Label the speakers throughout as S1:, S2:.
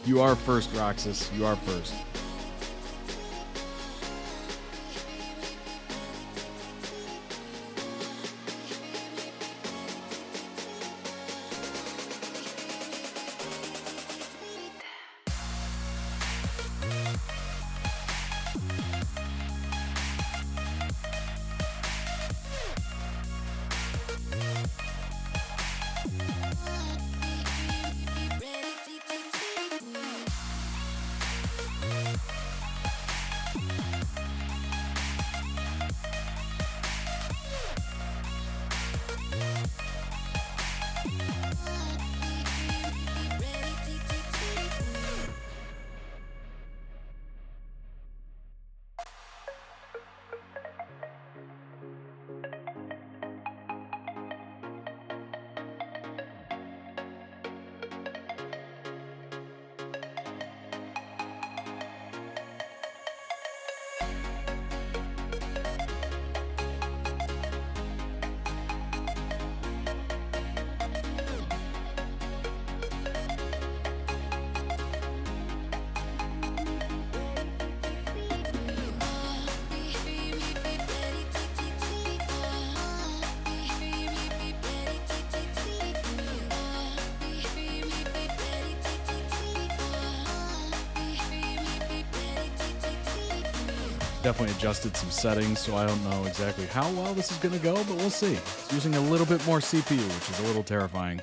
S1: You are first, Roxas. You are first. Definitely adjusted some settings, so I don't know exactly how well this is going to go, but we'll see. It's using a little bit more CPU, which is a little terrifying.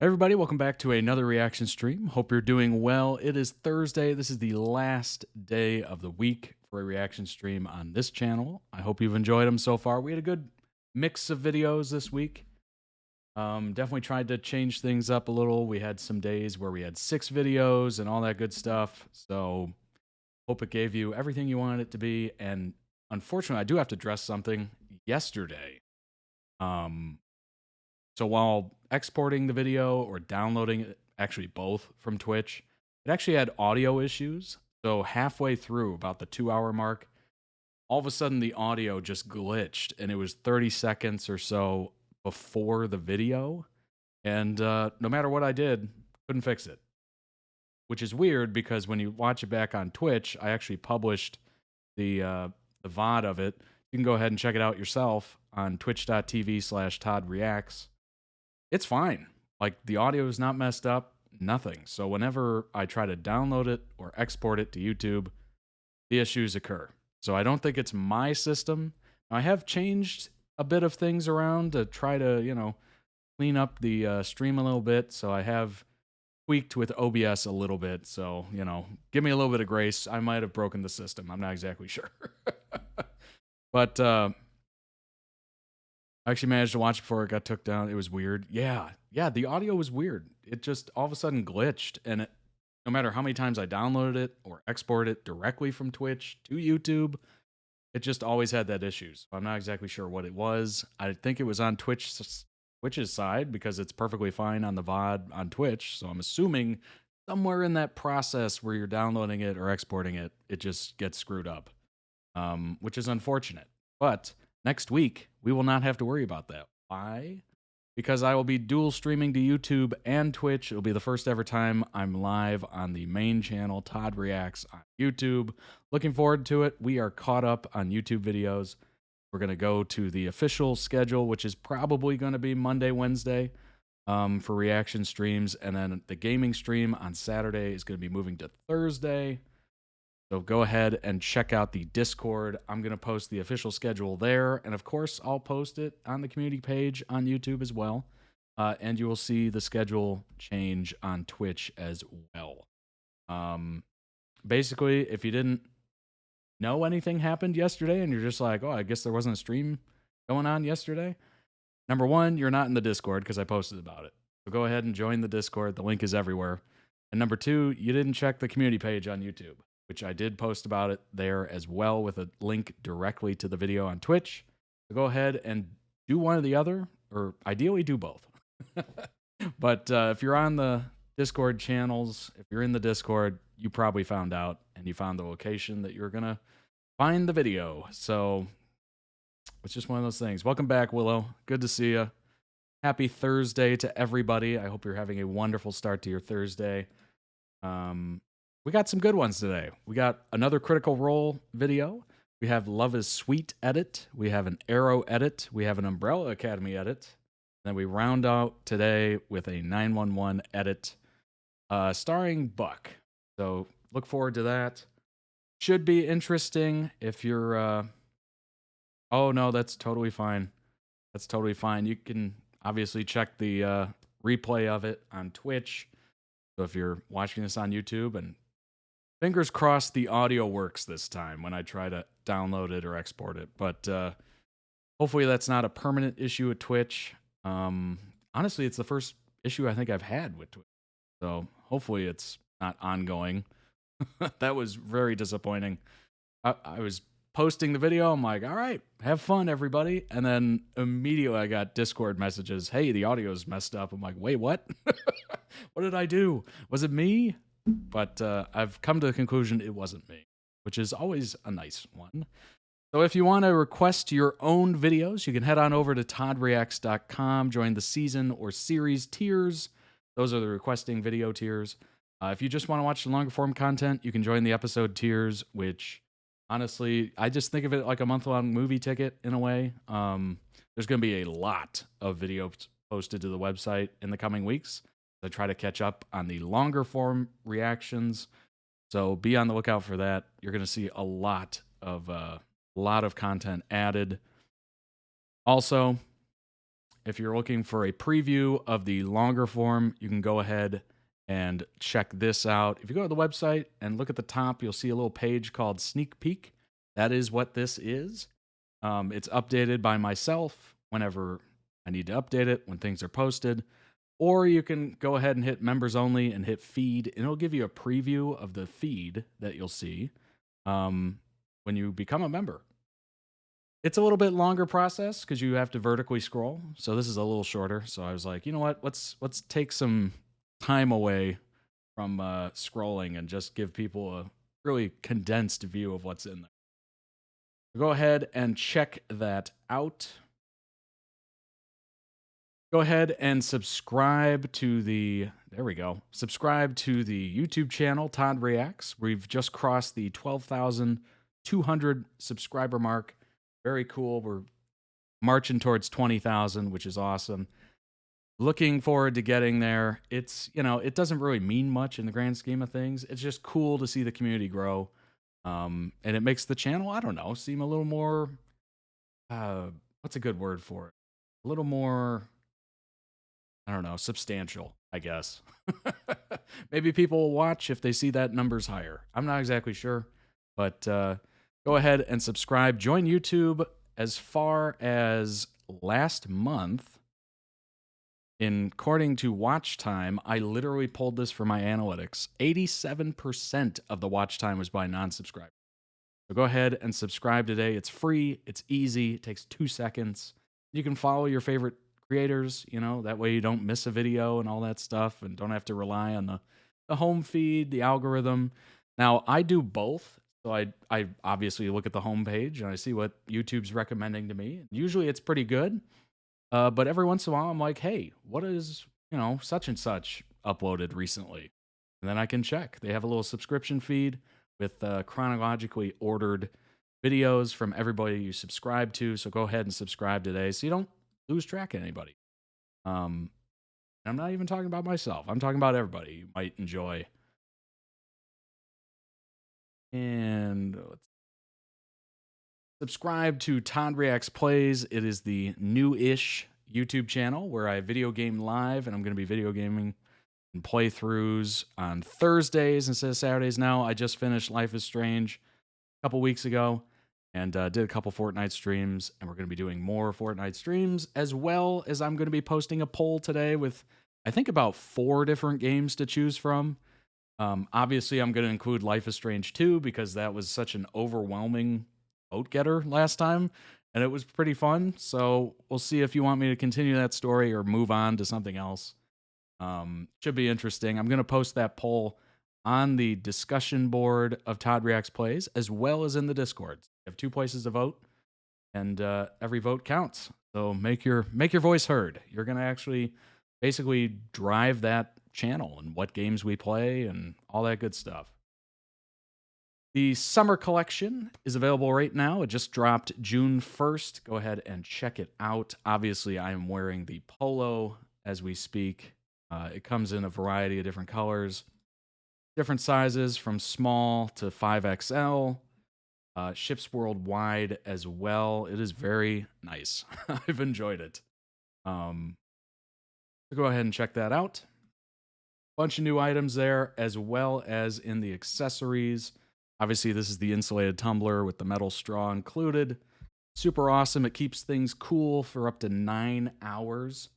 S1: Everybody, welcome back to another reaction stream. Hope you're doing well. It is Thursday. This is the last day of the week for a reaction stream on this channel. I hope you've enjoyed them so far. We had a good mix of videos this week. Definitely tried to change things up a little. We had some days where we had 6 videos and all that good stuff. So hope it gave you everything you wanted it to be. And unfortunately, I do have to address something yesterday. So while exporting the video or downloading it, actually both from Twitch, it actually had audio issues. So halfway through, about the 2-hour mark, all of a sudden the audio just glitched, and it was 30 seconds or so before the video. And no matter what I did, couldn't fix it. Which is weird because when you watch it back on Twitch, I actually published the VOD of it. You can go ahead and check it out yourself on twitch.tv/ToddReacts. It's fine. Like, the audio is not messed up, nothing. So whenever I try to download it or export it to YouTube, the issues occur. So I don't think it's my system. I have changed a bit of things around to try to, clean up the stream a little bit. So I have tweaked with OBS a little bit. So, give me a little bit of grace. I might have broken the system. I'm not exactly sure. But I actually managed to watch it before it got took down. It was weird. Yeah, the audio was weird. It just all of a sudden glitched, and no matter how many times I downloaded it or exported it directly from Twitch to YouTube, it just always had that issue. So I'm not exactly sure what it was. I think it was on Twitch's side because it's perfectly fine on the VOD on Twitch. So I'm assuming somewhere in that process where you're downloading it or exporting it, it just gets screwed up, which is unfortunate. But next week, we will not have to worry about that. Why? Because I will be dual streaming to YouTube and Twitch. It'll be the first ever time I'm live on the main channel, Todd Reacts, on YouTube. Looking forward to it. We are caught up on YouTube videos. We're going to go to the official schedule, which is probably going to be Monday, Wednesday for reaction streams. And then the gaming stream on Saturday is going to be moving to Thursday. So go ahead and check out the Discord. I'm going to post the official schedule there. And of course, I'll post it on the community page on YouTube as well. and you will see the schedule change on Twitch as well. Basically, if you didn't know anything happened yesterday and you're just like, oh, I guess there wasn't a stream going on yesterday. Number one, you're not in the Discord because I posted about it. So go ahead and join the Discord. The link is everywhere. And number two, you didn't check the community page on YouTube, which I did post about it there as well with a link directly to the video on Twitch. So go ahead and do one or the other, or ideally do both. But if you're on the Discord channels, if you're in the Discord, you probably found out and you found the location that you're going to find the video. So it's just one of those things. Welcome back, Willow. Good to see you. Happy Thursday to everybody. I hope you're having a wonderful start to your Thursday. We got some good ones today. We got another Critical Role video. We have Love is Sweet edit. We have an Arrow edit. We have an Umbrella Academy edit. Then we round out today with a 911 edit starring Buck. So look forward to that. Should be interesting if you're... Oh, no, that's totally fine. That's totally fine. You can obviously check the replay of it on Twitch. So if you're watching this on YouTube, and fingers crossed the audio works this time when I try to download it or export it. But hopefully that's not a permanent issue with Twitch. Honestly, it's the first issue I think I've had with Twitch. So hopefully it's not ongoing. That was very disappointing. I was posting the video. I'm like, all right, have fun, everybody. And then immediately I got Discord messages. Hey, the audio's messed up. I'm like, wait, what? What did I do? Was it me? But I've come to the conclusion it wasn't me, which is always a nice one. So if you want to request your own videos, you can head on over to toddreacts.com, join the season or series tiers. Those are the requesting video tiers. If you just want to watch the longer form content, you can join the episode tiers, which honestly, I just think of it like a month-long movie ticket in a way. There's going to be a lot of videos posted to the website in the coming weeks. I try to catch up on the longer form reactions. So be on the lookout for that. You're going to see a lot of content added. Also, if you're looking for a preview of the longer form, you can go ahead and check this out. If you go to the website and look at the top, you'll see a little page called Sneak Peek. That is what this is. It's updated by myself whenever I need to update it, when things are posted. Or you can go ahead and hit members only and hit feed, and it'll give you a preview of the feed that you'll see when you become a member. It's a little bit longer process because you have to vertically scroll. So this is a little shorter. So I was like, you know what? Let's take some time away from scrolling and just give people a really condensed view of what's in there. Go ahead and check that out. Go ahead and subscribe to the, subscribe to the YouTube channel, Todd Reacts. We've just crossed the 12,200 subscriber mark. Very cool. We're marching towards 20,000, which is awesome. Looking forward to getting there. It's, it doesn't really mean much in the grand scheme of things. It's just cool to see the community grow. And it makes the channel, I don't know, seem a little more, what's a good word for it? A little more, I don't know, substantial, I guess. Maybe people will watch if they see that number's higher. I'm not exactly sure, but go ahead and subscribe. Join YouTube. As far as last month, according to watch time, I literally pulled this for my analytics. 87% of the watch time was by non-subscribers. So go ahead and subscribe today. It's free. It's easy. It takes 2 seconds. You can follow your favorite creators, that way you don't miss a video and all that stuff and don't have to rely on the home feed, the algorithm. Now, I do both. So I obviously look at the home page and I see what YouTube's recommending to me. Usually it's pretty good. But every once in a while I'm like, hey, what is, such and such uploaded recently? And then I can check. They have a little subscription feed with chronologically ordered videos from everybody you subscribe to. So go ahead and subscribe today so you don't lose track of anybody. I'm not even talking about myself. I'm talking about everybody you might enjoy. And let's subscribe to Todd Reacts Plays. It is the new-ish YouTube channel where I video game live, and I'm going to be video gaming and playthroughs on Thursdays instead of Saturdays now. I just finished Life is Strange a couple weeks ago and did a couple Fortnite streams, and we're going to be doing more Fortnite streams, as well as I'm going to be posting a poll today with, I think, about 4 different games to choose from. Obviously, I'm going to include Life is Strange 2 because that was such an overwhelming vote getter last time, and it was pretty fun. So we'll see if you want me to continue that story or move on to something else. Should be interesting. I'm going to post that poll on the discussion board of Todd Reacts Plays, as well as in the Discord. You have 2 places to vote, and every vote counts. So make your voice heard. You're going to actually basically drive that channel and what games we play and all that good stuff. The summer collection is available right now. It just dropped June 1st. Go ahead and check it out. Obviously, I am wearing the polo as we speak. It comes in a variety of different colors, different sizes from small to 5XL. Ships worldwide as well. It is very nice. I've enjoyed it. So go ahead and check that out. Bunch of new items there, as well as in the accessories. Obviously, this is the insulated tumbler with the metal straw included. Super awesome. It keeps things cool for up to 9 hours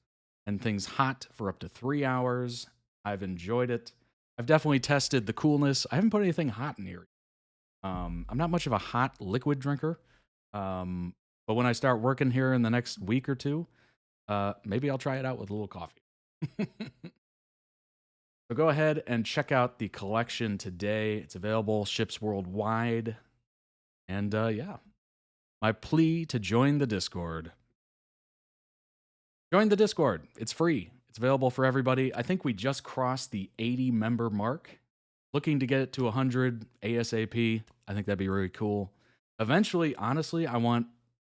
S1: and things hot for up to 3 hours. I've enjoyed it. I've definitely tested the coolness. I haven't put anything hot in here. I'm not much of a hot liquid drinker. But when I start working here in the next week or 2, maybe I'll try it out with a little coffee. So go ahead and check out the collection today. It's available, ships worldwide. And yeah, my plea to join the Discord. Join the Discord. It's free. It's available for everybody. I think we just crossed the 80 member mark. Looking to get it to 100 ASAP. I think that'd be really cool. Eventually, honestly, I want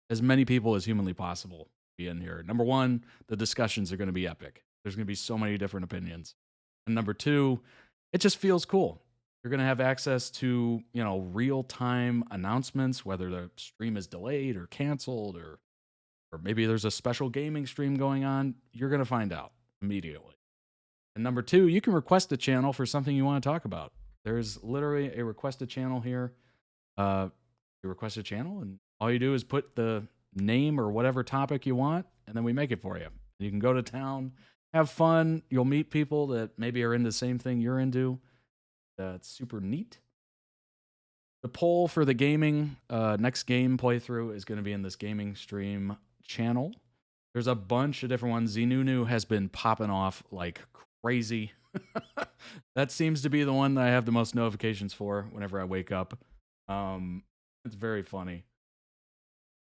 S1: as many people as humanly possible to be in here. Number 1, the discussions are going to be epic. There's going to be so many different opinions. And number 2, it just feels cool. You're going to have access to, real-time announcements, whether the stream is delayed or canceled, or maybe there's a special gaming stream going on. You're going to find out immediately. And number 2, you can request a channel for something you want to talk about. There's literally a request a channel here. You request a channel, and all you do is put the name or whatever topic you want, and then we make it for you. And you can go to town, have fun. You'll meet people that maybe are into the same thing you're into. That's super neat. The poll for the gaming next game playthrough is going to be in this gaming stream channel. There's a bunch of different ones. Zinunu has been popping off like crazy. That seems to be the one that I have the most notifications for whenever I wake up. It's very funny.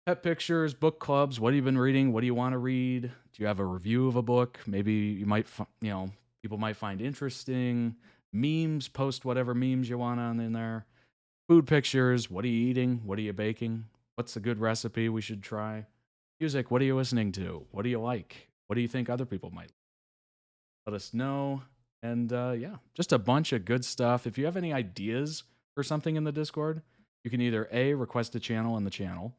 S1: Pet pictures, book clubs. What have you been reading? What do you want to read? Do you have a review of a book? Maybe you might, people might find interesting. Memes, post whatever memes you want on in there. Food pictures. What are you eating? What are you baking? What's a good recipe we should try? Music. What are you listening to? What do you like? What do you think other people might like? Let us know. And yeah, just a bunch of good stuff. If you have any ideas for something in the Discord, you can either A, request a channel in the channel,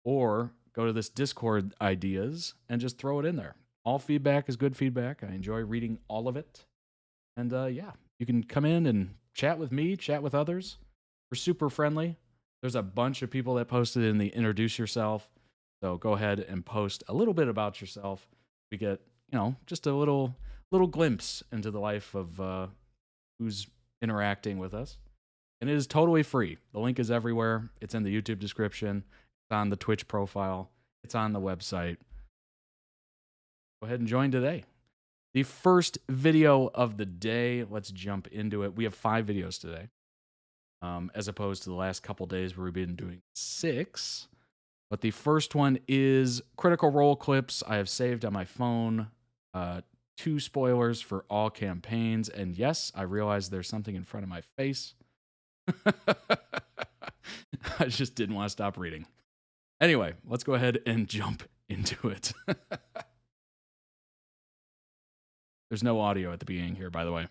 S1: or go to this Discord ideas and just throw it in there. All feedback is good feedback. I enjoy reading all of it. And yeah, you can come in and chat with me, chat with others. We're super friendly. There's a bunch of people that posted in the introduce yourself. So go ahead and post a little bit about yourself. We get, just a little glimpse into the life of who's interacting with us. And it is totally free. The link is everywhere. It's in the YouTube description. It's on the Twitch profile. It's on the website. Go ahead and join today. The first video of the day, let's jump into it. We have 5 videos today, as opposed to the last couple days where we've been doing 6. But the first one is Critical Role clips I have saved on my phone. 2 spoilers for all campaigns. And yes, I realize there's something in front of my face. I just didn't want to stop reading. Anyway, let's go ahead and jump into it. There's no audio at the beginning here, by the way.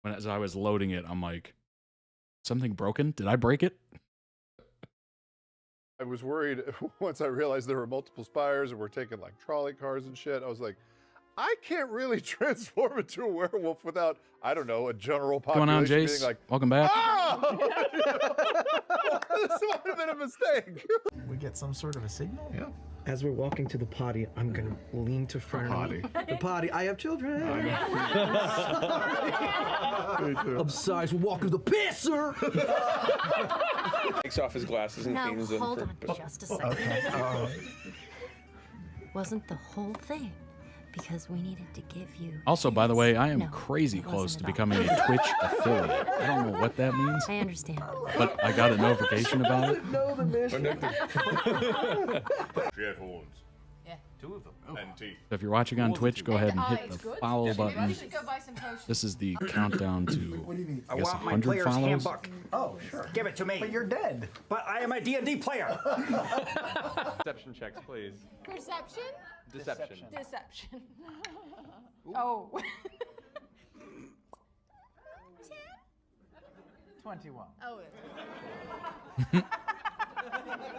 S1: As I was loading it, I'm like, something broken? Did I break it?
S2: I was worried once I realized there were multiple spires and we're taking like trolley cars and shit. I was like, I can't really transform into a werewolf without, I don't know, a general population
S1: What's going on, Jace?
S2: being like,
S1: Welcome back.
S2: ah! This might have been a mistake.
S3: We get some sort of a signal?
S2: Yeah.
S3: As we're walking to the potty, I'm gonna lean to front of me. The potty. I have children. I'm sorry. We're walking to the pisser.
S4: Takes off his glasses and
S5: Now,
S4: cleans them.
S5: hold on just a second. Wasn't the whole thing because we needed to give you...
S1: Also, by the way, I am
S5: No,
S1: crazy
S5: it
S1: close
S5: wasn't
S1: to
S5: at all.
S1: becoming a Twitch affiliate. I don't know what that means,
S5: I understand.
S1: but I got a notification about it.
S3: Know the mission.
S2: She had horns.
S6: Yeah.
S3: 2 of them.
S2: And teeth.
S1: So if you're watching on Twitch, go ahead and hit
S6: eyes.
S1: the
S6: Good.
S1: follow button.
S6: You should go buy some potions.
S1: This is the countdown to, I guess,
S7: want my
S1: 100
S7: player's
S1: follows.
S7: handbook.
S3: Oh, sure.
S7: Give it to me.
S3: But you're dead.
S7: But I am a D&D player.
S4: Deception checks, please.
S6: Perception?
S4: Deception.
S6: Deception. Oh.
S3: 21.
S6: Oh.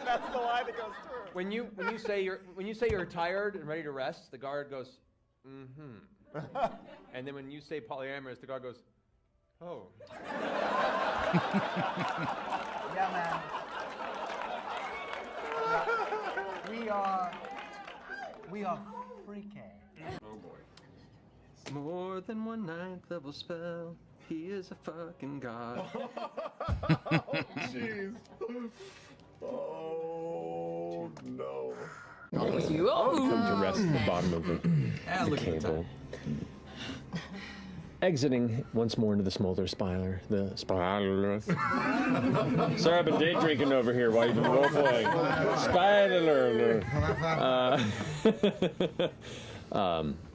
S4: That's the line that goes through. When you say you're tired and ready to rest, the guard goes, mm-hmm. And then when you say polyamorous, the guard goes, oh.
S3: Yeah, man. We are freaky.
S4: Oh boy. More than 1 9th level spell. He is a fucking god.
S2: Jeez. Oh, no.
S4: Come to rest at the bottom of the cable. Exiting once more into the smolder spire. The spire. Sorry, I've been day drinking over here while you've been role playing. Spire.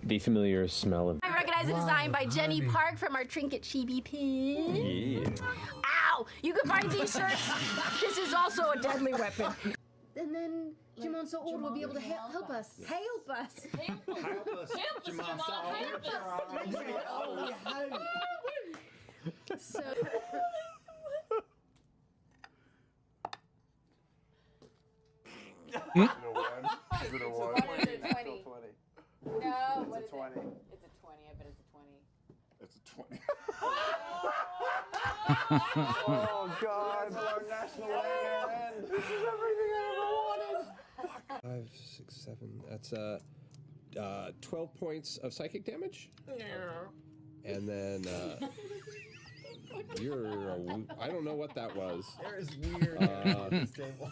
S4: The familiar smell of.
S5: I recognize a design by Jenny Park from our Trinket Chibi pin.
S4: Yeah.
S5: Ow! You can find these shirts. This is also a deadly weapon. And then Jimon So'od will be able to help us. Help us. So.
S2: Is it a one?
S6: What is it, 20? No, what is it? It's a 20. I bet it's a 20.
S2: It's a 20.
S3: Oh, God. Our national land. This is everything I ever wanted.
S8: 5, 6, 7. That's 12 points of psychic damage. And then I don't know what that was.
S3: There's weird.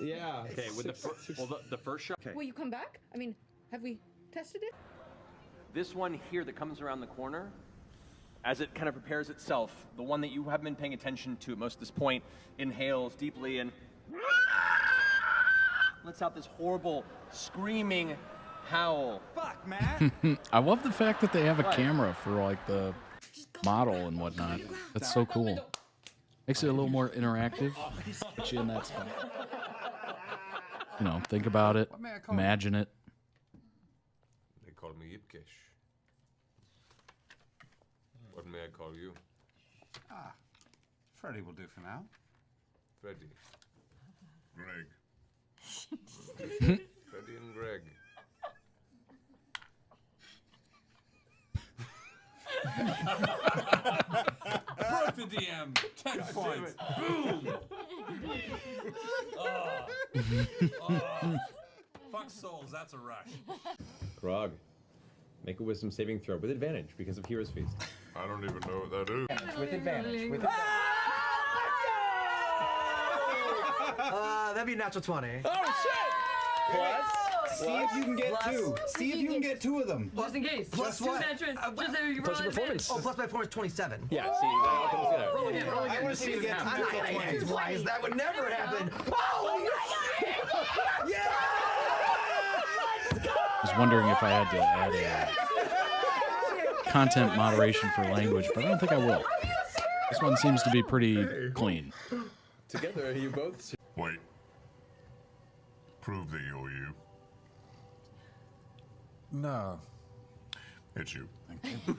S8: Yeah.
S4: Okay, with the first shot. Okay.
S6: Will you come back? I mean, have we tested it?
S4: This one here that comes around the corner, as it kind of prepares itself, the one that you haven't been paying attention to at most at this point, inhales deeply and lets out this horrible screaming howl.
S7: Fuck, man.
S1: I love the fact that they have a camera for like the model and whatnot. That's so cool. Makes it a little more interactive. Get you in that spot. You know, think about it, imagine it.
S9: They call me Yipkish. What may I call you?
S3: Freddy will do for now.
S9: Freddy.
S2: Greg.
S9: Freddy and Greg.
S10: Broke the DM. 10 points. Boom. Fuck souls. That's a rush.
S4: Grog, make a wisdom saving throw with advantage because of Hero's Feast.
S2: I don't even know what that is.
S4: With advantage.
S3: That'd be a natural 20.
S4: Oh shit! Plus?
S7: See if you can get 2. See if you can get 2 of them.
S6: Just in case.
S3: Plus what?
S4: Plus your performance.
S3: Oh, plus my performance 27.
S4: Yeah, see, that all comes together.
S6: Roll again.
S7: I want to see you get
S3: I'm not gonna
S7: natural
S3: use
S7: 20s.
S3: wise. That would never happen. Oh, yeah!
S1: I was wondering if I had to add a content moderation for language, but I don't think I will. This one seems to be pretty clean.
S4: Together, you both.
S2: Wait. Prove that you're you.
S3: No.
S2: It's you.
S1: Do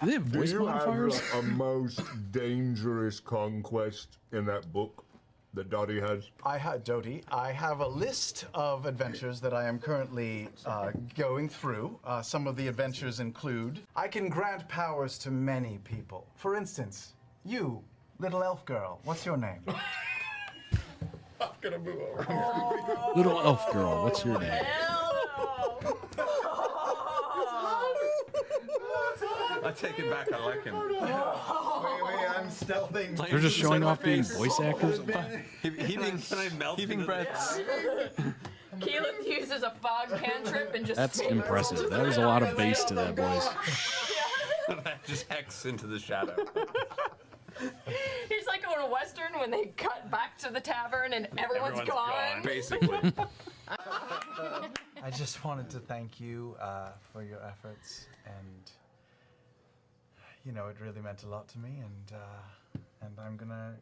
S1: they have voice modifiers?
S2: a most dangerous conquest in that book? that Dottie has?
S7: Dottie, I have a list of adventures that I am currently going through. Some of the adventures include, I can grant powers to many people. For instance, you, little elf girl, what's your name?
S2: I'm gonna move over.
S1: Little elf girl, what's your name?
S4: I take it back. I like him.
S7: Wait, I'm stealthing.
S1: They're just showing off being voice actors.
S4: Heaving breaths.
S6: Keelan uses a fog cantrip and just.
S1: That's impressive. That was a lot of bass to that voice.
S4: Just hex into the shadow.
S6: He's like on a western when they cut back to the tavern and everyone's gone.
S4: Basically.
S7: I just wanted to thank you for your efforts, and you know, it really meant a lot to me, and I'm gonna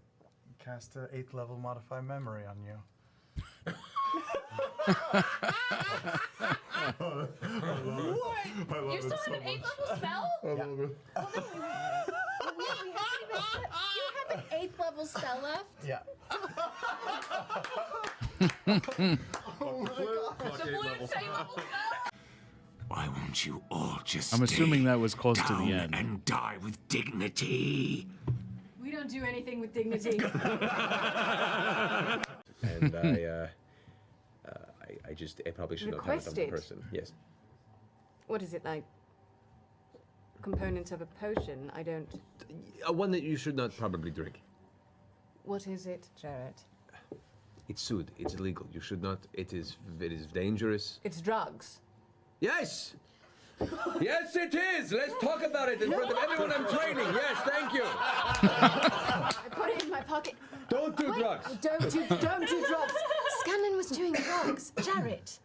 S7: cast an 8th level modify memory on you.
S6: What? You still have an 8th level spell?
S2: I love it.
S5: You have an 8th level spell left?
S7: Yeah.
S11: Why won't you all just
S1: I'm assuming that was close to the end.
S11: and die with dignity?
S5: We don't do anything with dignity.
S8: And I probably should not have it on the
S12: Requested?
S8: person. Yes.
S12: What is it like? Components of a potion? I don't.
S8: One that you should not probably drink.
S12: What is it, Jarrett?
S8: It's sued. It's illegal. You should not. It is dangerous.
S12: It's drugs.
S8: Yes! Yes, it is! Let's talk about it in front of everyone I'm training. Yes, thank you.
S5: I put it in my pocket.
S8: Don't do
S5: Wait,
S8: drugs.
S5: Don't do drugs. Scanlan was doing drugs. Jarrett,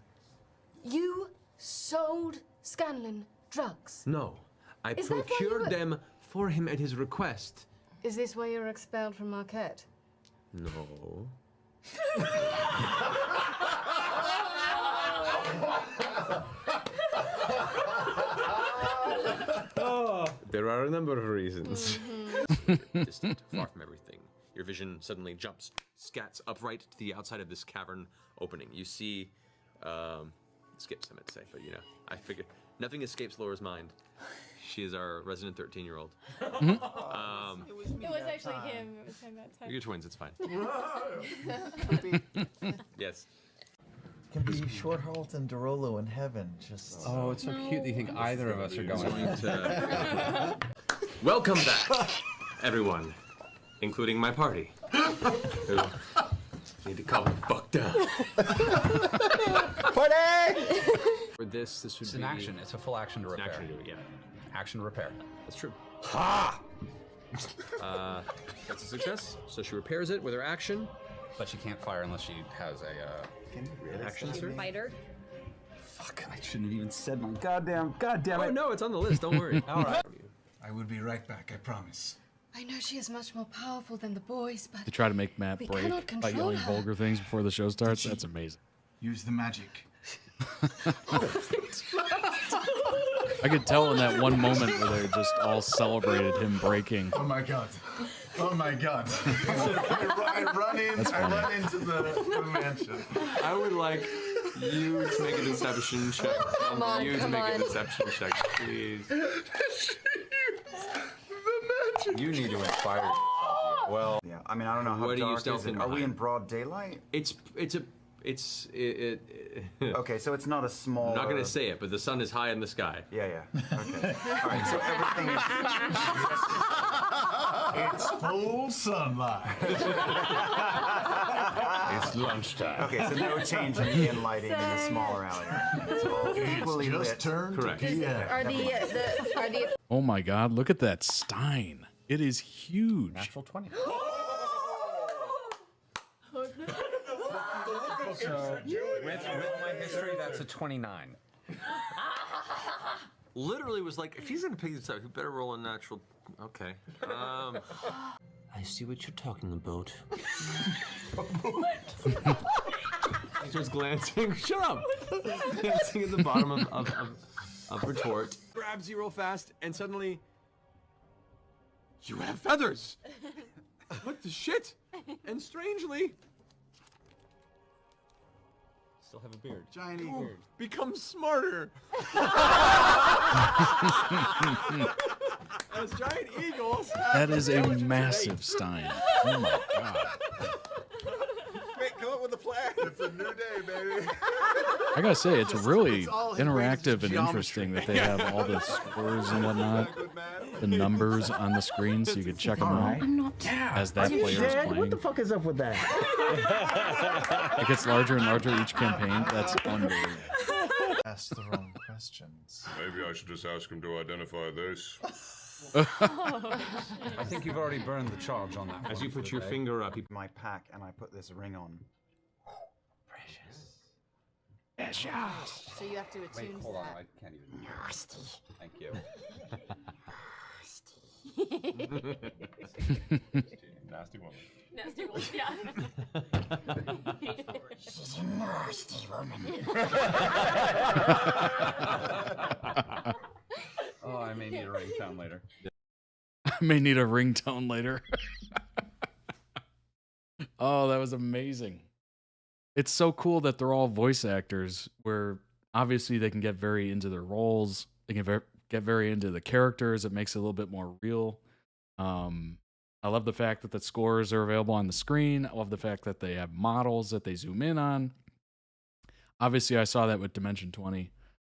S5: you sold Scanlan drugs.
S8: No. I
S5: Is that why you
S8: procured
S5: were-
S8: them for him at his request.
S12: Is this why you were expelled from Marquette?
S8: No. There are a number of reasons. Distant, far from everything. Your vision suddenly jumps, scats upright to the outside of this cavern opening. You see, skips, I meant to say, but you know, I figured nothing escapes Laura's mind. She is our resident 13-year-old.
S6: It was actually him. It was him that time.
S8: You're twins, it's fine. Yes.
S13: Can be Shorthalt and Dorolo in heaven. Just
S14: oh, it's so cute that you think either of us are going
S8: to. Welcome back, everyone, including my party. Who need to calm the fuck down.
S13: Party!
S8: For this would
S14: it's
S8: be
S14: an action. It's a full action to repair.
S8: Action to do it, yeah.
S14: Action to repair.
S8: That's true. Ha! That's a success. So she repairs it with her action.
S14: But she can't fire unless she has an
S8: action, sir.
S6: Fighter.
S14: Fuck! I shouldn't have even said my goddamn it.
S8: Oh no, it's on the list. Don't worry.
S14: All right.
S7: I will be right back, I promise.
S5: I know she is much more powerful than the boys, but
S1: They try to make Matt
S5: we
S1: break
S5: cannot
S1: by
S5: control
S1: yelling
S5: her.
S1: vulgar things before the show starts. That's amazing.
S7: Use the magic.
S1: I could tell in that one moment where they just all celebrated him breaking.
S7: Oh my god. Oh my god. I run into the mansion.
S9: I would like you to make a deception check.
S6: Come on,
S9: you to
S6: come
S9: make
S6: on.
S9: a deception check, please.
S14: You need to inspire yourself. Well,
S13: yeah. I mean, I don't know how
S8: What are you
S13: dark is it.
S8: stealthing
S13: Are we in
S8: behind?
S13: broad daylight?
S8: Okay,
S13: so it's not a small.
S8: I'm not gonna say it, but the sun is high in the sky.
S13: Yeah. Okay. All right. So everything is.
S7: It's full sunlight.
S11: It's lunchtime.
S13: Okay, so no change in lighting in the smaller alley. It's all equally lit.
S8: Correct.
S6: Are the
S1: Oh my God! Look at that Stein. It is huge.
S14: natural 20. So with my history, that's a 29.
S9: Literally was like, if he's gonna pick this up, he better roll a natural. Okay.
S11: I see what you're talking about.
S9: He's just glancing. Shut up! Glancing at the bottom of retort.
S4: Grabs you real fast, and suddenly
S9: You have feathers.
S8: What the shit? And strangely,
S9: Still have a beard.
S13: Giant
S8: you
S13: eagle.
S8: become smarter. As giant eagles.
S1: That is a massive Stein. Oh my god.
S8: Wait, come up with a plan.
S2: It's a new day, baby.
S1: I gotta say, it's really
S13: it's all
S1: interactive and
S13: geometry.
S1: interesting that they have all the scores and whatnot, the numbers on the screen, so you can check them out as that player is playing.
S14: What the fuck is up with that?
S1: It gets larger and larger each campaign. That's unbelievable.
S7: Ask the wrong questions.
S15: Maybe I should just ask him to identify this.
S14: I think you've already burned the charge on that.
S8: As
S14: one
S8: you
S14: for
S8: put your
S14: today.
S8: finger up,
S13: My pack, and I put this ring on.
S12: So you have to attune
S14: Wait,
S12: to
S14: hold on.
S12: that.
S14: I can't even. Nasty. Thank you.
S15: Nasty woman.
S6: Nasty one, yeah.
S12: She's a nasty woman.
S14: Oh, I may need a ringtone later.
S1: I may need a ringtone later. Oh, that was amazing. It's so cool that they're all voice actors, where obviously they can get very into their roles. They can get very into the characters. It makes it a little bit more real. I love the fact that the scores are available on the screen. I love the fact that they have models that they zoom in on. Obviously, I saw that with Dimension 20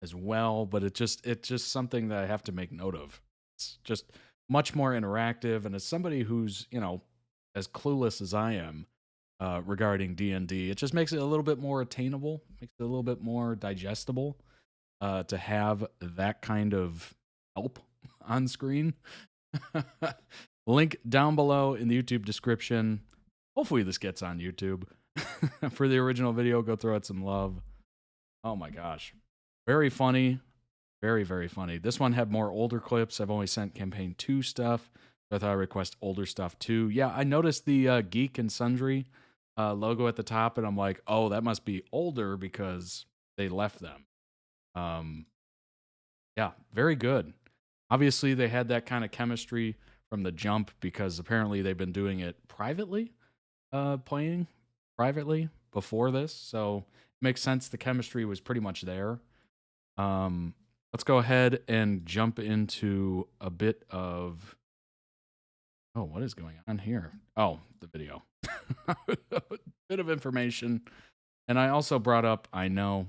S1: as well, but it's just something that I have to make note of. It's just much more interactive, and as somebody who's, as clueless as I am regarding D&D, it just makes it a little bit more attainable, makes it a little bit more digestible to have that kind of help on screen. Link down below in the YouTube description. Hopefully this gets on YouTube. For the original video, go throw it some love. Oh my gosh. Very funny. Very, very funny. This one had more older clips. I've only sent campaign 2 stuff. So I thought I'd request older stuff too. Yeah, I noticed the Geek and Sundry logo at the top, and I'm like, oh, that must be older because they left them. Yeah, very good. Obviously, they had that kind of chemistry from the jump because apparently they've been doing it privately, playing privately before this. So it makes sense the chemistry was pretty much there. Let's go ahead and jump into a bit of... Oh, what is going on here? Oh, the video. Bit of information. And I also brought up, I know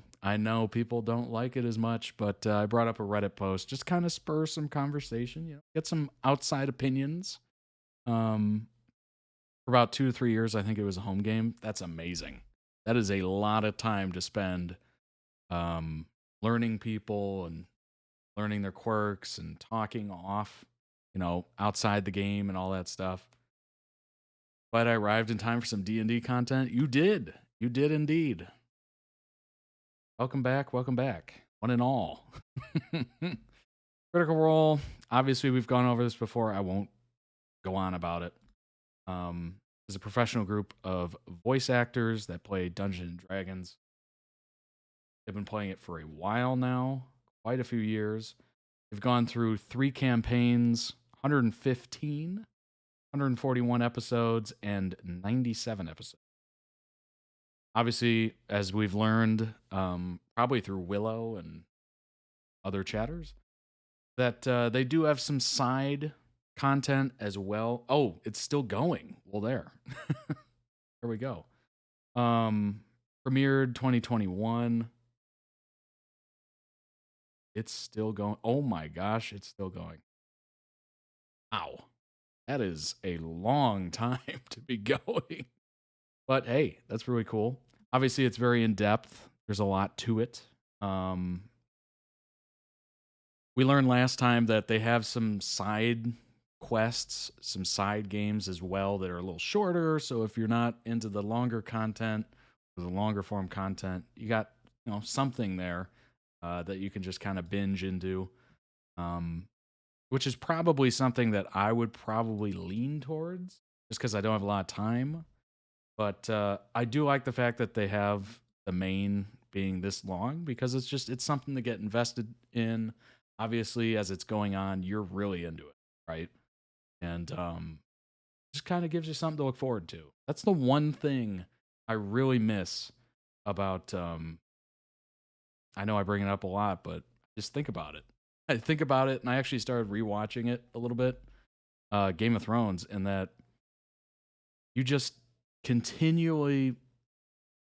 S1: people don't like it as much, but I brought up a Reddit post, just kind of spur some conversation, get some outside opinions. For about 2 to 3 years, I think it was a home game. That's amazing. That is a lot of time to spend learning people and learning their quirks and talking off, outside the game and all that stuff. But I arrived in time for some D&D content. You did indeed. Welcome back, one and all. Critical Role, obviously we've gone over this before. I won't go on about it. It's a professional group of voice actors that play Dungeons and Dragons. They've been playing it for a while now, quite a few years. They've gone through 3 campaigns, 115, 141 episodes, and 97 episodes. Obviously, as we've learned, probably through Willow and other chatters, that they do have some side content as well. Oh, it's still going. Well, there. There we go. Premiered 2021. It's still going. Oh my gosh, it's still going. Wow. That is a long time to be going. But hey, that's really cool. Obviously, it's very in-depth. There's a lot to it. We learned last time that they have some side quests, some side games as well that are a little shorter. So if you're not into the longer content, or the longer form content, you got something there that you can just kind of binge into, which is probably something that I would probably lean towards just because I don't have a lot of time. But I do like the fact that they have the main being this long because it's something to get invested in. Obviously, as it's going on, you're really into it, right? And Just kind of gives you something to look forward to. That's the one thing I really miss about. I know I bring it up a lot, but just think about it. I think about it, and I actually started rewatching it a little bit. Game of Thrones, and that you just continually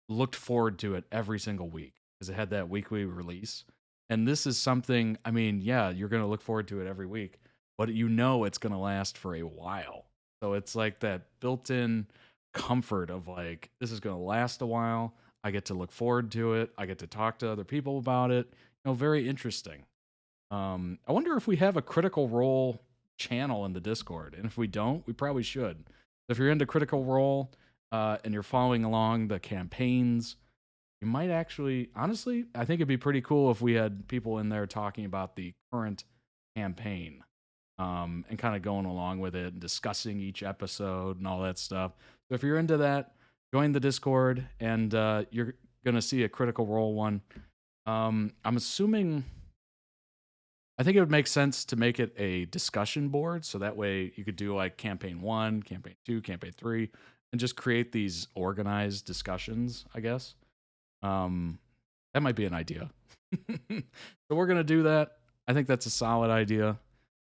S1: looked forward to it every single week because it had that weekly release. And this is something, I mean, yeah, you're going to look forward to it every week, but you know it's going to last for a while. So it's like that built-in comfort of like, this is going to last a while. I get to look forward to it. I get to talk to other people about it. You know, very interesting. I wonder if we have a Critical Role channel in the Discord. And if we don't, we probably should. If you're into Critical Role and you're following along the campaigns, you might actually, honestly, I think it'd be pretty cool if we had people in there talking about the current campaign and kind of going along with it and discussing each episode and all that stuff. So if you're into that, join the Discord and you're going to see a Critical Role one. I'm assuming, I think it would make sense to make it a discussion board. So that way you could do like campaign 1, campaign 2, campaign 3, and just create these organized discussions, I guess. That might be an idea. So we're going to do that. I think that's a solid idea.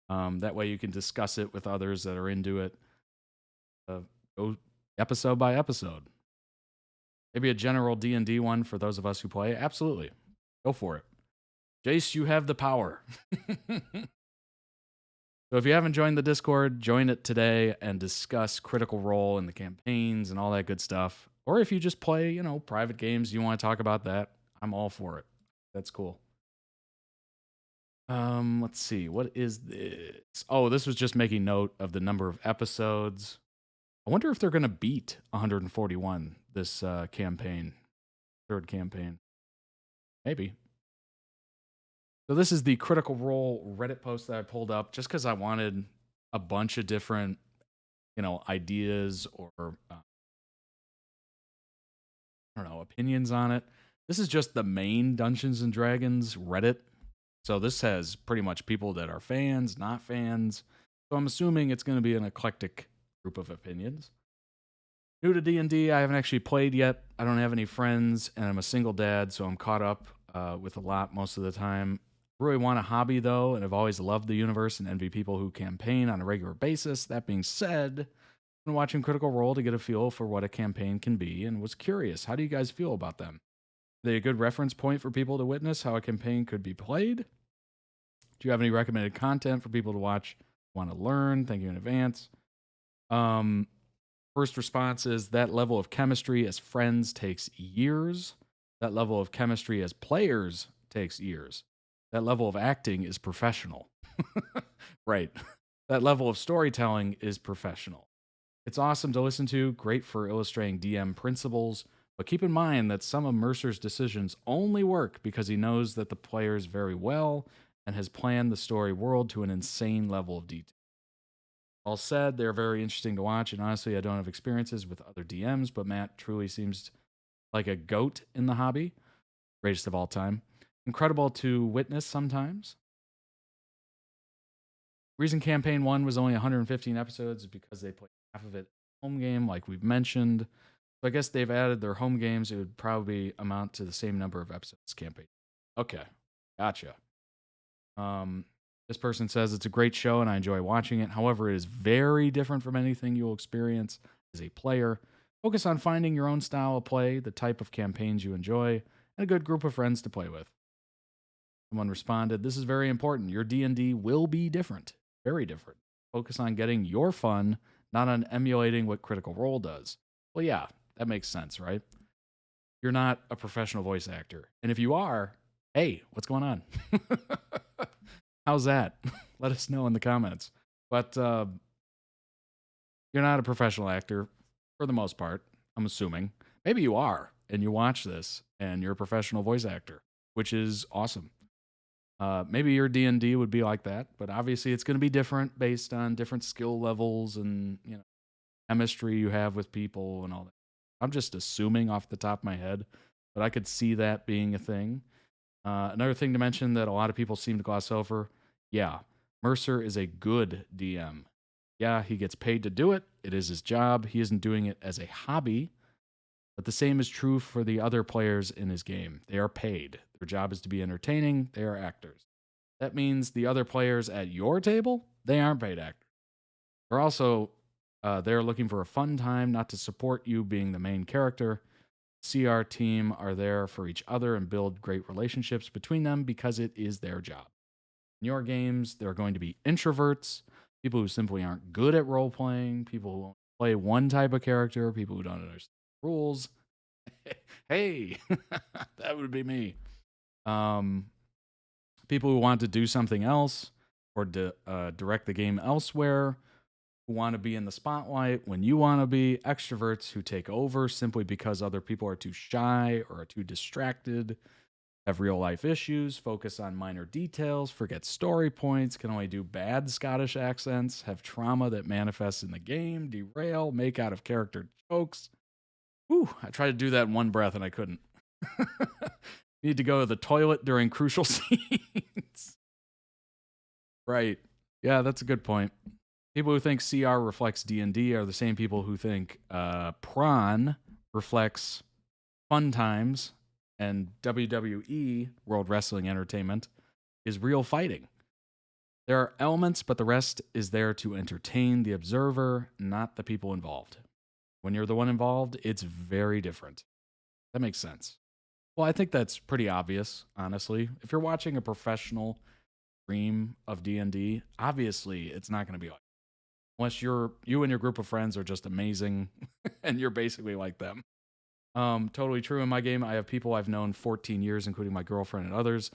S1: That way you can discuss it with others that are into it. Go episode by episode. Maybe a general D&D one for those of us who play. Absolutely. Go for it. Jace, you have the power. So if you haven't joined the Discord, join it today and discuss Critical Role and the campaigns and all that good stuff. Or if you just play, you know, private games, you want to talk about that, I'm all for it. That's cool. Let's see. What is this? Oh, this was just making note of the number of episodes. I wonder if they're going to beat 141 this campaign, third campaign. Maybe. So this is the Critical Role Reddit post that I pulled up just because I wanted a bunch of different, you know, ideas or I don't know, opinions on it. This is just the main Dungeons and Dragons Reddit. So this has pretty much people that are fans, not fans. So I'm assuming it's going to be an eclectic group of opinions. New to D&D, I haven't actually played yet. I don't have any friends, and I'm a single dad, so I'm caught up with a lot most of the time. Really want a hobby, though, and I've always loved the universe and envy people who campaign on a regular basis. That being said, I've been watching Critical Role to get a feel for what a campaign can be and was curious. How do you guys feel about them? Are they a good reference point for people to witness how a campaign could be played? Do you have any recommended content for people to watch, want to learn? Thank you in advance. First response is that level of chemistry as friends takes years. That level of chemistry as players takes years. That level of acting is professional. Right. That level of storytelling is professional. It's awesome to listen to, great for illustrating DM principles, but keep in mind that some of Mercer's decisions only work because he knows that the players very well and has planned the story world to an insane level of detail. All said, they're very interesting to watch, and honestly, I don't have experiences with other DMs, but Matt truly seems like a goat in the hobby. Greatest of all time. Incredible to witness sometimes. Reason Campaign 1 was only 115 episodes is because they played half of it home game, like we've mentioned. So I guess they've added their home games. It would probably amount to the same number of episodes campaign. Okay, gotcha. This person says it's a great show and I enjoy watching it. However, it is very different from anything you'll experience as a player. Focus on finding your own style of play, the type of campaigns you enjoy, and a good group of friends to play with. Someone responded, this is very important. Your D&D will be different. Very different. Focus on getting your fun, not on emulating what Critical Role does. Well, yeah, that makes sense, right? You're not a professional voice actor. And if you are, hey, what's going on? How's that? Let us know in the comments. But you're not a professional actor for the most part, I'm assuming. Maybe you are, and you watch this, and you're a professional voice actor, which is awesome. Maybe your D&D would be like that, but obviously it's going to be different based on different skill levels and, you know, chemistry you have with people and all that. I'm just assuming off the top of my head, but I could see that being a thing. Another thing to mention that a lot of people seem to gloss over, yeah, Mercer is a good DM. Yeah, he gets paid to do it. It is his job. He isn't doing it as a hobby. But the same is true for the other players in his game. They are paid. Their job is to be entertaining. They are actors. That means the other players at your table, they aren't paid actors. They're also they're looking for a fun time, not to support you being the main character. CR team are there for each other and build great relationships between them because it is their job. In your games, there are going to be introverts, people who simply aren't good at role playing, people who play one type of character, people who don't understand rules. Hey, that would be me. People who want to do something else or direct the game elsewhere, who want to be in the spotlight when you want to be, extroverts who take over simply because other people are too shy or are too distracted, have real life issues, focus on minor details, forget story points, can only do bad Scottish accents, have trauma that manifests in the game, derail, make out of character jokes. Whew, I tried to do that in one breath and I couldn't. Need to go to the toilet during crucial scenes. Right. Yeah, that's a good point. People who think CR reflects D&D are the same people who think Prawn reflects fun times and WWE, World Wrestling Entertainment, is real fighting. There are elements, but the rest is there to entertain the observer, not the people involved. When you're the one involved, it's very different. That makes sense. Well, I think that's pretty obvious, honestly. If you're watching a professional stream of D&D, obviously it's not going to be like, unless you and your group of friends are just amazing and you're basically like them. Totally true. In my game, I have people I've known 14 years, including my girlfriend and others.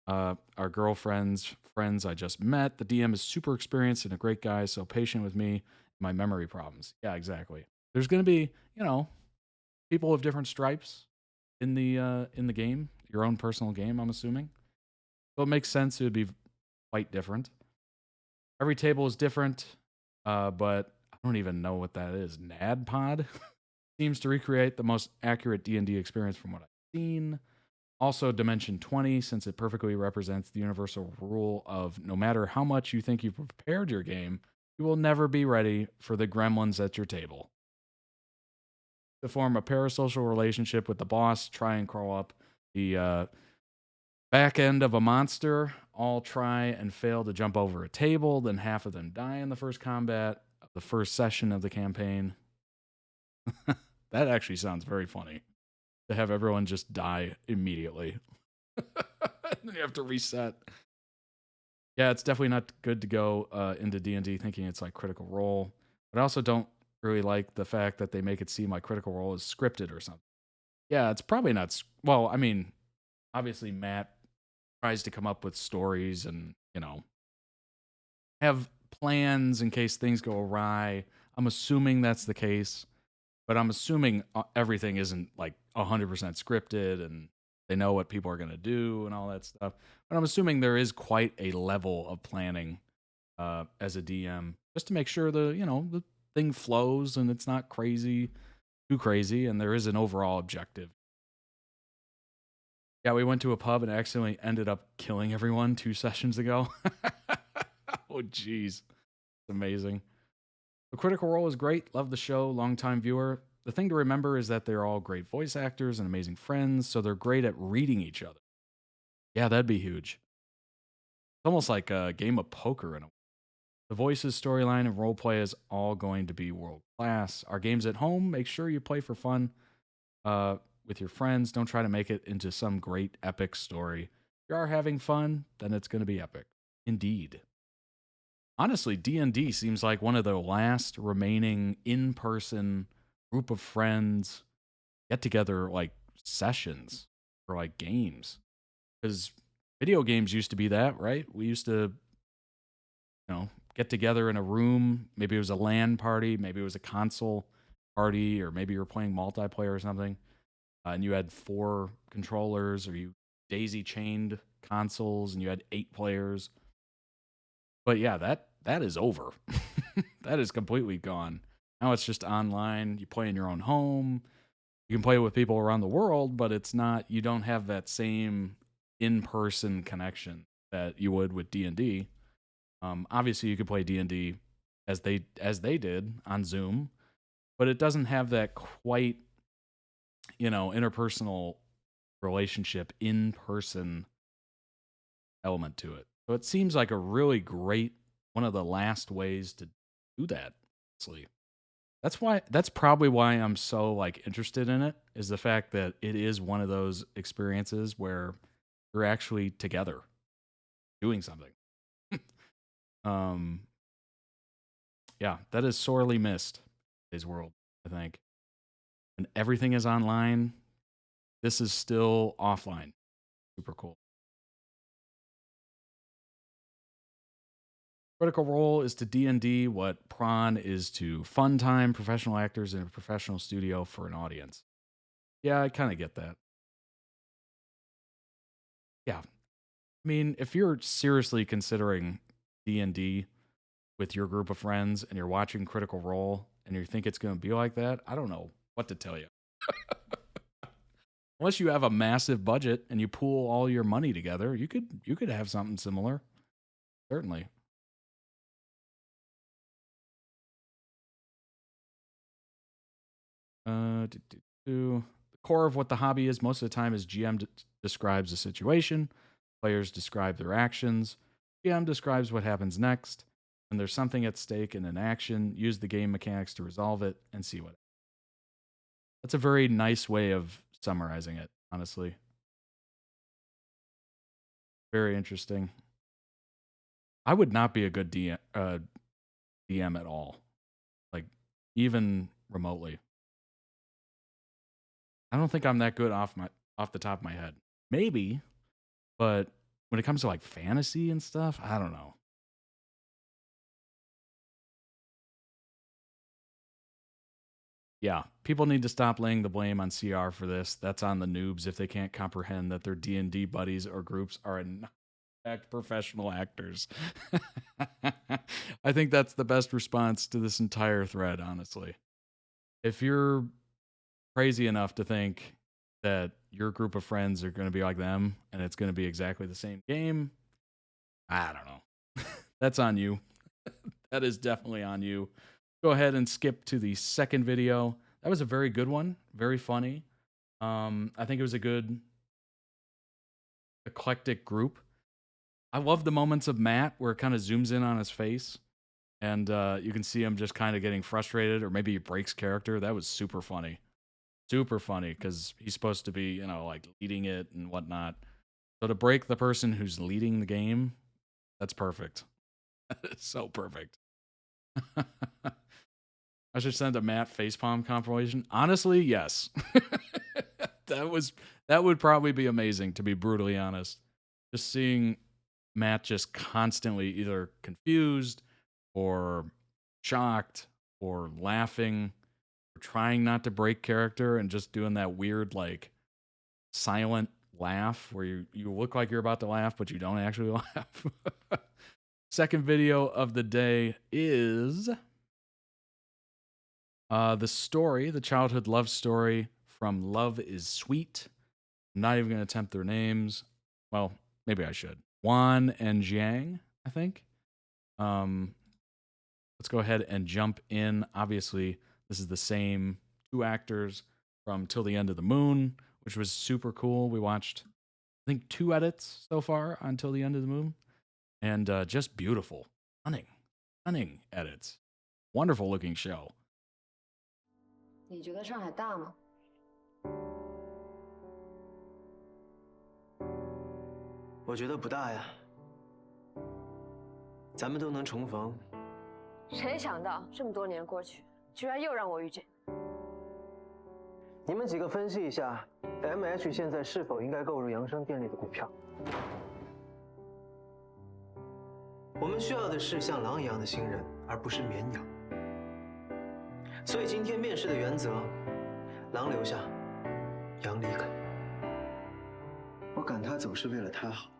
S1: Our girlfriends, friends I just met. The DM is super experienced and a great guy, so patient with me, my memory problems. Yeah, exactly. There's going to be, people of different stripes in the game, your own personal game, I'm assuming. So it makes sense it would be quite different. Every table is different, but I don't even know what that is. NADPod seems to recreate the most accurate D&D experience from what I've seen. Also, Dimension 20, since it perfectly represents the universal rule of no matter how much you think you've prepared your game, you will never be ready for the gremlins at your table. To form a parasocial relationship with the boss, try and crawl up the back end of a monster, all try and fail to jump over a table, then half of them die in the first combat of the first session of the campaign. That actually sounds very funny, to have everyone just die immediately. And then you have to reset. Yeah, it's definitely not good to go into D&D thinking it's like Critical Role. But I also don't really like the fact that they make it seem like Critical Role is scripted or something. Yeah, it's probably not. Well, I mean, obviously Matt tries to come up with stories and, have plans in case things go awry. I'm assuming that's the case. But I'm assuming everything isn't like 100% scripted and they know what people are going to do and all that stuff. But I'm assuming there is quite a level of planning as a DM just to make sure the thing flows and it's not too crazy, and there is an overall objective. Yeah, we went to a pub and accidentally ended up killing everyone 2 sessions ago. Oh, jeez. It's amazing. The Critical Role is great. Love the show. Longtime viewer. The thing to remember is that they're all great voice actors and amazing friends, so they're great at reading each other. Yeah, that'd be huge. It's almost like a game of poker in a way. The voices, storyline, and roleplay is all going to be world class. Our games at home, make sure you play for fun with your friends. Don't try to make it into some great epic story. If you are having fun, then it's going to be epic. Indeed. Honestly, D&D seems like one of the last remaining in-person group of friends get-together like sessions for like games. Because video games used to be that, right? We used to, get together in a room. Maybe it was a LAN party. Maybe it was a console party, or maybe you were playing multiplayer or something. And you had 4 controllers, or you daisy-chained consoles, and you had 8 players. But yeah, that is over. That is completely gone. Now it's just online. You play in your own home. You can play with people around the world, but it's not. You don't have that same in-person connection that you would with D&D. Obviously, you could play D&D as they did on Zoom, but it doesn't have that quite, interpersonal relationship in person element to it. So it seems like a really great, one of the last ways to do that. Honestly. That's probably why I'm so like interested in it, is the fact that it is one of those experiences where you're actually together doing something. Yeah, that is sorely missed in today's world, I think. And everything is online. This is still offline. Super cool. Critical Role is to D&D what Prawn is to fun time, professional actors in a professional studio for an audience. Yeah, I kind of get that. Yeah. I mean, if you're seriously considering D&D with your group of friends and you're watching Critical Role and you think it's going to be like that, I don't know what to tell you. Unless you have a massive budget and you pool all your money together, you could have something similar. Certainly. The core of what the hobby is most of the time is GM describes the situation, players describe their actions, GM describes what happens next. When there's something at stake in an action, use the game mechanics to resolve it and see what. That's a very nice way of summarizing it, honestly. Very interesting. I would not be a good DM at all, like even remotely. I don't think I'm that good off the top of my head. Maybe, but when it comes to like fantasy and stuff, I don't know. Yeah, people need to stop laying the blame on CR for this. That's on the noobs if they can't comprehend that their D&D buddies or groups are in fact professional actors. I think that's the best response to this entire thread, honestly. If you're crazy enough to think that your group of friends are going to be like them and it's going to be exactly the same game, I don't know. That's on you. That is definitely on you. Go ahead and skip to the second video. That was a very good one. Very funny. I think it was a good eclectic group. I love the moments of Matt where it kind of zooms in on his face and you can see him just kind of getting frustrated, or maybe he breaks character. That was super funny. Super funny because he's supposed to be, like leading it and whatnot. So to break the person who's leading the game, that's perfect. That is so perfect. I should send a Matt facepalm compilation. Honestly, yes. That would probably be amazing, to be brutally honest. Just seeing Matt just constantly either confused or shocked or laughing or trying not to break character and just doing that weird like silent laugh where you look like you're about to laugh but you don't actually laugh. Second video of the day is the childhood love story from Love is Sweet. I'm not even going to attempt their names. Well, maybe I should. Juan and Jiang, I think. Let's go ahead and jump in. Obviously, this is the same two actors from Till the End of the Moon, which was super cool. We watched, I think, 2 edits so far on Till the End of the Moon. And just beautiful. Stunning edits. Wonderful looking show.
S16: 你觉得上海大吗？
S17: 我觉得不大呀。咱们都能重逢。
S16: 谁想到这么多年过去，居然又让我遇见？
S17: 你们几个分析一下 ，MH 现在是否应该购入扬生电力的股票？我们需要的是像狼一样的新人，而不是绵羊。所以今天面试的原则，狼留下，羊离开。我赶他走是为了他好。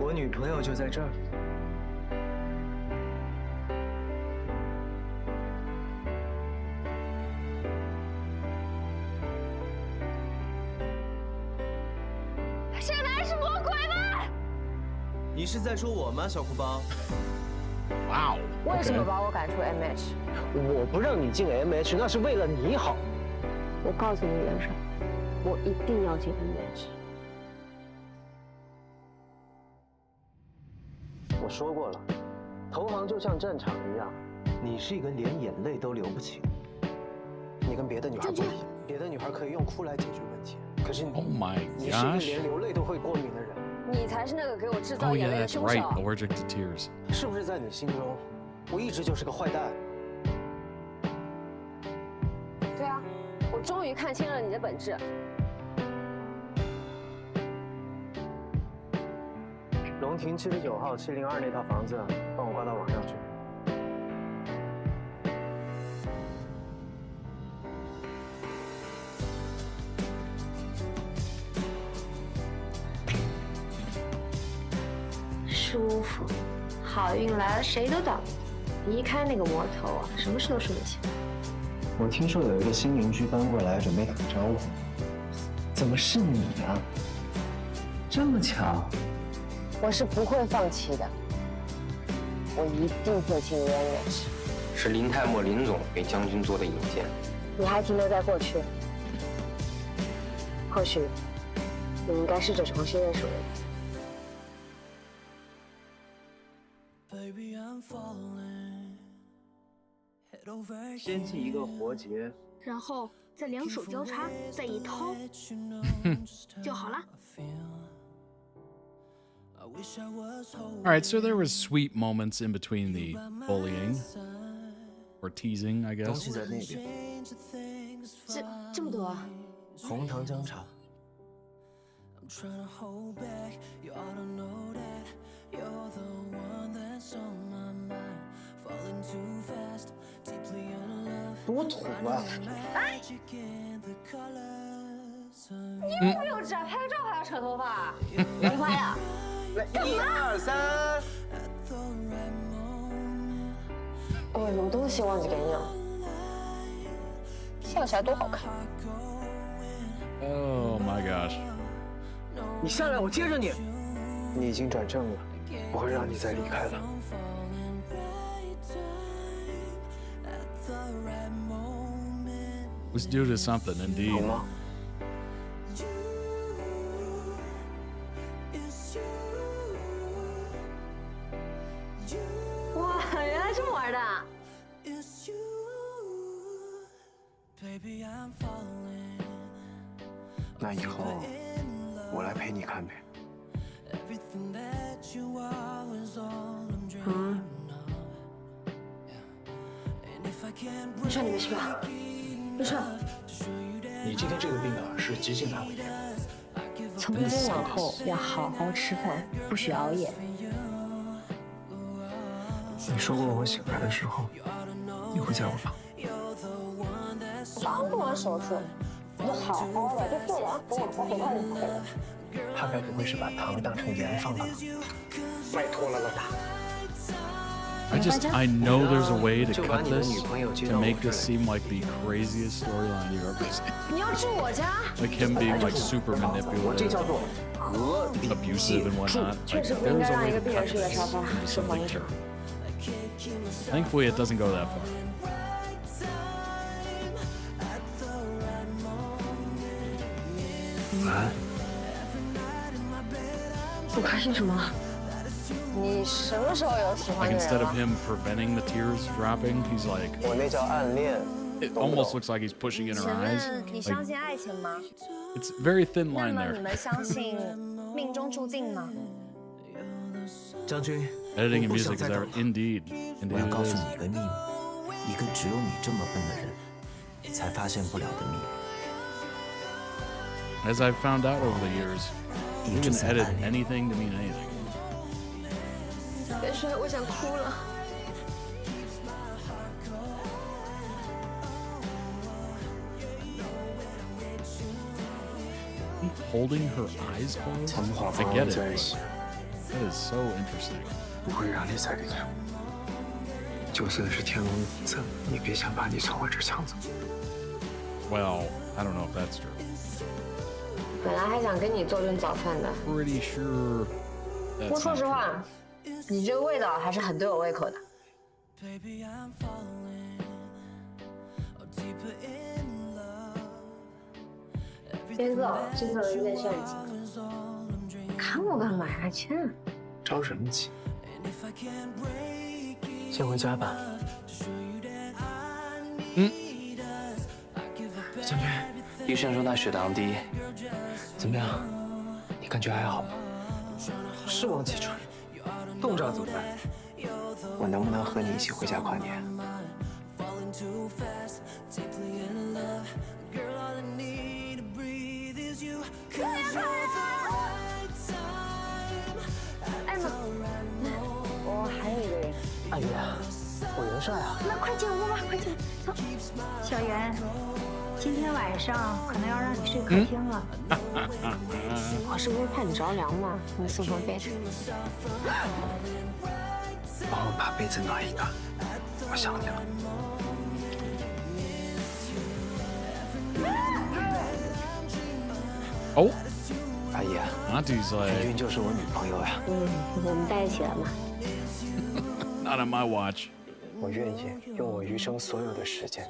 S17: 我女朋友就在这儿。你是在说我吗，小哭包？
S1: Wow.
S16: 为什么把我赶出 MH？
S17: 我不让你进 MH， 那是为了你好。
S16: 我告诉你袁绍，我一定要进 MH。
S17: 我说过了，投行就像战场一样，你是一个连眼泪都流不起。你跟别的女孩不一样，别的女孩可以用哭来解决问题，可是你
S1: Oh my
S17: 你是一个
S1: gosh.
S17: 连流泪都会过敏的人。
S16: 你才是那个给我制造
S1: Oh
S16: 眼
S1: yeah,
S16: 泪的
S1: that's
S16: 凶
S1: right.
S16: 手。
S1: Allergic to tears.
S17: 是不是在你心中，我一直就是个坏蛋？
S16: 对啊，我终于看清了你的本质。
S17: 龙庭79号702那套房子，帮我挂到网上去。
S16: 舒服，好运来了谁都挡不住。离开那个魔头啊，什么事都顺得起。
S17: 我听说有一个新邻居搬过来，准备打招呼。怎么是你啊？这么巧？
S16: 我是不会放弃的，我一定会进 Weirdness。
S18: 是林太末林总给将军做的引荐。
S16: 你还停留在过去，或许你应该试着重新认识我。
S17: 先系一个活结，
S5: 然后再两手交叉，再一掏，就好了。
S1: All right, so there was sweet moments in between the bullying or teasing, I
S17: 东
S1: guess.
S17: 西在那边。
S16: 这么多啊！
S17: 红糖姜茶。 多土啊！
S16: 哎，你好幼稚啊！拍照还要扯头发，没拍呀？1、2、3。我有什么东西忘记给你了？笑起来多好看。
S1: Oh my gosh.
S17: 你下来，我接着你。你已经转正了，不会让你再离开了。
S1: Was due to something, indeed.
S16: 哇，原来这么玩的！
S17: 那以后我来陪你看呗。
S16: 嗯。没事，你没事吧？没事。
S17: 你今天这个病啊，是急性阑尾炎。
S16: 从今往后要好好吃饭，不许熬夜。
S17: 你说过我醒来的时候，你会在我旁。
S16: 刚做完手术，你就好好的，就做完等我回来就可以了。
S17: 他该不会是把糖当成盐放的吧？拜托了，老大。
S1: I know there's a way to cut this to make this seem like the craziest storyline you've ever seen.
S16: 你要住我家？
S1: Like him being like super manipulative, abusive and whatnot.
S16: 确
S1: Like
S16: 实不应
S1: there's
S16: 该
S1: a
S16: 让
S1: way
S16: 一
S1: to
S16: 个病人
S1: cut
S16: 睡在沙
S1: this
S16: 发，
S1: into
S16: 是防
S1: something
S16: 疫者。
S1: terrible. Thankfully, it doesn't go that far.
S17: What?
S16: 不开心什么？你什么时候有喜欢
S1: Like
S16: 的
S1: instead
S16: 人
S1: of
S16: 了？
S1: him preventing the tears dropping, he's like.
S17: 我那叫暗恋。
S1: It almost looks like he's pushing in her
S5: 请
S1: eyes.
S5: 问你
S1: Like,
S5: 相信爱情吗？
S1: it's very thin
S5: 那
S1: line
S5: 么你
S1: there.
S5: 们相信命中注定吗？
S17: 将军，
S1: Editing and
S17: 我不想
S1: music is
S17: 再
S1: there.
S17: 等了。
S1: Indeed.
S13: 我要
S1: Indeed
S13: 告
S1: it
S13: 诉
S1: is.
S13: 你一个秘密，一个只有你这么笨的人才发现不了的秘密。
S1: As I've found out over the years, you can edit anything to mean anything.
S16: 别说，我想哭了。
S1: Holding her eyes closed? I get it. That is so interesting.
S17: 不会让你再离开我。就算是天龙五子，也别想把你从我这抢走。
S1: Well, I don't know if that's true.
S16: 本来还想跟你做顿早饭的。
S1: Pretty sure
S5: 不过说实话，你这个味道还是很对我胃口的。别走，这次有点事儿急。看我干嘛呀，亲？
S17: 着什么急？先回家吧。将军，医生说他血糖低，怎么样？你感觉还好吗？是王启川，冻着怎么办？我能不能和你一起回家跨年？
S5: 艾玛，我还有一个人。
S17: 阿姨，我元帅啊！
S5: 那快进屋吧，快进，走。
S19: 小袁，今天晚上可能要让你睡客厅了。
S5: 我是不是怕你着凉嘛？给你送上被子。
S17: 帮我把被子暖一暖，我想你了。
S1: 哦，
S17: 阿姨，平均就是我女朋友呀。
S5: 我们在一起了吗？
S1: Not on my watch.
S17: 我愿意用我余生所有的时间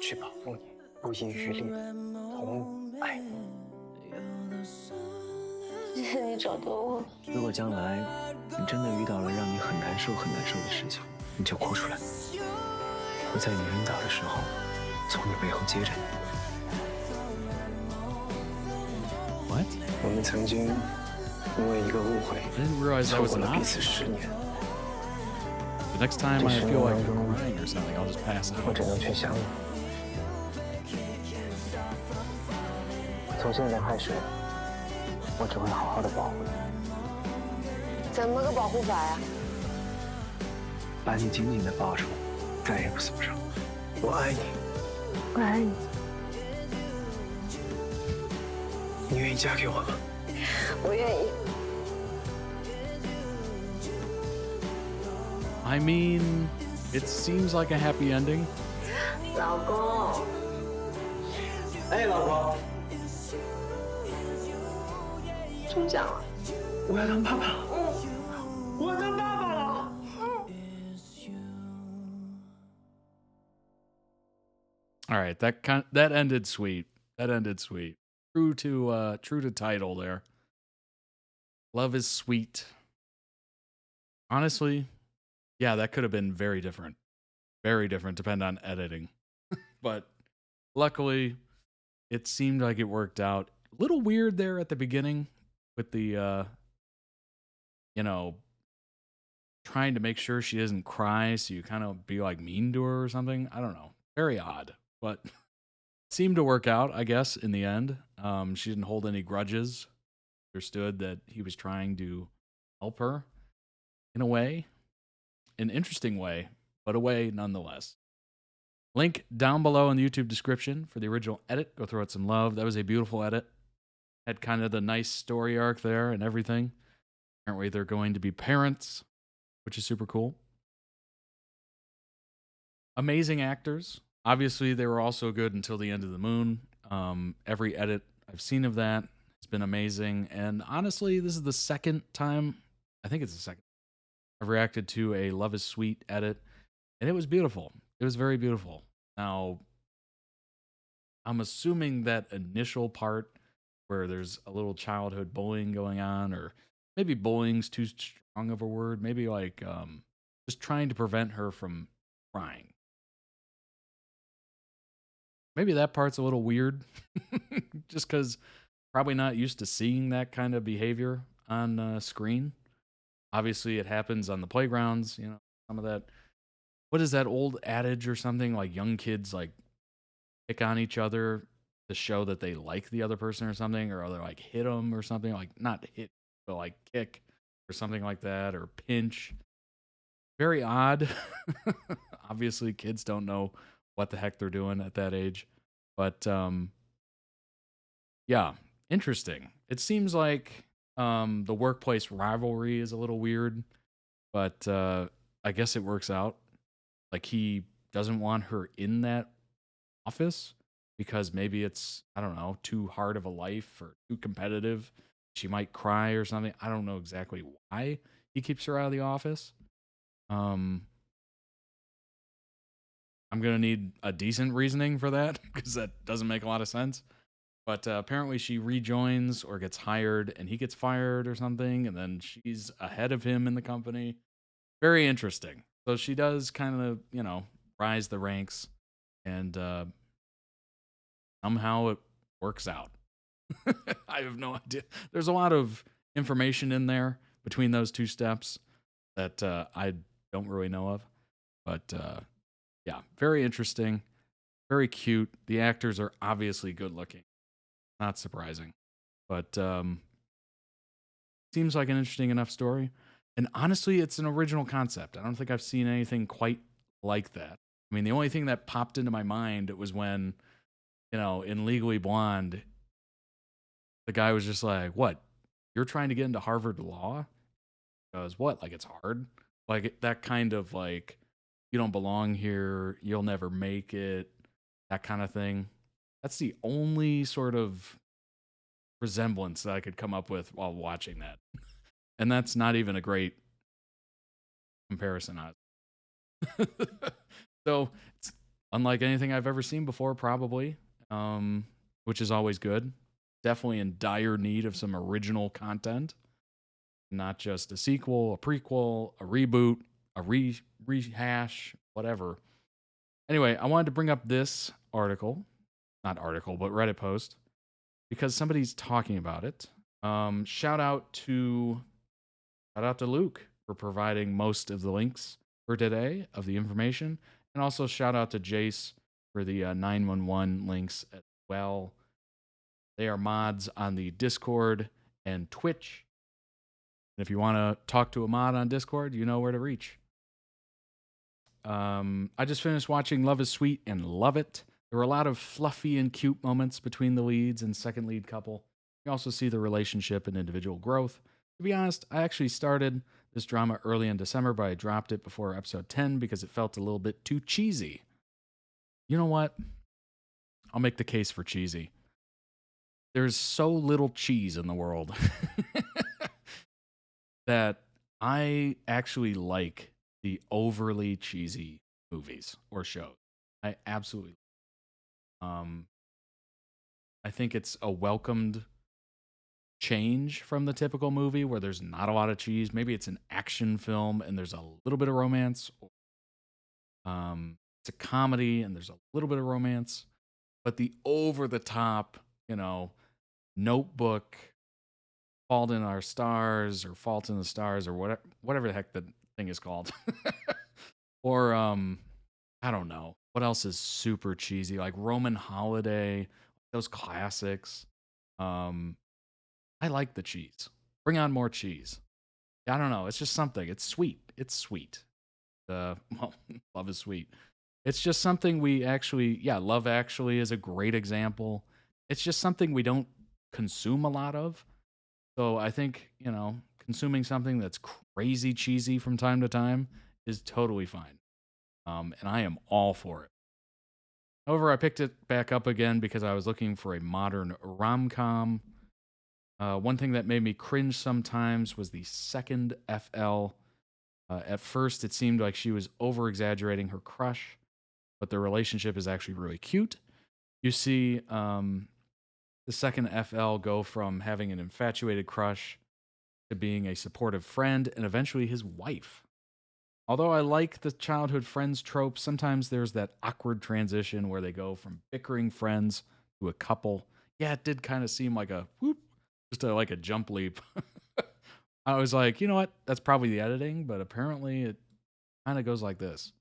S17: 去保护你，不遗余力，同爱你。
S5: 谢谢你找到我。
S17: 如果将来你真的遇到了让你很难受、很难受的事情，你就哭出来。我在你晕倒的时候，从你背后接着你。
S1: What？
S17: 我们曾经因为一个误会，错过了彼此10年。
S1: The next time I feel like crying or something, I'll just pass out.
S17: 我只能去想你。从现在开始，我只会好好的保护你。
S5: 怎么个保护法呀？
S17: 把你紧紧的抱住，再也不松手。我爱你，
S5: 我爱你。
S17: 你愿意嫁给我吗？
S5: 我愿意。
S1: I mean, it seems like a happy ending.
S5: 老公，
S17: 哎，老婆，
S5: 中奖了，
S17: 我要当爸爸了，我要当爸爸了。
S1: All right, that ended sweet. That ended sweet. True to title there. Love is sweet. Honestly. Yeah, that could have been very different. Very different, depend on editing. But luckily, it seemed like it worked out. A little weird there at the beginning with the, trying to make sure she doesn't cry, so you kind of be like mean to her or something. I don't know. Very odd, but seemed to work out, I guess, in the end. She didn't hold any grudges. Understood that he was trying to help her in a way. An interesting way, but a way nonetheless. Link down below in the YouTube description for the original edit. Go throw it some love. That was a beautiful edit. Had kind of the nice story arc there and everything. Apparently they're going to be parents, which is super cool. Amazing actors. Obviously, they were also good until the end of the moon. Every edit I've seen of that has been amazing. And honestly, this is the second time, I think it's the second, I've reacted to a Love is Sweet edit, and it was beautiful. It was very beautiful. Now, I'm assuming that initial part where there's a little childhood bullying going on, or maybe bullying's too strong of a word, maybe like just trying to prevent her from crying. Maybe that part's a little weird, just because probably not used to seeing that kind of behavior on screen. Obviously, it happens on the playgrounds, some of that. What is that old adage or something? Like young kids like pick on each other to show that they like the other person or something, or they like hit them or something, like not hit, but like kick or something like that, or pinch. Very odd. Obviously, kids don't know what the heck they're doing at that age. But yeah, interesting. It seems like the workplace rivalry is a little weird, but I guess it works out. Like he doesn't want her in that office because maybe it's, I don't know, too hard of a life or too competitive. she might cry or something. I don't know exactly why he keeps her out of the office. I'm going to need a decent reasoning for that because that doesn't make a lot of sense. But apparently she rejoins or gets hired and he gets fired or something. And then she's ahead of him in the company. Very interesting. So she does kind of, you know, rise the ranks. And somehow it works out. I have no idea. There's a lot of information in there between those two steps that I don't really know of. But yeah, very interesting. Very cute. The actors are obviously good looking. Not surprising. But seems like an interesting enough story. And honestly, it's an original concept. I don't think I've seen anything quite like that. I mean, the only thing that popped into my mind was when, you know, in Legally Blonde, the guy was just like, what? You're trying to get into Harvard Law? Because what? Like, it's hard? Like, that kind of like, you don't belong here, you'll never make it, that kind of thing. That's the only sort of resemblance that I could come up with while watching that. And that's not even a great comparison. So it's unlike anything I've ever seen before, probably, which is always good. Definitely in dire need of some original content, not just a sequel, a prequel, a reboot, a rehash, whatever. Anyway, I wanted to bring up this article, not article, but Reddit post, because somebody's talking about it. Shout out to Luke for providing most of the links for today of the information. And also shout out to Jace for the 911 links as well. They are mods on the Discord and Twitch. And if you want to talk to a mod on Discord, you know where to reach. I just finished watching Love is Sweet and love it. There were a lot of fluffy and cute moments between the leads and second lead couple. You also see the relationship and individual growth. To be honest, I actually started this drama early in December, but I dropped it before episode 10 because it felt a little bit too cheesy. You know what? I'll make the case for cheesy. There's so little cheese in the world that I actually like the overly cheesy movies or shows. I absolutely I think it's a welcomed change from the typical movie where there's not a lot of cheese. Maybe it's an action film and there's a little bit of romance. Or, it's a comedy and there's a little bit of romance. But the over-the-top, you know, Notebook, Fault in Our Stars or Fault in the Stars or whatever the heck the thing is called. Or, I don't know. What else is super cheesy? Like Roman Holiday, those classics. I like the cheese. Bring on more cheese. I don't know. It's just something. It's sweet. It's sweet. Well, Love is Sweet. It's just something we actually, Love Actually is a great example. It's just something we don't consume a lot of. So I think, you know, consuming something that's crazy cheesy from time to time is totally fine. And I am all for it. However, I picked it back up again because I was looking for a modern rom-com. One thing that made me cringe sometimes was the second FL. At first, it seemed like she was over-exaggerating her crush, but the relationship is actually really cute. You see the second FL go from having an infatuated crush to being a supportive friend and eventually his wife. Although I like the childhood friends trope, sometimes there's that awkward transition where they go from bickering friends to a couple. Yeah, it did kind of seem like a whoop, just like a jump leap. I was like, you know what? That's probably the editing, but apparently it kind of goes like this.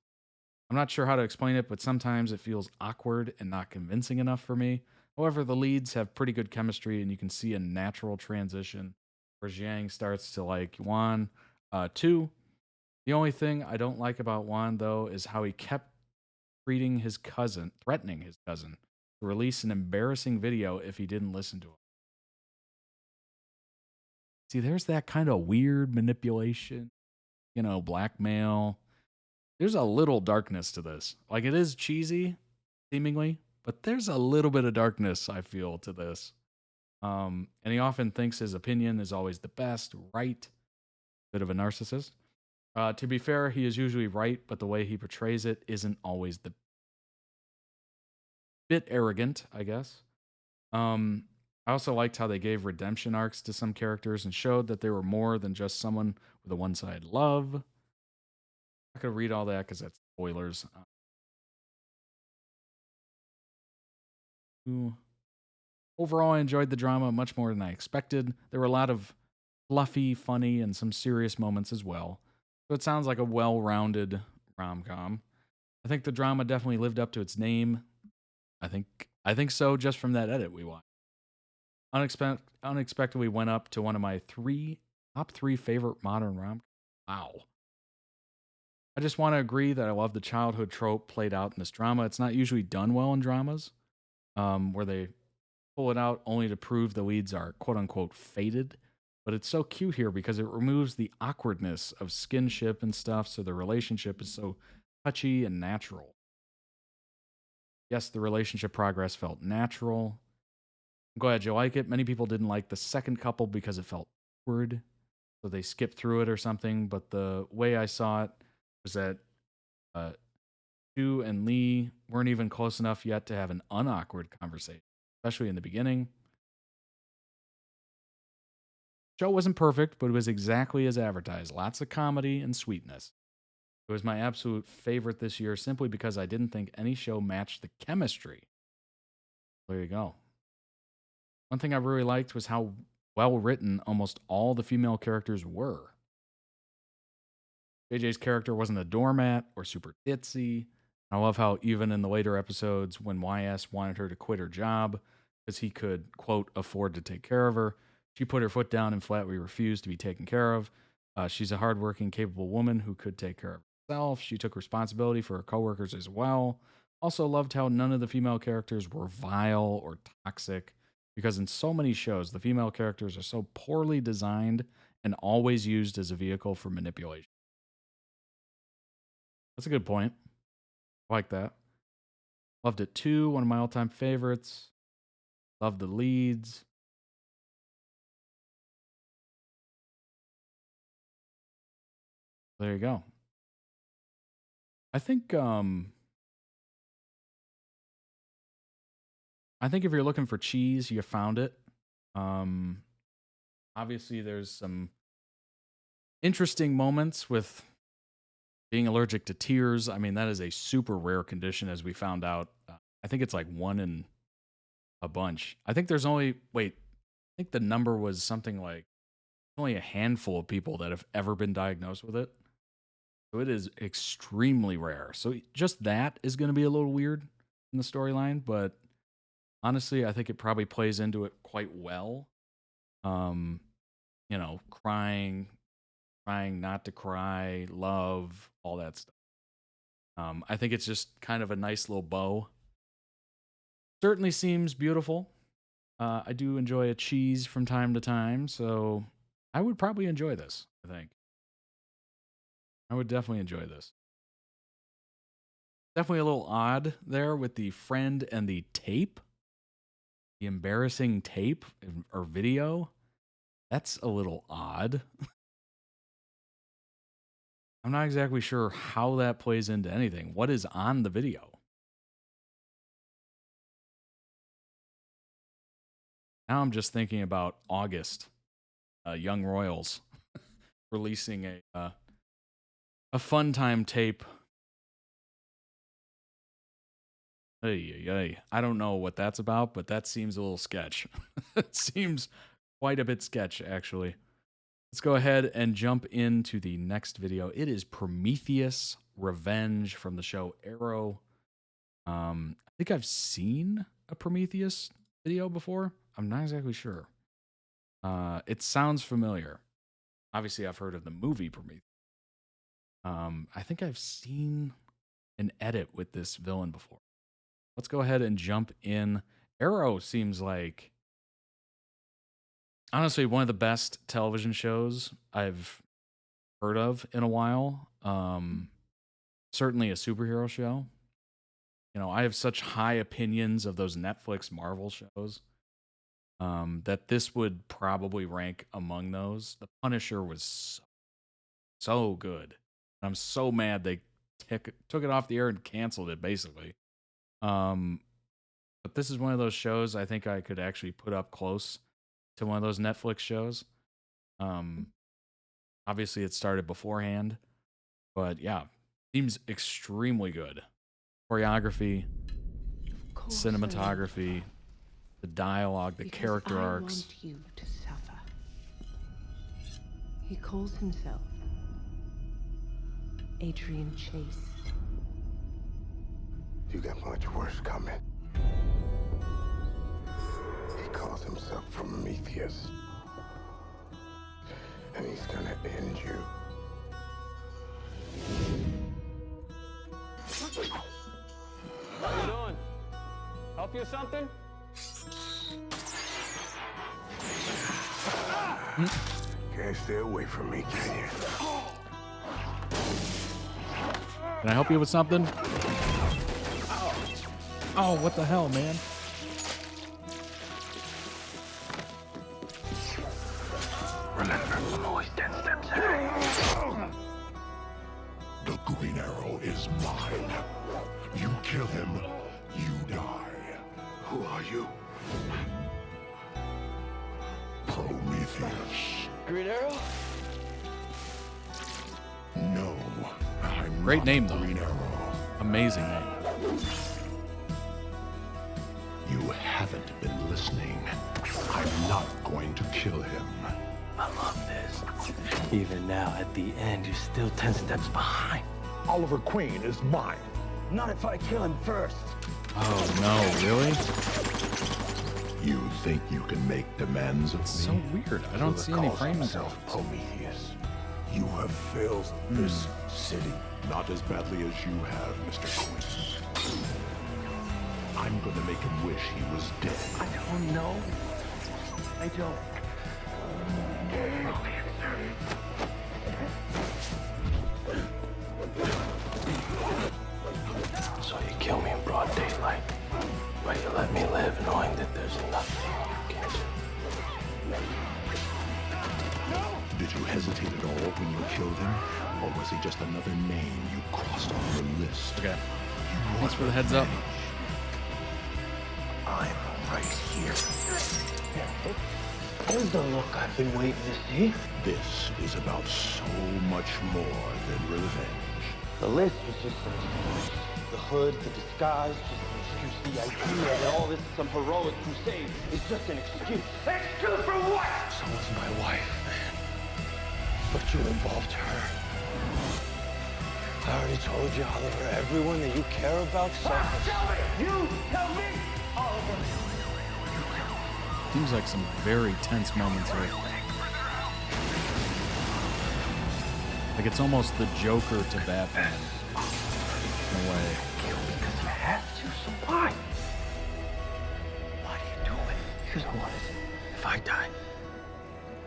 S1: I'm not sure how to explain it, but sometimes it feels awkward and not convincing enough for me. However, the leads have pretty good chemistry, and you can see a natural transition where Jiang starts to like Yuan. 2, the only thing I don't like about Juan, though, is how he kept threatening his cousin to release an embarrassing video if he didn't listen to him. See, there's that kind of weird manipulation, you know, blackmail. There's a little darkness to this. Like, it is cheesy, seemingly, but there's a little bit of darkness, I feel, to this. And he often thinks his opinion is always the best, right? Bit of a narcissist. To be fair, he is usually right, but the way he portrays it isn't always the bit arrogant, I guess. I also liked how they gave redemption arcs to some characters and showed that they were more than just someone with a one-sided love. I'm not going to read all that because that's spoilers. Overall, I enjoyed the drama much more than I expected. There were a lot of fluffy, funny, and some serious moments as well. So it sounds like a well-rounded rom-com. I think the drama definitely lived up to its name. I think so, just from that edit we watched. Unexpectedly went up to one of my top three favorite modern rom. Wow. I just want to agree that I love the childhood trope played out in this drama. It's not usually done well in dramas, where they pull it out only to prove the leads are quote-unquote fated. But it's so cute here because it removes the awkwardness of skinship and stuff, so the relationship is so touchy and natural. Yes, the relationship progress felt natural. I'm glad you like it. Many people didn't like the second couple because it felt awkward, so they skipped through it or something. But the way I saw it was that Shyy and Lee weren't even close enough yet to have an unawkward conversation, especially in the beginning. The show wasn't perfect, but it was exactly as advertised. Lots of comedy and sweetness. It was my absolute favorite this year simply because I didn't think any show matched the chemistry. There you go. One thing I really liked was how well written almost all the female characters were. JJ's character wasn't a doormat or super ditzy. I love how even in the later episodes when YS wanted her to quit her job because he could, quote, afford to take care of her, she put her foot down and flatly refused to be taken care of. She's a hardworking, capable woman who could take care of herself. She took responsibility for her coworkers as well. Also loved how none of the female characters were vile or toxic, because in so many shows, the female characters are so poorly designed and always used as a vehicle for manipulation. That's a good point. I like that. Loved it too. One of my all-time favorites. Loved the leads. There you go. I think if you're looking for cheese, you found it. Obviously, there's some interesting moments with being allergic to tears. I mean, that is a super rare condition, as we found out. I think it's like one in a bunch. I think there's only, I think the number was something like only a handful of people that have ever been diagnosed with it. So it is extremely rare. So just that is going to be a little weird in the storyline, but honestly, I think it probably plays into it quite well. You know, crying not to cry, love, all that stuff. I think it's just kind of a nice little bow. Certainly seems beautiful. I do enjoy a cheese from time to time, so I would probably enjoy this, I think. I would definitely enjoy this. Definitely a little odd there with the friend and the tape. The embarrassing tape or video. That's a little odd. I'm not exactly sure how that plays into anything. What is on the video? Now I'm just thinking about August, Young Royals releasing a fun time tape. I don't know what that's about, but that seems a little sketch. It seems quite a bit sketch, actually. Let's go ahead and jump into the next video. It is Prometheus Revenge from the show Arrow. I think I've seen a Prometheus video before. I'm not exactly sure. It sounds familiar. Obviously, I've heard of the movie Prometheus. I think I've seen an edit with this villain before. Let's go ahead and jump in. Arrow seems like, honestly, one of the best television shows I've heard of in a while. Certainly a superhero show. You know, I have such high opinions of those Netflix Marvel shows. that this would probably rank among those. The Punisher was so good. I'm so mad they took it off the air and canceled it, basically. But this is one of those shows I think I could actually put up close to one of those Netflix shows. Obviously, it started beforehand, but yeah, seems extremely good. Choreography, cinematography, the dialogue, the character arcs.
S20: I want you to suffer. He calls himself Adrian Chase.
S3: You got much worse coming. He calls himself Prometheus. And he's gonna end you.
S4: How you doing? Help you with something?
S3: Can't stay away from me, can you?
S1: Can I help you with something? Oh, what the hell, man?
S3: Remember, I'm always 10 steps ahead. The Green Arrow is mine. You kill him, you die. Who are you? Prometheus.
S4: Green Arrow?
S3: No, I'm
S1: Great
S3: not
S1: name, though.
S3: Green Arrow.
S1: Amazing name.
S3: You haven't been listening. I'm not going to kill him.
S17: I love this. Even now, at the end, you're still 10 steps behind.
S3: Oliver Queen is mine.
S17: Not if I kill him first.
S1: Oh, no, really?
S3: You think you can make demands of me?
S1: So weird. I don't see any frames of it.
S3: Prometheus. You have failed this city. Not as badly as you have, Mr. Queen. I'm gonna make him wish he was dead.
S17: I don't know. I don't. So you kill me in broad daylight, but you let me live knowing that there's nothing you can do.
S3: Did you hesitate at all when you killed him? Or was he just another name you crossed off your list?
S1: Okay. Thanks for the heads up.
S3: I'm right here.
S17: Here's the look I've been waiting to see.
S3: This is about so much more than revenge.
S17: The list was just an excuse. The hood, the disguise, just an excuse. The idea that all this is some heroic crusade is just an excuse. Excuse for what? Someone's my wife, man. But you involved her. I already told you, Oliver, everyone that you care about suffers. Tell me! You tell me! Oliver!
S1: Seems like some very tense moments here. Like it's almost the Joker to Batman. In a way.
S17: Because you have to, so why? Why do you do it? Because I want it. If I die,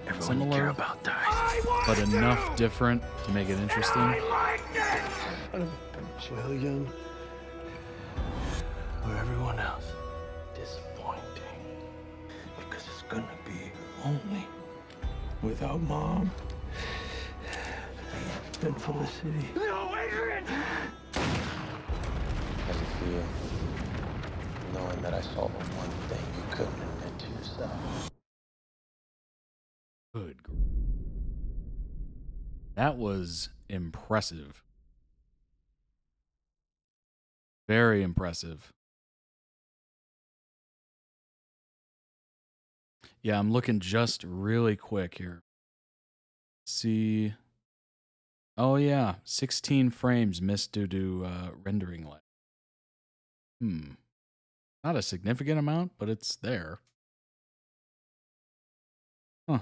S17: everyone you care about dies.
S1: But enough different to make it interesting.
S17: William, or everyone else, disappointing. Because it's gonna be lonely without Mom and Felicity. No, Adrian! How's it feel knowing that I saw the one thing you couldn't admit to yourself?
S1: Good. That was impressive. Very impressive. Yeah, I'm looking just really quick here. See. Oh, yeah. 16 frames missed due to rendering lag. Not a significant amount, but it's there. Huh.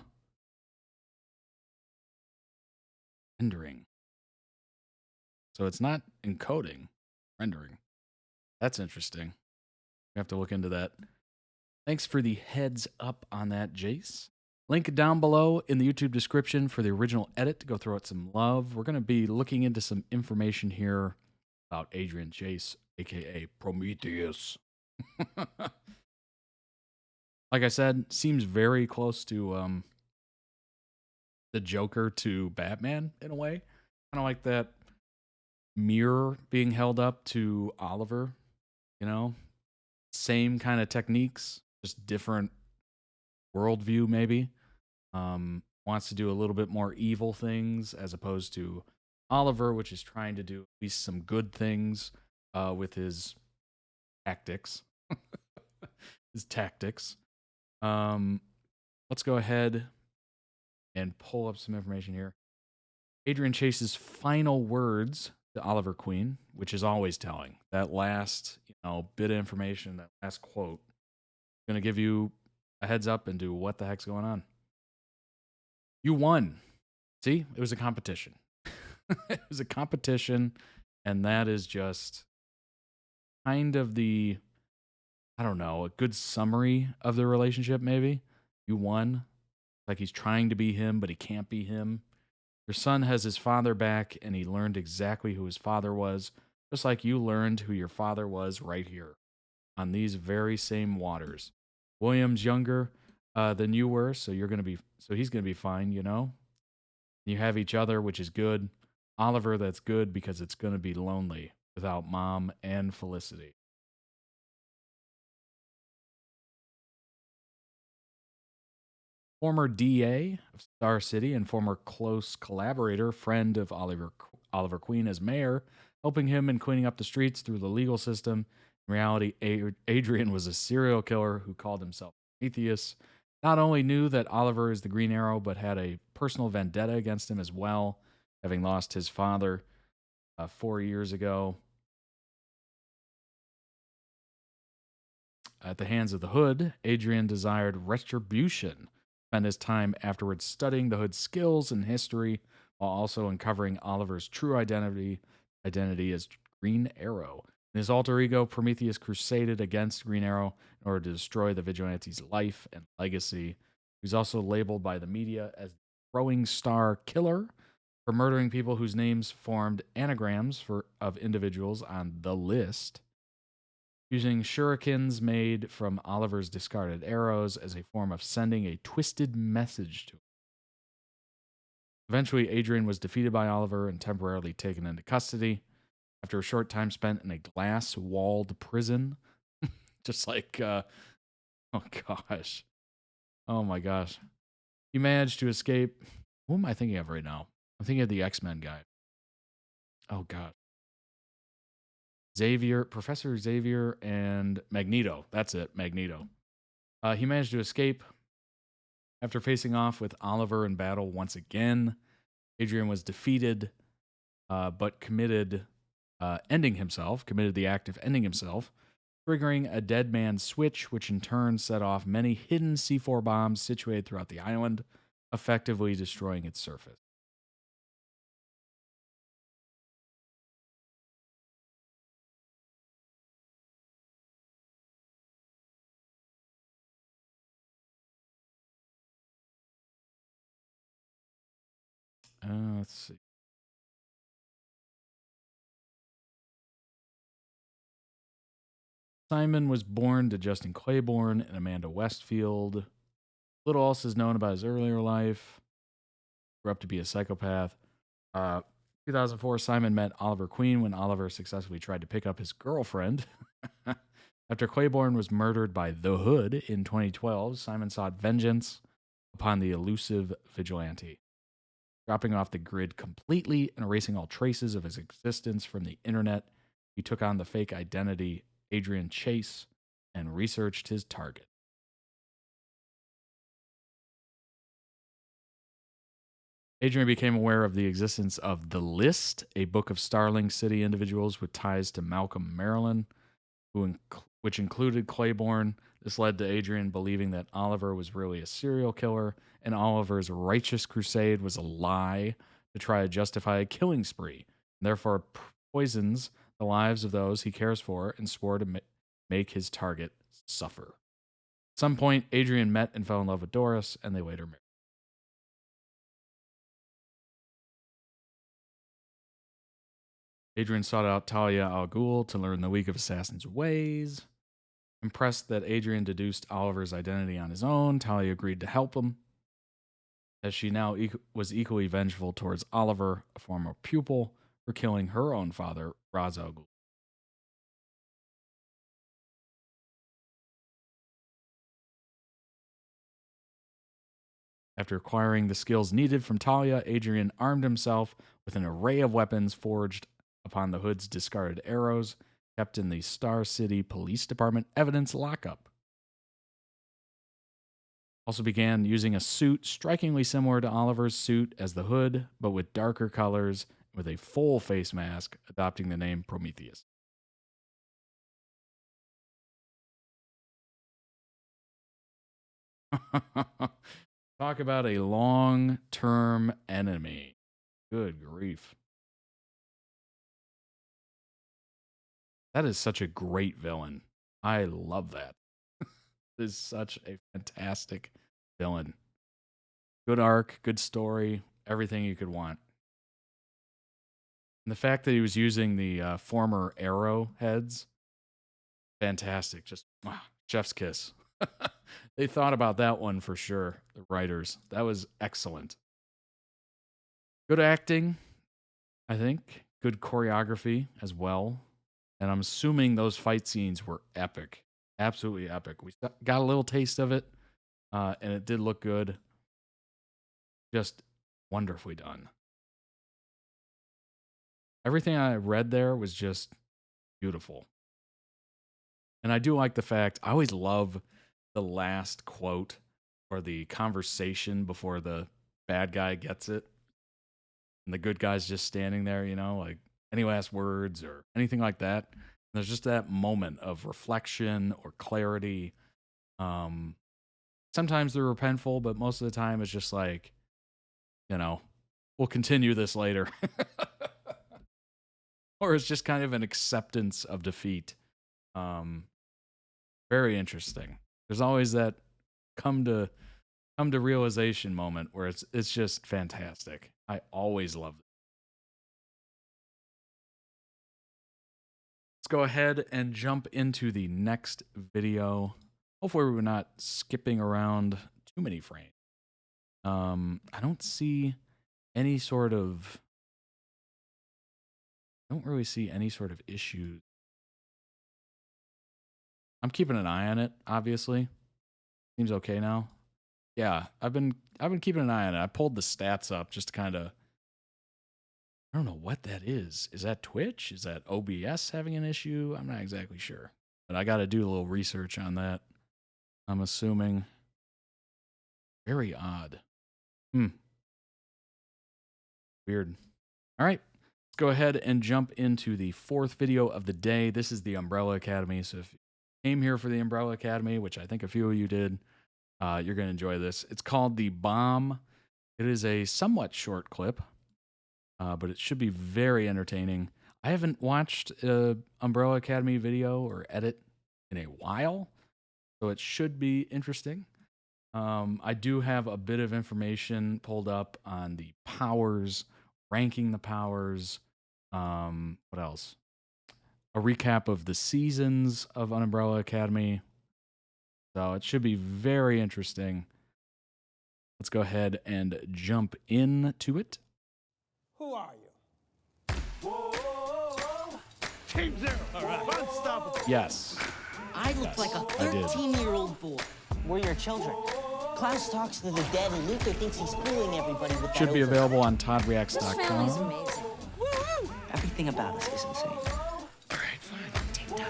S1: Rendering. So it's not encoding, rendering. That's interesting. We have to look into that. Thanks for the heads up on that, Jace. Link down below in the YouTube description for the original edit to go throw it some love. We're going to be looking into some information here about Adrian Chase, aka Prometheus. like I said, seems very close to the Joker to Batman in a way. Kind of like that mirror being held up to Oliver, you know? Same kind of techniques, just different worldview, maybe. Wants to do a little bit more evil things as opposed to Oliver, which is trying to do at least some good things with his tactics. Let's go ahead and pull up some information here. Adrian Chase's final words to Oliver Queen, which is always telling. That last, bit of information, that last quote, going to give you a heads up into what the heck's going on. You won. See, it was a competition. It was a competition, and that is just kind of the, I don't know, a good summary of the relationship, maybe. You won. Like he's trying to be him, but he can't be him. Your son has his father back, and he learned exactly who his father was, just like you learned who your father was right here, on these very same waters. William's younger than you were, so he's gonna be fine, You have each other, which is good. Oliver, that's good because it's gonna be lonely without Mom and Felicity. Former DA of Star City and former close collaborator, friend of Oliver Queen as mayor, helping him in cleaning up the streets through the legal system. In reality, Adrian was a serial killer who called himself Prometheus. Not only knew that Oliver is the Green Arrow, but had a personal vendetta against him as well, having lost his father 4 years ago at the hands of the Hood. Adrian desired retribution. Spent his time afterwards studying the Hood's skills and history, while also uncovering Oliver's true identity as Green Arrow. In his alter ego, Prometheus crusaded against Green Arrow in order to destroy the vigilante's life and legacy. He was also labeled by the media as the Throwing Star Killer for murdering people whose names formed anagrams of individuals on the list, using shurikens made from Oliver's discarded arrows as a form of sending a twisted message to him. Eventually, Adrian was defeated by Oliver and temporarily taken into custody. After a short time spent in a glass-walled prison, just like, oh my gosh. He managed to escape. Who am I thinking of right now? I'm thinking of the X-Men guy. Oh, God. Professor Xavier, and Magneto. That's it, Magneto. He managed to escape after facing off with Oliver in battle once again. Adrian was defeated, but committed the act of ending himself, triggering a dead man's switch, which in turn set off many hidden C4 bombs situated throughout the island, effectively destroying its surface. Let's see. Simon was born to Justin Claiborne and Amanda Westfield. Little else is known about his earlier life. Grew up to be a psychopath. 2004, Simon met Oliver Queen when Oliver successfully tried to pick up his girlfriend. After Claiborne was murdered by the Hood in 2012, Simon sought vengeance upon the elusive vigilante, dropping off the grid completely and erasing all traces of his existence from the internet. He took on the fake identity Adrian Chase and researched his target. Adrian became aware of the existence of The List, a book of Starling City individuals with ties to Malcolm, Maryland, which included Claiborne. This led to Adrian believing that Oliver was really a serial killer, and Oliver's righteous crusade was a lie to try to justify a killing spree, and therefore poisons the lives of those he cares for and swore to make his target suffer. At some point, Adrian met and fell in love with Doris, and they later married. Adrian sought out Talia al Ghul to learn the League of Assassins' ways. Impressed that Adrian deduced Oliver's identity on his own, Talia agreed to help him, as she now was equally vengeful towards Oliver, a former pupil, for killing her own father, Ra's al Ghul. After acquiring the skills needed from Talia, Adrian armed himself with an array of weapons forged upon the Hood's discarded arrows, kept in the Star City Police Department evidence lockup. Also began using a suit strikingly similar to Oliver's suit as the Hood, but with darker colors, with a full face mask, adopting the name Prometheus. Talk about a long-term enemy. Good grief. That is such a great villain. I love that. This is such a fantastic villain. Good arc, good story, everything you could want. And the fact that he was using the former arrow heads, fantastic. Just chef's kiss. They thought about that one for sure, the writers. That was excellent. Good acting, I think. Good choreography as well. And I'm assuming those fight scenes were epic. Absolutely epic. We got a little taste of it, and it did look good. Just wonderfully done. Everything I read there was just beautiful. And I do like the fact, I always love the last quote or the conversation before the bad guy gets it. And the good guy's just standing there, you know, like any last words or anything like that. And there's just that moment of reflection or clarity. Sometimes they're repentful, but most of the time it's just like, you know, we'll continue this later. Or it's just kind of an acceptance of defeat. Very interesting. There's always that come to realization moment where it's just fantastic. I always love it. Let's go ahead and jump into the next video. Hopefully we're not skipping around too many frames. I don't see any sort of... I don't really see any sort of issues. I'm keeping an eye on it, obviously. Seems okay now. Yeah, I've been keeping an eye on it. I pulled the stats up just to kind of... I don't know what that is. Is that Twitch? Is that OBS having an issue? I'm not exactly sure. But I got to do a little research on that. I'm assuming. Very odd. Weird. All right. Let's go ahead and jump into the fourth video of the day. This is the Umbrella Academy. So if you came here for the Umbrella Academy, which I think a few of you did, you're going to enjoy this. It's called The Bomb. It is a somewhat short clip. But it should be very entertaining. I haven't watched an Umbrella Academy video or edit in a while, so it should be interesting. I do have a bit of information pulled up on the powers, ranking the powers. What else? A recap of the seasons of Umbrella Academy. So it should be very interesting. Let's go ahead and jump into it.
S21: Who are you? Whoa. Team Zero. All right. Unstoppable.
S1: Yes.
S22: I look like a 13-year-old boy. We're your children. Klaus talks to the dead, and Luther thinks he's fooling everybody with that.
S1: Should be available on ToddReacts.com.
S22: This family's amazing. Woo-hoo. Everything about us is insane. All right, fine. Take time.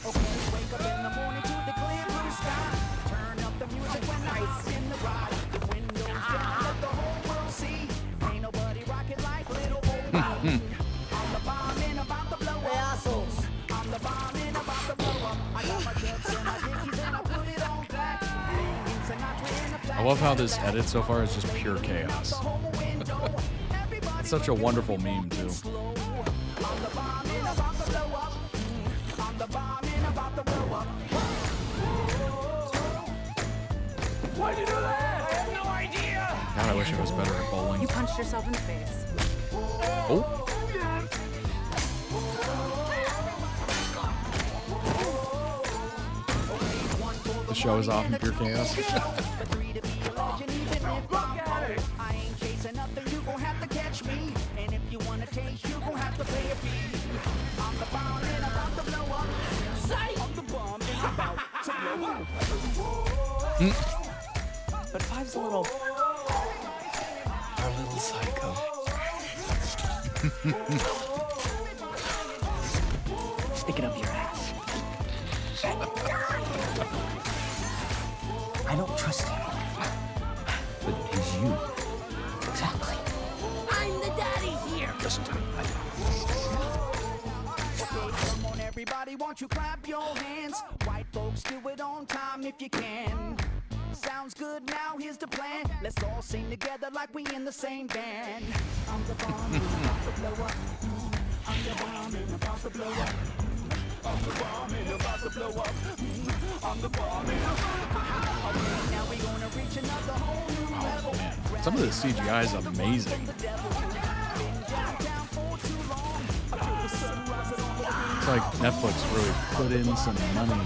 S21: Okay, wake up in the morning to the clear blue sky. Turn up the music when night's in the ride. The windows down, let the whole world see. Ain't nobody rocking like little old Bobby. I'm the bomb and about to blow up. Hey, assholes. I'm the bomb and about to blow up. I got my chips and my dickies and I put it on black.
S1: I love how this edit so far is just pure chaos. It's such a wonderful meme, too.
S21: Why'd you do that? I have no idea.
S1: God, I wish I was better at bowling.
S6: You punched yourself in the face.
S1: Oh. The show is off in pure chaos.
S21: I ain't chasing nothing, you gon' have to catch me. And if you wanna taste, you gon' have to pay a fee. I'm the bomb and about to blow up. I'm the bomb and about to blow up.
S22: But Five's a little psycho. Stick it up your ass. I don't trust him.
S14: But he's you.
S22: Exactly.
S21: I'm the daddy here.
S14: Listen to me.
S21: Okay, come on everybody, won't you clap your hands? White folks, do it on time if you can. Sounds good, now here's the plan. Let's all sing together like we in the same band. I'm the bomb and about to blow up. I'm the bomb and about to blow up. I'm the bomb and about to blow up. I'm the bomb and okay, now we gonna reach another whole new level.
S1: Some of the CGI is amazing. It's like Netflix really put in some money.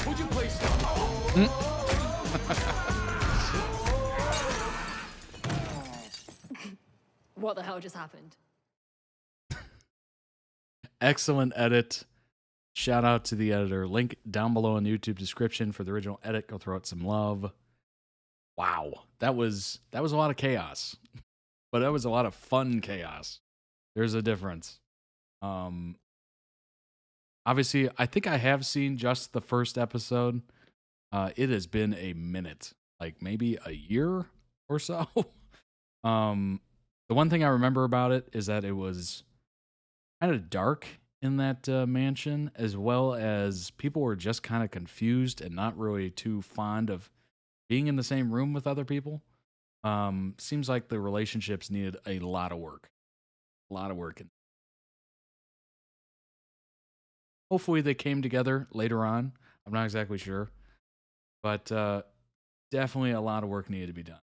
S21: Would you please stop?
S5: What the hell just happened?
S1: Excellent edit. Shout out to the editor. Link down below in the YouTube description for the original edit. Go throw it some love. Wow. That was a lot of chaos. But that was a lot of fun chaos. There's a difference. Obviously, I think I have seen just the first episode. It has been a minute. Like maybe a year or so. The one thing I remember about it is that it was kind of dark in that mansion, as well as people were just kind of confused and not really too fond of being in the same room with other people. Seems like the relationships needed a lot of work. A lot of work. Hopefully they came together later on. I'm not exactly sure. But definitely a lot of work needed to be done.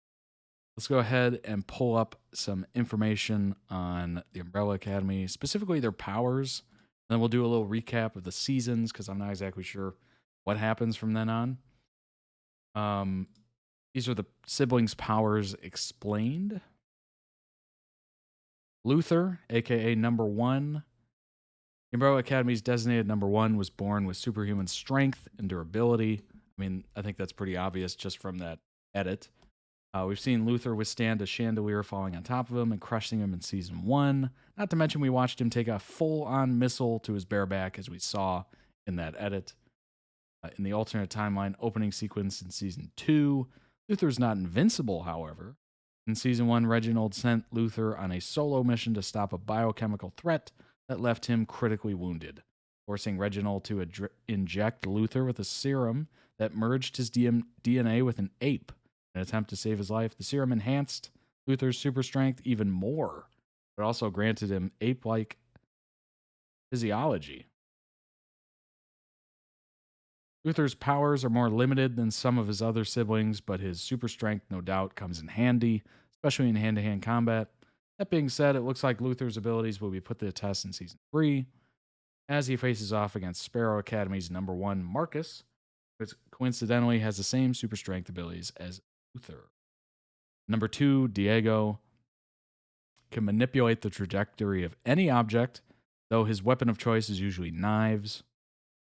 S1: Let's go ahead and pull up some information on the Umbrella Academy, specifically their powers. Then we'll do a little recap of the seasons, because I'm not exactly sure what happens from then on. These are the siblings' powers explained. Luther, aka Number One. The Umbrella Academy's designated Number One was born with superhuman strength and durability. I mean, I think that's pretty obvious just from that edit. We've seen Luther withstand a chandelier falling on top of him and crushing him in Season 1. Not to mention we watched him take a full-on missile to his bare back, as we saw in that edit. In the alternate timeline opening sequence in Season 2, Luther's not invincible, however. In Season 1, Reginald sent Luther on a solo mission to stop a biochemical threat that left him critically wounded, forcing Reginald to inject Luther with a serum that merged his DNA with an ape. In an attempt to save his life, the serum enhanced Luther's super strength even more, but also granted him ape-like physiology. Luther's powers are more limited than some of his other siblings, but his super strength no doubt comes in handy, especially in hand-to-hand combat. That being said, it looks like Luther's abilities will be put to the test in Season 3, as he faces off against Sparrow Academy's Number One, Marcus, who coincidentally has the same super strength abilities as Luther. Number 2, Diego, can manipulate the trajectory of any object, though his weapon of choice is usually knives.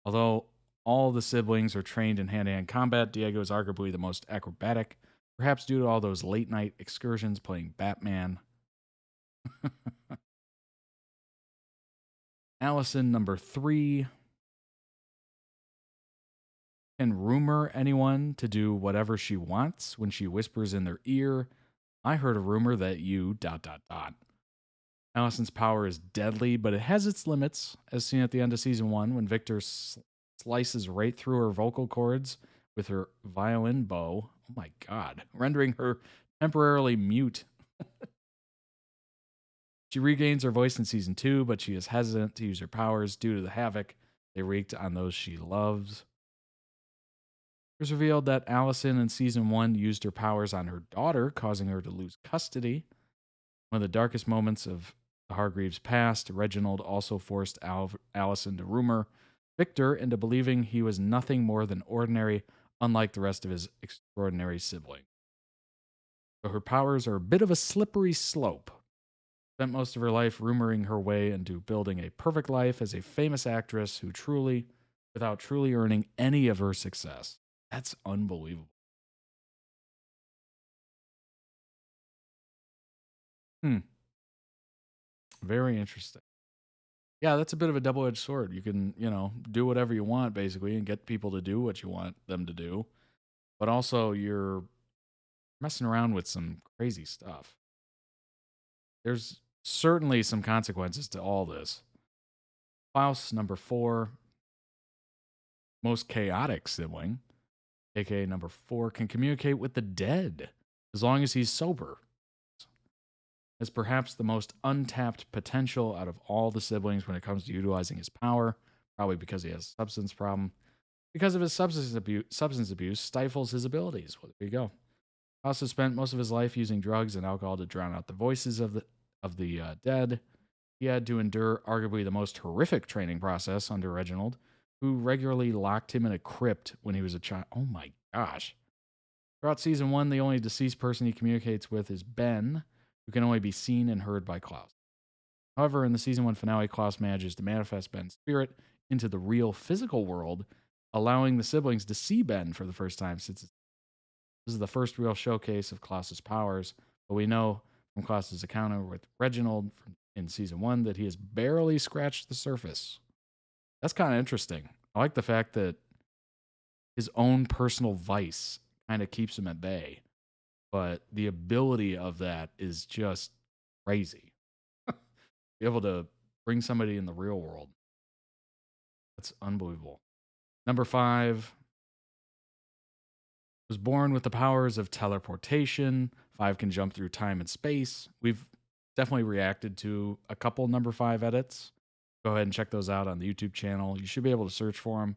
S1: Although all the siblings are trained in hand-to-hand combat, Diego is arguably the most acrobatic, perhaps due to all those late-night excursions playing Batman. Allison, number 3, can rumor anyone to do whatever she wants when she whispers in their ear, I heard a rumor that you ... Allison's power is deadly, but it has its limits, as seen at the end of Season 1 when Victor slices right through her vocal cords with her violin bow. Oh my god, rendering her temporarily mute. She regains her voice in Season 2, but she is hesitant to use her powers due to the havoc they wreaked on those she loves. It was revealed that Allison in season 1 used her powers on her daughter, causing her to lose custody. One of the darkest moments of the Hargreaves' past, Reginald also forced Allison to rumor Victor into believing he was nothing more than ordinary, unlike the rest of his extraordinary sibling. So her powers are a bit of a slippery slope. Spent most of her life rumoring her way into building a perfect life as a famous actress without truly earning any of her success. That's unbelievable. Very interesting. Yeah, that's a bit of a double-edged sword. You can, do whatever you want, basically, and get people to do what you want them to do. But also, you're messing around with some crazy stuff. There's certainly some consequences to all this. Klaus, number 4, most chaotic sibling, aka number 4, can communicate with the dead as long as he's sober. Is perhaps the most untapped potential out of all the siblings when it comes to utilizing his power, probably because he has a substance problem. Because of his substance abuse stifles his abilities. Well, there you go. Also spent most of his life using drugs and alcohol to drown out the voices of the dead. He had to endure arguably the most horrific training process under Reginald, who regularly locked him in a crypt when he was a child. Oh my gosh. Throughout season 1, the only deceased person he communicates with is Ben, who can only be seen and heard by Klaus. However, in the season 1 finale, Klaus manages to manifest Ben's spirit into the real physical world, allowing the siblings to see Ben for the first time since this is the first real showcase of Klaus's powers. But we know from Klaus's encounter with Reginald in season 1 that he has barely scratched the surface. That's kind of interesting. I like the fact that his own personal vice kind of keeps him at bay. But the ability of that is just crazy. Be able to bring somebody in the real world. That's unbelievable. Number 5 was born with the powers of teleportation. 5 can jump through time and space. We've definitely reacted to a couple number 5 edits. Go ahead and check those out on the YouTube channel. You should be able to search for them.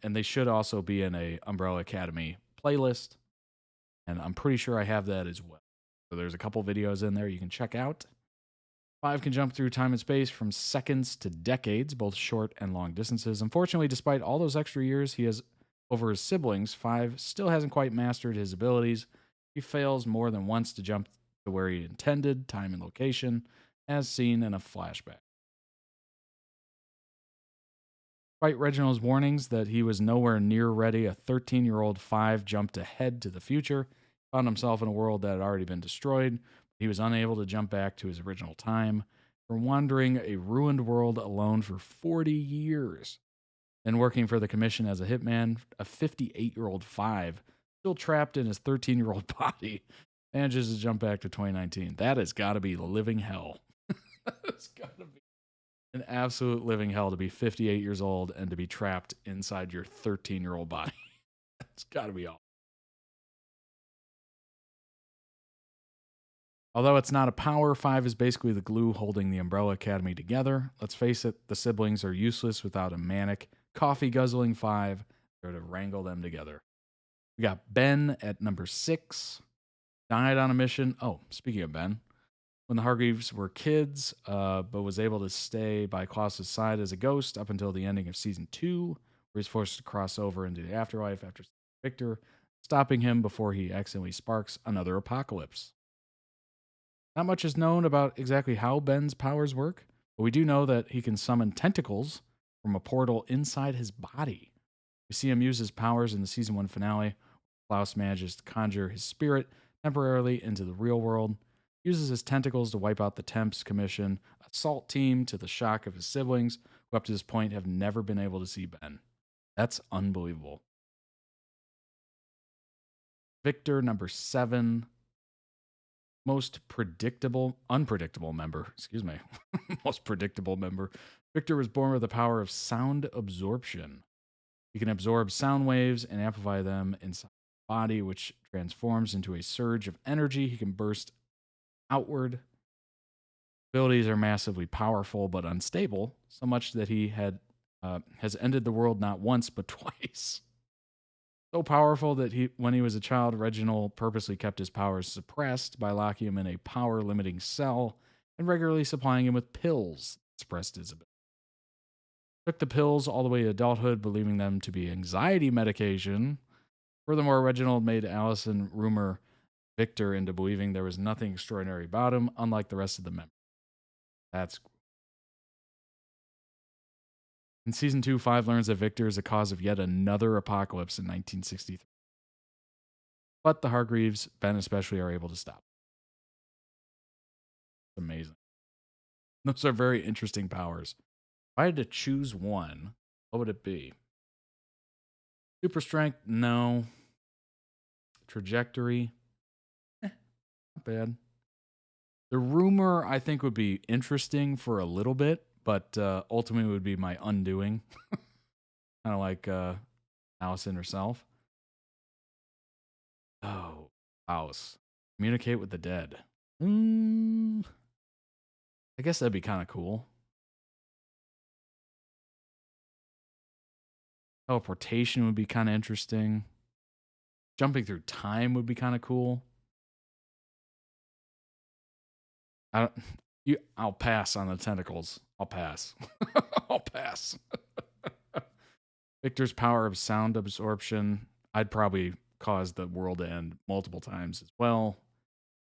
S1: And they should also be in a Umbrella Academy playlist. And I'm pretty sure I have that as well. So there's a couple videos in there you can check out. 5 can jump through time and space from seconds to decades, both short and long distances. Unfortunately, despite all those extra years he has over his siblings, 5 still hasn't quite mastered his abilities. He fails more than once to jump to where he intended, time and location, as seen in a flashback. Despite Reginald's warnings that he was nowhere near ready, a 13-year-old 5 jumped ahead to the future, found himself in a world that had already been destroyed. He was unable to jump back to his original time, for wandering a ruined world alone for 40 years. Then working for the commission as a hitman, a 58-year-old 5, still trapped in his 13-year-old body, manages to jump back to 2019. That has got to be living hell. It's got to be an absolute living hell to be 58 years old and to be trapped inside your 13-year-old body. It's got to be awful. Although it's not a power, 5 is basically the glue holding the Umbrella Academy together. Let's face it, the siblings are useless without a manic, coffee-guzzling 5 there to wrangle them together. We got Ben at number 6. Died on a mission. Oh, speaking of Ben, when the Hargreaves were kids, but was able to stay by Klaus's side as a ghost up until the ending of season 2, where he's forced to cross over into the afterlife after Victor, stopping him before he accidentally sparks another apocalypse. Not much is known about exactly how Ben's powers work, but we do know that he can summon tentacles from a portal inside his body. We see him use his powers in the season 1 finale. Klaus manages to conjure his spirit temporarily into the real world, uses his tentacles to wipe out the Temps Commission assault team to the shock of his siblings, who up to this point have never been able to see Ben. That's unbelievable. Victor, number 7. Most unpredictable member. Most predictable member. Victor was born with the power of sound absorption. He can absorb sound waves and amplify them inside the body, which transforms into a surge of energy he can burst outward. Abilities are massively powerful but unstable, so much that he has ended the world not once but twice. So powerful that when he was a child, Reginald purposely kept his powers suppressed by locking him in a power-limiting cell and regularly supplying him with pills that suppressed his ability. Took the pills all the way to adulthood, believing them to be anxiety medication. Furthermore, Reginald made Allison rumor Victor into believing there was nothing extraordinary about him, unlike the rest of the members. That's cool. In season 2, 5 learns that Victor is the cause of yet another apocalypse in 1963. But the Hargreaves, Ben especially, are able to stop. It's amazing. Those are very interesting powers. If I had to choose one, what would it be? Super strength? No. Trajectory? Not bad. The rumor, I think, would be interesting for a little bit, but ultimately would be my undoing. Kind of like Allison herself. Oh, house. Communicate with the dead. I guess that'd be kind of cool. Teleportation would be kind of interesting. Jumping through time would be kind of cool. I'll pass on the tentacles. I'll pass. I'll pass. Victor's power of sound absorption. I'd probably cause the world to end multiple times as well.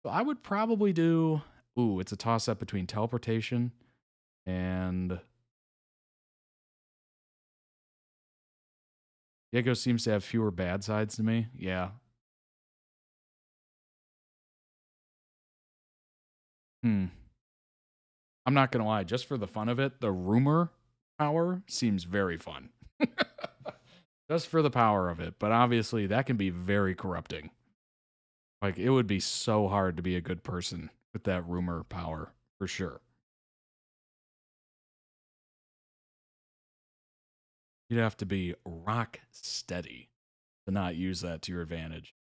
S1: So I would probably do... Ooh, it's a toss-up between teleportation and... Diego seems to have fewer bad sides to me. Yeah. I'm not going to lie. Just for the fun of it, the rumor power seems very fun. Just for the power of it. But obviously, that can be very corrupting. Like, it would be so hard to be a good person with that rumor power, for sure. You'd have to be rock steady to not use that to your advantage.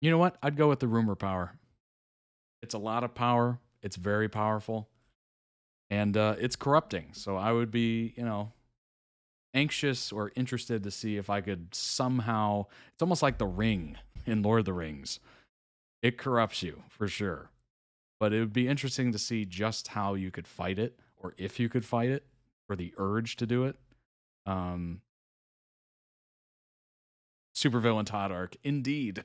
S1: You know what? I'd go with the rumor power. It's a lot of power. It's very powerful. And it's corrupting. So I would be, anxious or interested to see if I could somehow... It's almost like the ring in Lord of the Rings. It corrupts you, for sure. But it would be interesting to see just how you could fight it, or if you could fight it, or the urge to do it. Supervillain Todd arc, indeed.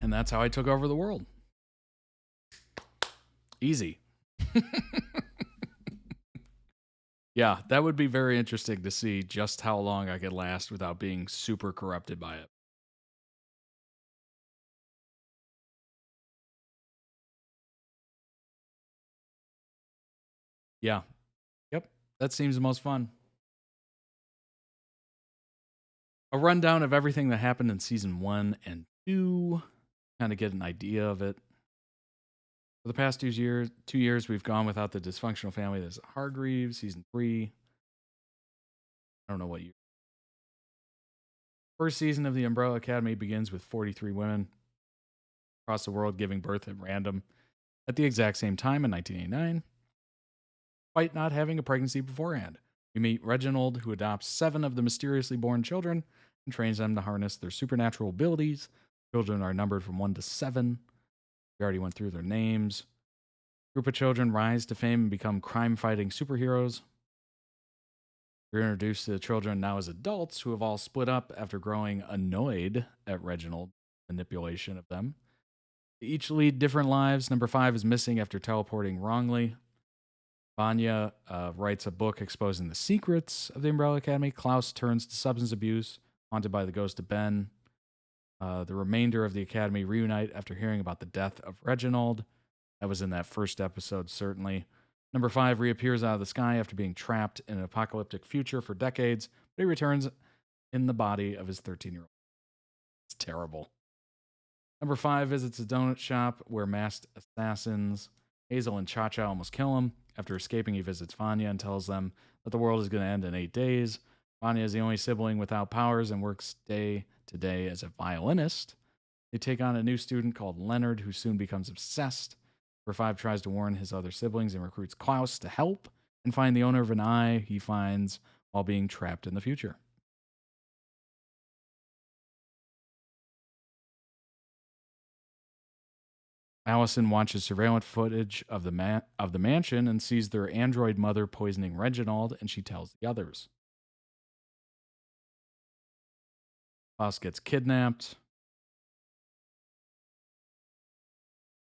S1: And that's how I took over the world. Easy. Yeah, that would be very interesting to see just how long I could last without being super corrupted by it. Yeah. Yep. That seems the most fun. A rundown of everything that happened in season 1 and 2. Kind of get an idea of it. For the past 2 years, we've gone without the dysfunctional family that's Hargreaves. Season 3. I don't know what year. First season of the Umbrella Academy begins with 43 women across the world giving birth at random at the exact same time in 1989. Despite not having a pregnancy beforehand. We meet Reginald, who adopts 7 of the mysteriously born children and trains them to harness their supernatural abilities. Children are numbered from 1 to 7. We already went through their names. A group of children rise to fame and become crime-fighting superheroes. We're introduced to the children now as adults who have all split up after growing annoyed at Reginald's manipulation of them. They each lead different lives. Number 5 is missing after teleporting wrongly. Vanya writes a book exposing the secrets of the Umbrella Academy. Klaus turns to substance abuse, haunted by the ghost of Ben. The remainder of the Academy reunite after hearing about the death of Reginald. That was in that first episode, certainly. Number 5 reappears out of the sky after being trapped in an apocalyptic future for decades, but he returns in the body of his 13-year-old. It's terrible. Number 5 visits a donut shop where masked assassins Hazel and Cha-Cha almost kill him. After escaping, he visits Vanya and tells them that the world is going to end in 8 days. Vanya is the only sibling without powers and works day to day as a violinist. They take on a new student called Leonard, who soon becomes obsessed. Number 5 tries to warn his other siblings and recruits Klaus to help and find the owner of an eye he finds while being trapped in the future. Allison watches surveillance footage of the mansion and sees their android mother poisoning Reginald, and she tells the others. Klaus gets kidnapped.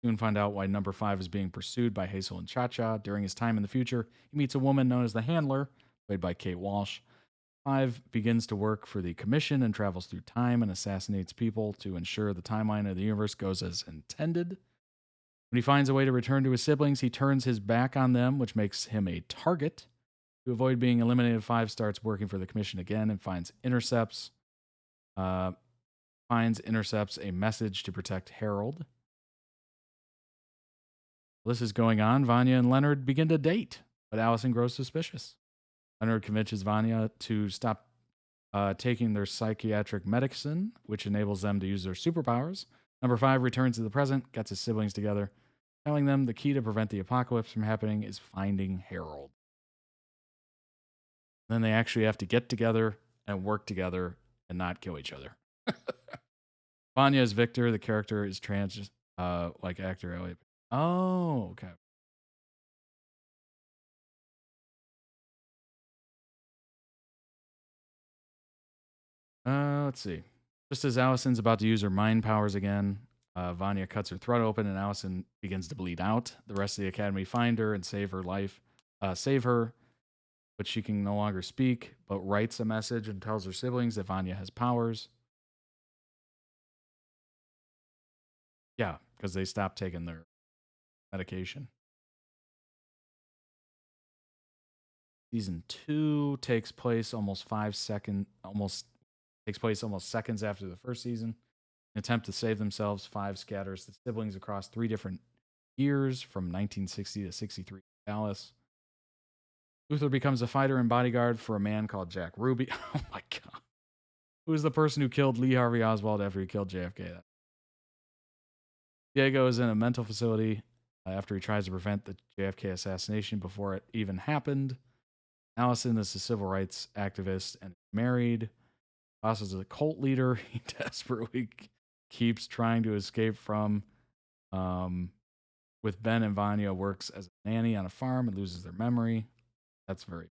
S1: Soon find out why number 5 is being pursued by Hazel and Cha-Cha. During his time in the future, he meets a woman known as the Handler, played by Kate Walsh. 5 begins to work for the Commission and travels through time and assassinates people to ensure the timeline of the universe goes as intended. When he finds a way to return to his siblings, he turns his back on them, which makes him a target. To avoid being eliminated, 5 starts working for the Commission again and intercepts a message to protect Harold. While this is going on, Vanya and Leonard begin to date, but Allison grows suspicious. Leonard convinces Vanya to stop taking their psychiatric medicine, which enables them to use their superpowers. Number 5 returns to the present, gets his siblings together, telling them the key to prevent the apocalypse from happening is finding Harold. Then they actually have to get together and work together and not kill each other. Vanya is Victor. The character is trans, like actor Elliot. Oh, okay. Let's see. Just as Allison's about to use her mind powers again, Vanya cuts her throat open and Allison begins to bleed out. The rest of the academy find her and save her, but she can no longer speak, but writes a message and tells her siblings that Vanya has powers. Yeah, because they stopped taking their medication. Season 2 takes place almost seconds after the first season. In an attempt to save themselves, 5 scatters the siblings across 3 different years from 1960 to 63 in Dallas. Luther becomes a fighter and bodyguard for a man called Jack Ruby. Oh my God. Who is the person who killed Lee Harvey Oswald after he killed JFK? Diego is in a mental facility after he tries to prevent the JFK assassination before it even happened. Allison is a civil rights activist and married. Ross is a cult leader he desperately keeps trying to escape from. With Ben and Vanya works as a nanny on a farm and loses their memory. That's very...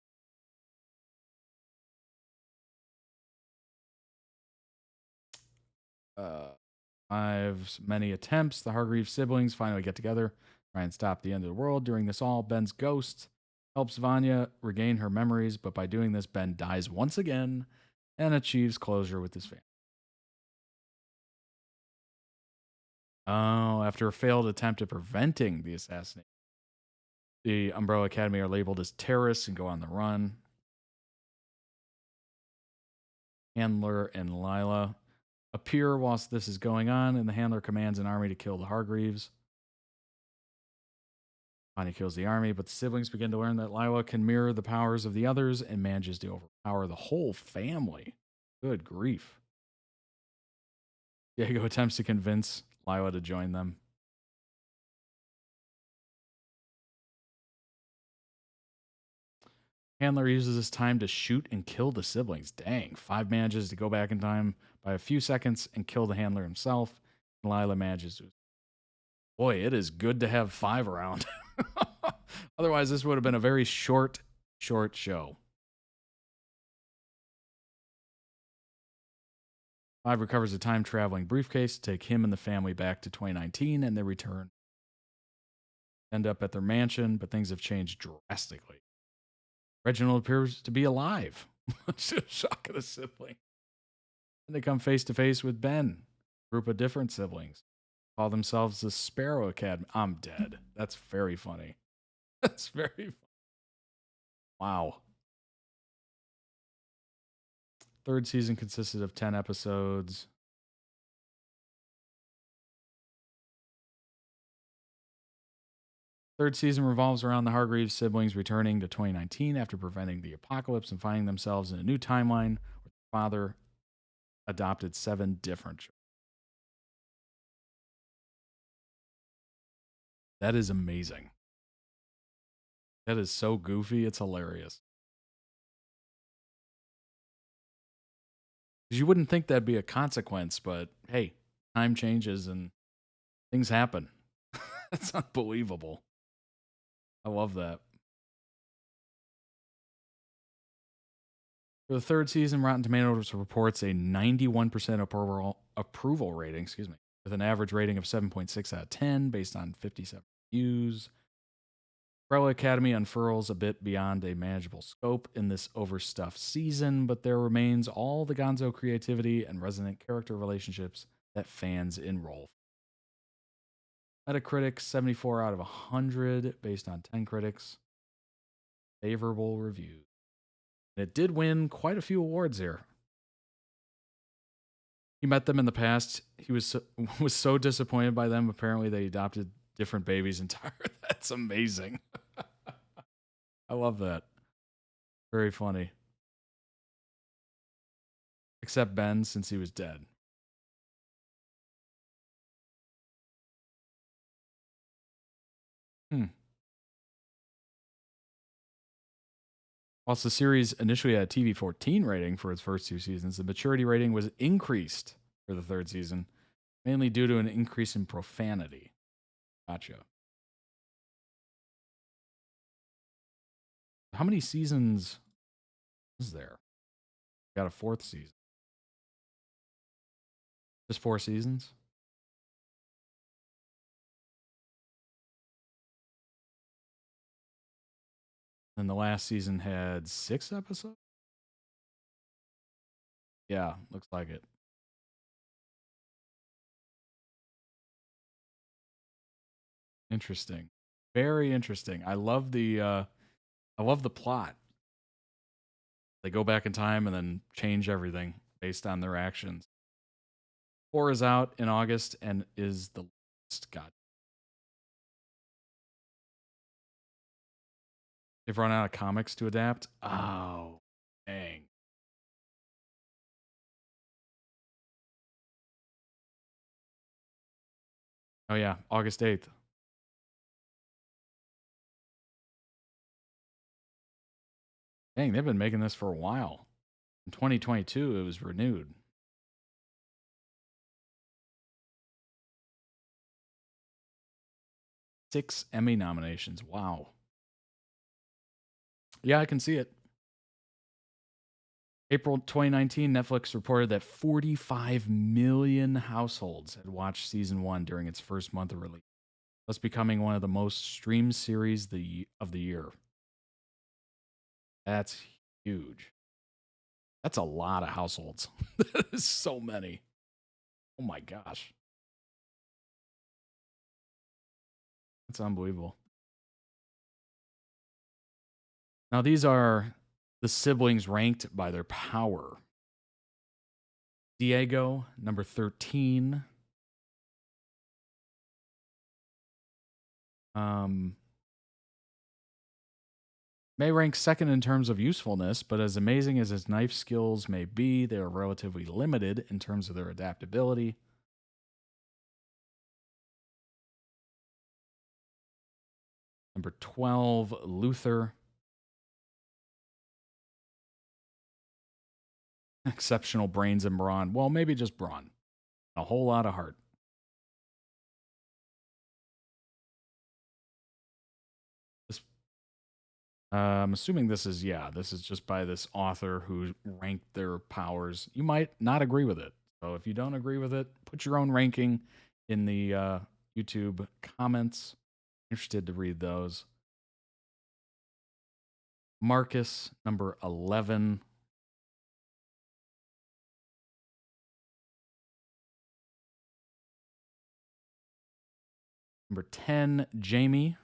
S1: Five's many attempts. The Hargreaves siblings finally get together, try and stop the end of the world. During this all, Ben's ghost helps Vanya regain her memories, but by doing this, Ben dies once again and achieves closure with his family. Oh, after a failed attempt at preventing the assassination, the Umbrella Academy are labeled as terrorists and go on the run. Handler and Lila appear whilst this is going on, and the Handler commands an army to kill the Hargreaves. Vanya kills the army, but the siblings begin to learn that Lila can mirror the powers of the others and manages to overpower the whole family. Good grief. Diego attempts to convince Lila to join them. Handler uses this time to shoot and kill the siblings. Dang. 5 manages to go back in time by a few seconds and kill the Handler himself. And Lila manages to... Boy, it is good to have 5 around. Otherwise, this would have been a very short show. 5 recovers a time-traveling briefcase to take him and the family back to 2019, and they return. End up at their mansion, but things have changed drastically. Reginald appears to be alive. Shock of the sibling. And they come face to face with Ben, a group of different siblings. Call themselves the Sparrow Academy. I'm dead. That's very funny. That's very funny. Wow. 3rd season consisted of 10 episodes. Third season revolves around the Hargreaves siblings returning to 2019 after preventing the apocalypse and finding themselves in a new timeline where their father adopted 7 different children. That is amazing. That is so goofy. It's hilarious. Because you wouldn't think that'd be a consequence, but hey, time changes and things happen. That's unbelievable. I love that. For the third season, Rotten Tomatoes reports a 91% approval rating, with an average rating of 7.6 out of 10 based on 57 reviews. Umbrella Academy unfurls a bit beyond a manageable scope in this overstuffed season, but there remains all the gonzo creativity and resonant character relationships that fans enroll. Metacritic 74 out of 100 based on 10 critics. Favorable reviews. And it did win quite a few awards here. He met them in the past. He was so disappointed by them. Apparently, they adopted different babies entirely. That's amazing. I love that. Very funny. Except Ben, since he was dead. Whilst the series initially had a TV-14 rating for its first two seasons, the maturity rating was increased for the third season, mainly due to an increase in profanity. Gotcha. How many seasons is there? Got a fourth season. Just 4 seasons? And the last season had 6 episodes? Yeah, looks like it. Interesting. Very interesting. I love the plot. They go back in time and then change everything based on their actions. 4 is out in August and is the last. God. They've run out of comics to adapt. Oh, dang. Oh, yeah. August 8th. Dang, they've been making this for a while. In 2022, it was renewed. Six Emmy nominations. Wow. Yeah, I can see it. April 2019, Netflix reported that 45 million households had watched season 1 during its first month of release, thus becoming one of the most streamed series of the year. That's huge. That's a lot of households. That is so many. Oh my gosh. That's unbelievable. Now, these are the siblings ranked by their power. Diego, number 13. May rank second in terms of usefulness, but as amazing as his knife skills may be, they are relatively limited in terms of their adaptability. Number 12, Luther. Exceptional brains and brawn. Well, maybe just brawn. A whole lot of heart. I'm assuming this is just by this author who ranked their powers. You might not agree with it. So if you don't agree with it, put your own ranking in the YouTube comments. Interested to read those. Marcus, number 11. Number 10, Jamie.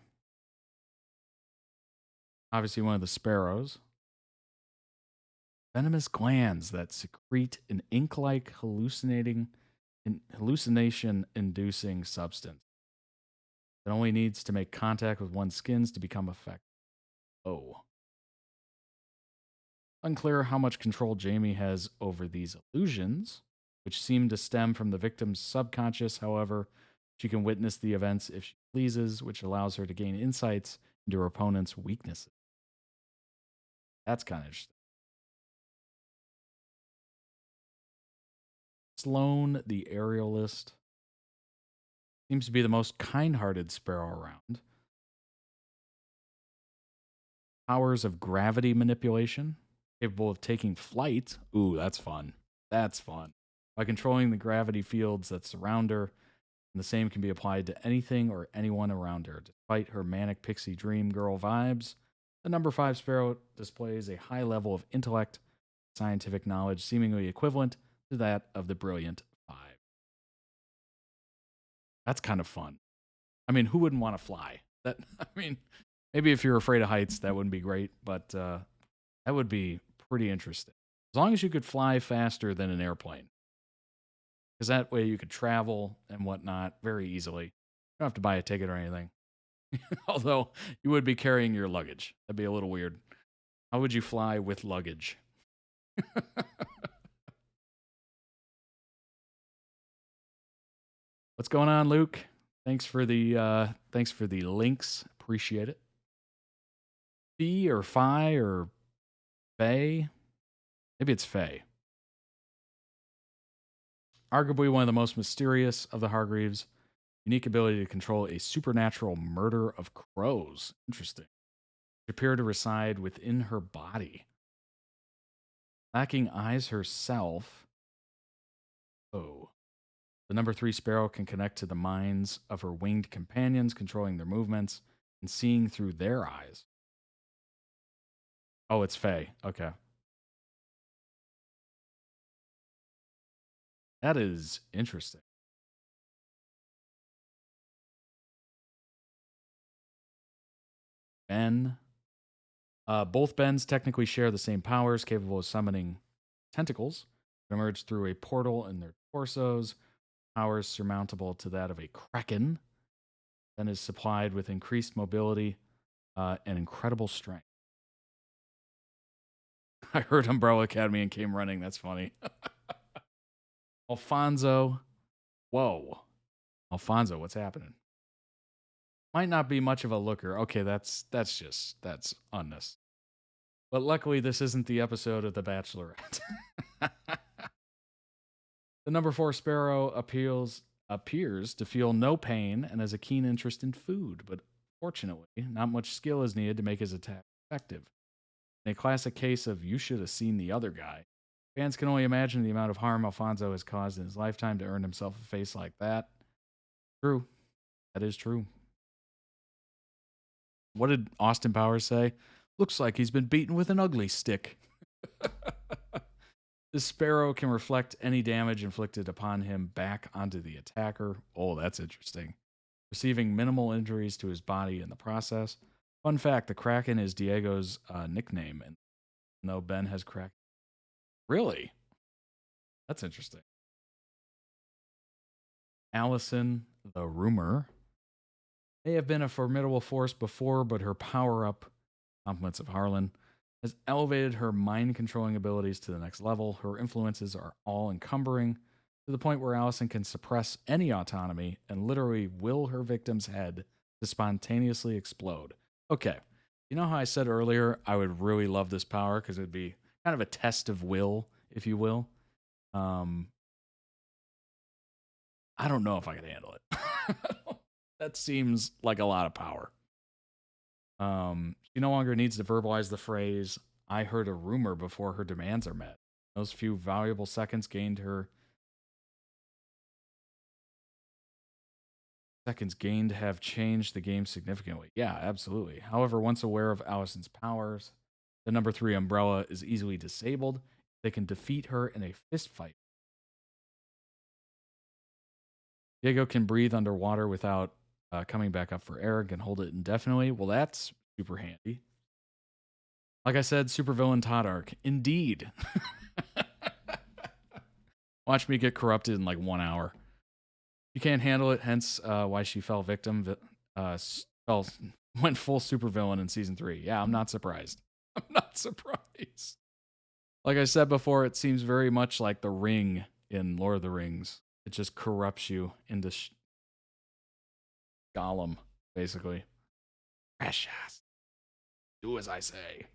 S1: Obviously one of the sparrows. Venomous glands that secrete an ink-like hallucination-inducing substance that only needs to make contact with one's skins to become effective. Oh. Unclear how much control Jamie has over these illusions, which seem to stem from the victim's subconscious. However, She can witness the events if she pleases, which allows her to gain insights into her opponent's weaknesses. That's kind of interesting. Sloan, the aerialist, seems to be the most kind-hearted sparrow around. Powers of gravity manipulation, capable of taking flight. Ooh, that's fun. That's fun. By controlling the gravity fields that surround her, and the same can be applied to anything or anyone around her. Despite her manic pixie dream girl vibes, the number 5 sparrow displays a high level of intellect, scientific knowledge, seemingly equivalent to that of the brilliant 5. That's kind of fun. I mean, who wouldn't want to fly? Maybe if you're afraid of heights, that wouldn't be great, but that would be pretty interesting. As long as you could fly faster than an airplane. Because that way you could travel and whatnot very easily. You don't have to buy a ticket or anything. Although you would be carrying your luggage. That'd be a little weird. How would you fly with luggage? What's going on, Luke? Thanks for the links. Appreciate it. Fee or Phi or Faye? Maybe it's Faye. Arguably one of the most mysterious of the Hargreaves. Unique ability to control a supernatural murder of crows. Interesting. Which appear to reside within her body. Lacking eyes herself. Oh. The number 3 sparrow can connect to the minds of her winged companions, controlling their movements and seeing through their eyes. Oh, it's Faye. Okay. That is interesting. Ben. Both Bens technically share the same powers, capable of summoning tentacles that emerge through a portal in their torsos. Powers surmountable to that of a kraken. Ben is supplied with increased mobility and incredible strength. I heard Umbrella Academy and came running. That's funny. Alfonso. Whoa. Alfonso, what's happening? Might not be much of a looker. Okay, that's unnecessary. But luckily, this isn't the episode of The Bachelorette. The number 4 sparrow appears to feel no pain and has a keen interest in food, but fortunately, not much skill is needed to make his attack effective. In a classic case of you should have seen the other guy, fans can only imagine the amount of harm Alfonso has caused in his lifetime to earn himself a face like that. True. That is true. What did Austin Powers say? Looks like he's been beaten with an ugly stick. The sparrow can reflect any damage inflicted upon him back onto the attacker. Oh, that's interesting. Receiving minimal injuries to his body in the process. Fun fact, the Kraken is Diego's nickname, and though Ben has Kraken. Really? That's interesting. Allison, the rumor, may have been a formidable force before, but her power-up, compliments of Harlan, has elevated her mind-controlling abilities to the next level. Her influences are all encumbering to the point where Allison can suppress any autonomy and literally will her victim's head to spontaneously explode. Okay, you know how I said earlier I would really love this power because it would be kind of a test of will, if you will. I don't know if I could handle it. That seems like a lot of power. She no longer needs to verbalize the phrase, I heard a rumor before her demands are met. Those few valuable seconds gained have changed the game significantly. Yeah, absolutely. However, once aware of Allison's powers, the number 3 umbrella is easily disabled. They can defeat her in a fist fight. Diego can breathe underwater without coming back up for air and can hold it indefinitely. Well, that's super handy. Like I said, supervillain Todd Arc. Indeed. Watch me get corrupted in like 1 hour. You can't handle it, hence why she fell victim. Went full supervillain in season 3. Yeah, I'm not surprised. I'm not surprised. Like I said before, it seems very much like the ring in Lord of the Rings. It just corrupts you into Gollum, basically. Precious. Do as I say.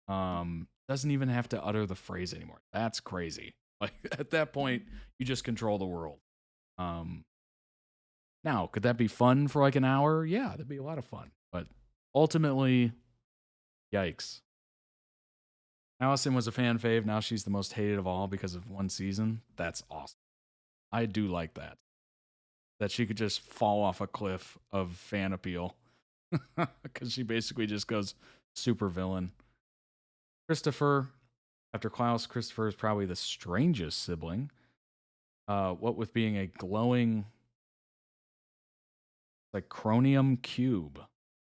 S1: Doesn't even have to utter the phrase anymore. That's crazy. Like at that point, you just control the world. Now, could that be fun for like an hour? Yeah, that'd be a lot of fun. But ultimately, yikes. Allison was a fan fave. Now she's the most hated of all because of one season. That's awesome. I do like that. That she could just fall off a cliff of fan appeal. Because she basically just goes super villain. Christopher, after Klaus, Christopher is probably the strangest sibling. What with being a glowing, like chromium cube,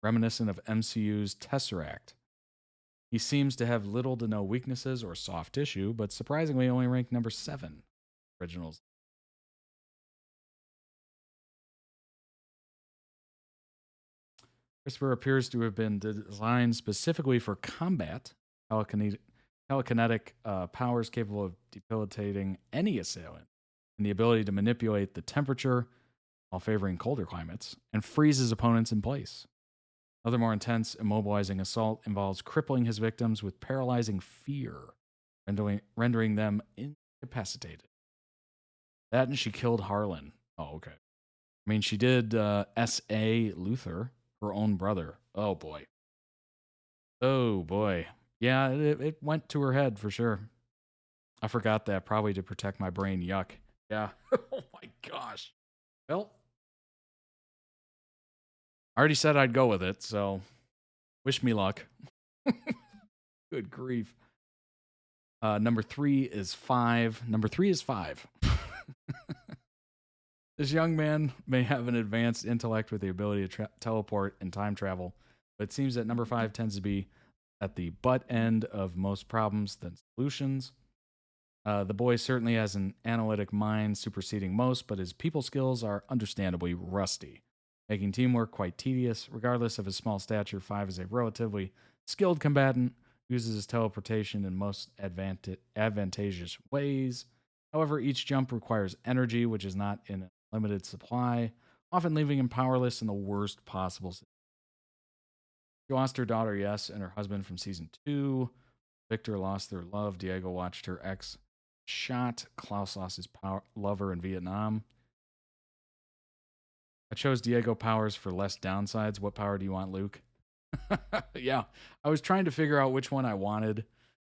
S1: reminiscent of MCU's Tesseract. He seems to have little to no weaknesses or soft tissue, but surprisingly only ranked number 7 originals. Christopher appears to have been designed specifically for combat, telekinetic powers capable of debilitating any assailant, and the ability to manipulate the temperature while favoring colder climates, and freeze his opponents in place. Another more intense, immobilizing assault involves crippling his victims with paralyzing fear, rendering them incapacitated. That and she killed Harlan. Oh, okay. I mean, she did S.A. Luther, her own brother. Oh, boy. Oh, boy. Yeah, it went to her head for sure. I forgot that, probably to protect my brain. Yuck. Yeah. Oh, my gosh. Well, I already said I'd go with it, so wish me luck. Good grief. Number 3 is 5. Number 3 is 5. This young man may have an advanced intellect with the ability to teleport and time travel, but it seems that number 5 tends to be at the butt end of most problems than solutions. The boy certainly has an analytic mind superseding most, but his people skills are understandably rusty, making teamwork quite tedious. Regardless of his small stature, 5 is a relatively skilled combatant, uses his teleportation in most advantageous ways. However, each jump requires energy, which is not in a limited supply, often leaving him powerless in the worst possible situation. She lost her daughter, Yes, and her husband from season 2. Victor lost their love. Diego watched her ex shot. Klaus lost his lover in Vietnam. I chose Diego powers for less downsides. What power do you want, Luke? Yeah, I was trying to figure out which one I wanted,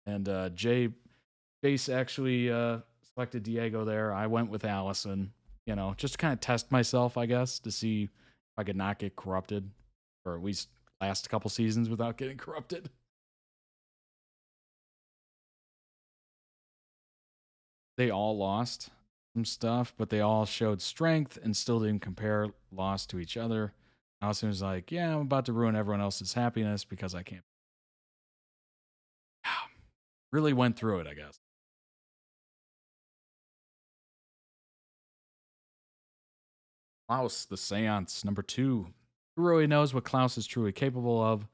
S1: and Jace actually selected Diego there. I went with Allison, just to kind of test myself, I guess, to see if I could not get corrupted, or at least last a couple seasons without getting corrupted. They all lost some stuff, but they all showed strength and still didn't compare loss to each other. Allison was like, yeah, I'm about to ruin everyone else's happiness because I can't. Really went through it, I guess. Klaus, the Seance, number 2. Who really knows what Klaus is truly capable of,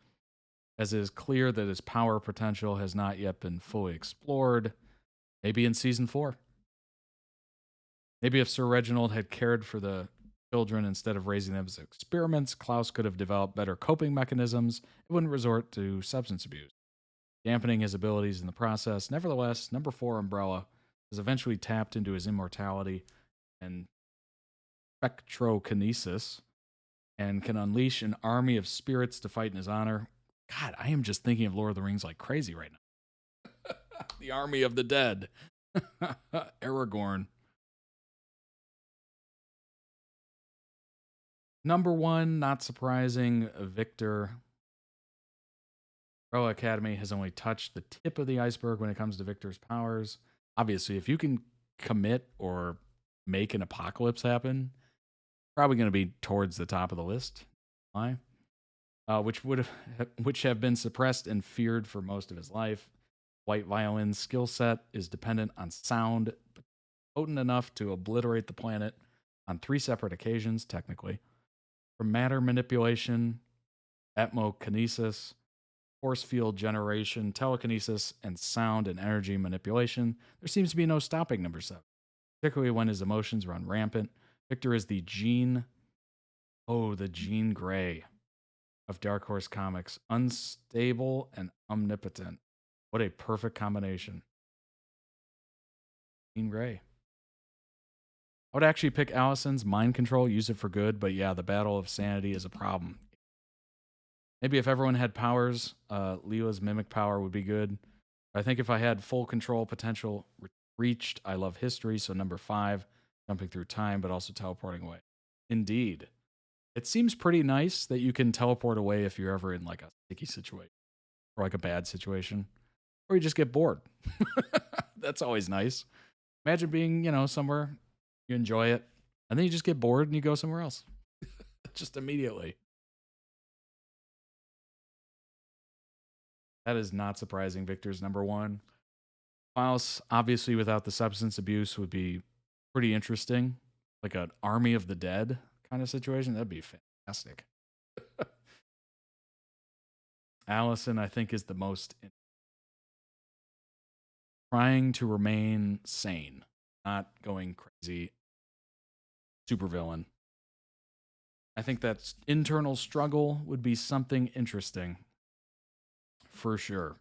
S1: as it is clear that his power potential has not yet been fully explored. Maybe in season 4. Maybe if Sir Reginald had cared for the children instead of raising them as experiments, Klaus could have developed better coping mechanisms and wouldn't resort to substance abuse, dampening his abilities in the process. Nevertheless, number 4, Umbrella, has eventually tapped into his immortality and spectrokinesis and can unleash an army of spirits to fight in his honor. God, I am just thinking of Lord of the Rings like crazy right now. The army of the dead. Aragorn. Number 1, not surprising, Victor. Umbrella Academy has only touched the tip of the iceberg when it comes to Victor's powers. Obviously, if you can commit or make an apocalypse happen, probably going to be towards the top of the list. Why? Which have been suppressed and feared for most of his life. White Violin's skill set is dependent on sound, but potent enough to obliterate the planet on 3 separate occasions, technically. From matter manipulation, atmokinesis, force field generation, telekinesis, and sound and energy manipulation, there seems to be no stopping number 7, particularly when his emotions run rampant. Victor is the gene Oh, the Jean Grey of Dark Horse Comics. Unstable and omnipotent. What a perfect combination. Jean Grey. I would actually pick Allison's mind control, use it for good, but yeah, the battle of sanity is a problem. Maybe if everyone had powers, Leela's mimic power would be good. I think if I had full control potential reached, I love history, so number 5, jumping through time, but also teleporting away. Indeed. It seems pretty nice that you can teleport away if you're ever in like a sticky situation or like a bad situation, or you just get bored. That's always nice. Imagine being, somewhere, you enjoy it, and then you just get bored and you go somewhere else. Just immediately. That is not surprising. Victor's number 1. Klaus, obviously without the substance abuse, would be pretty interesting. Like an Army of the Dead kind of situation. That'd be fantastic. Allison, I think, is the most trying to remain sane, not going crazy. Supervillain. I think that internal struggle would be something interesting. For sure.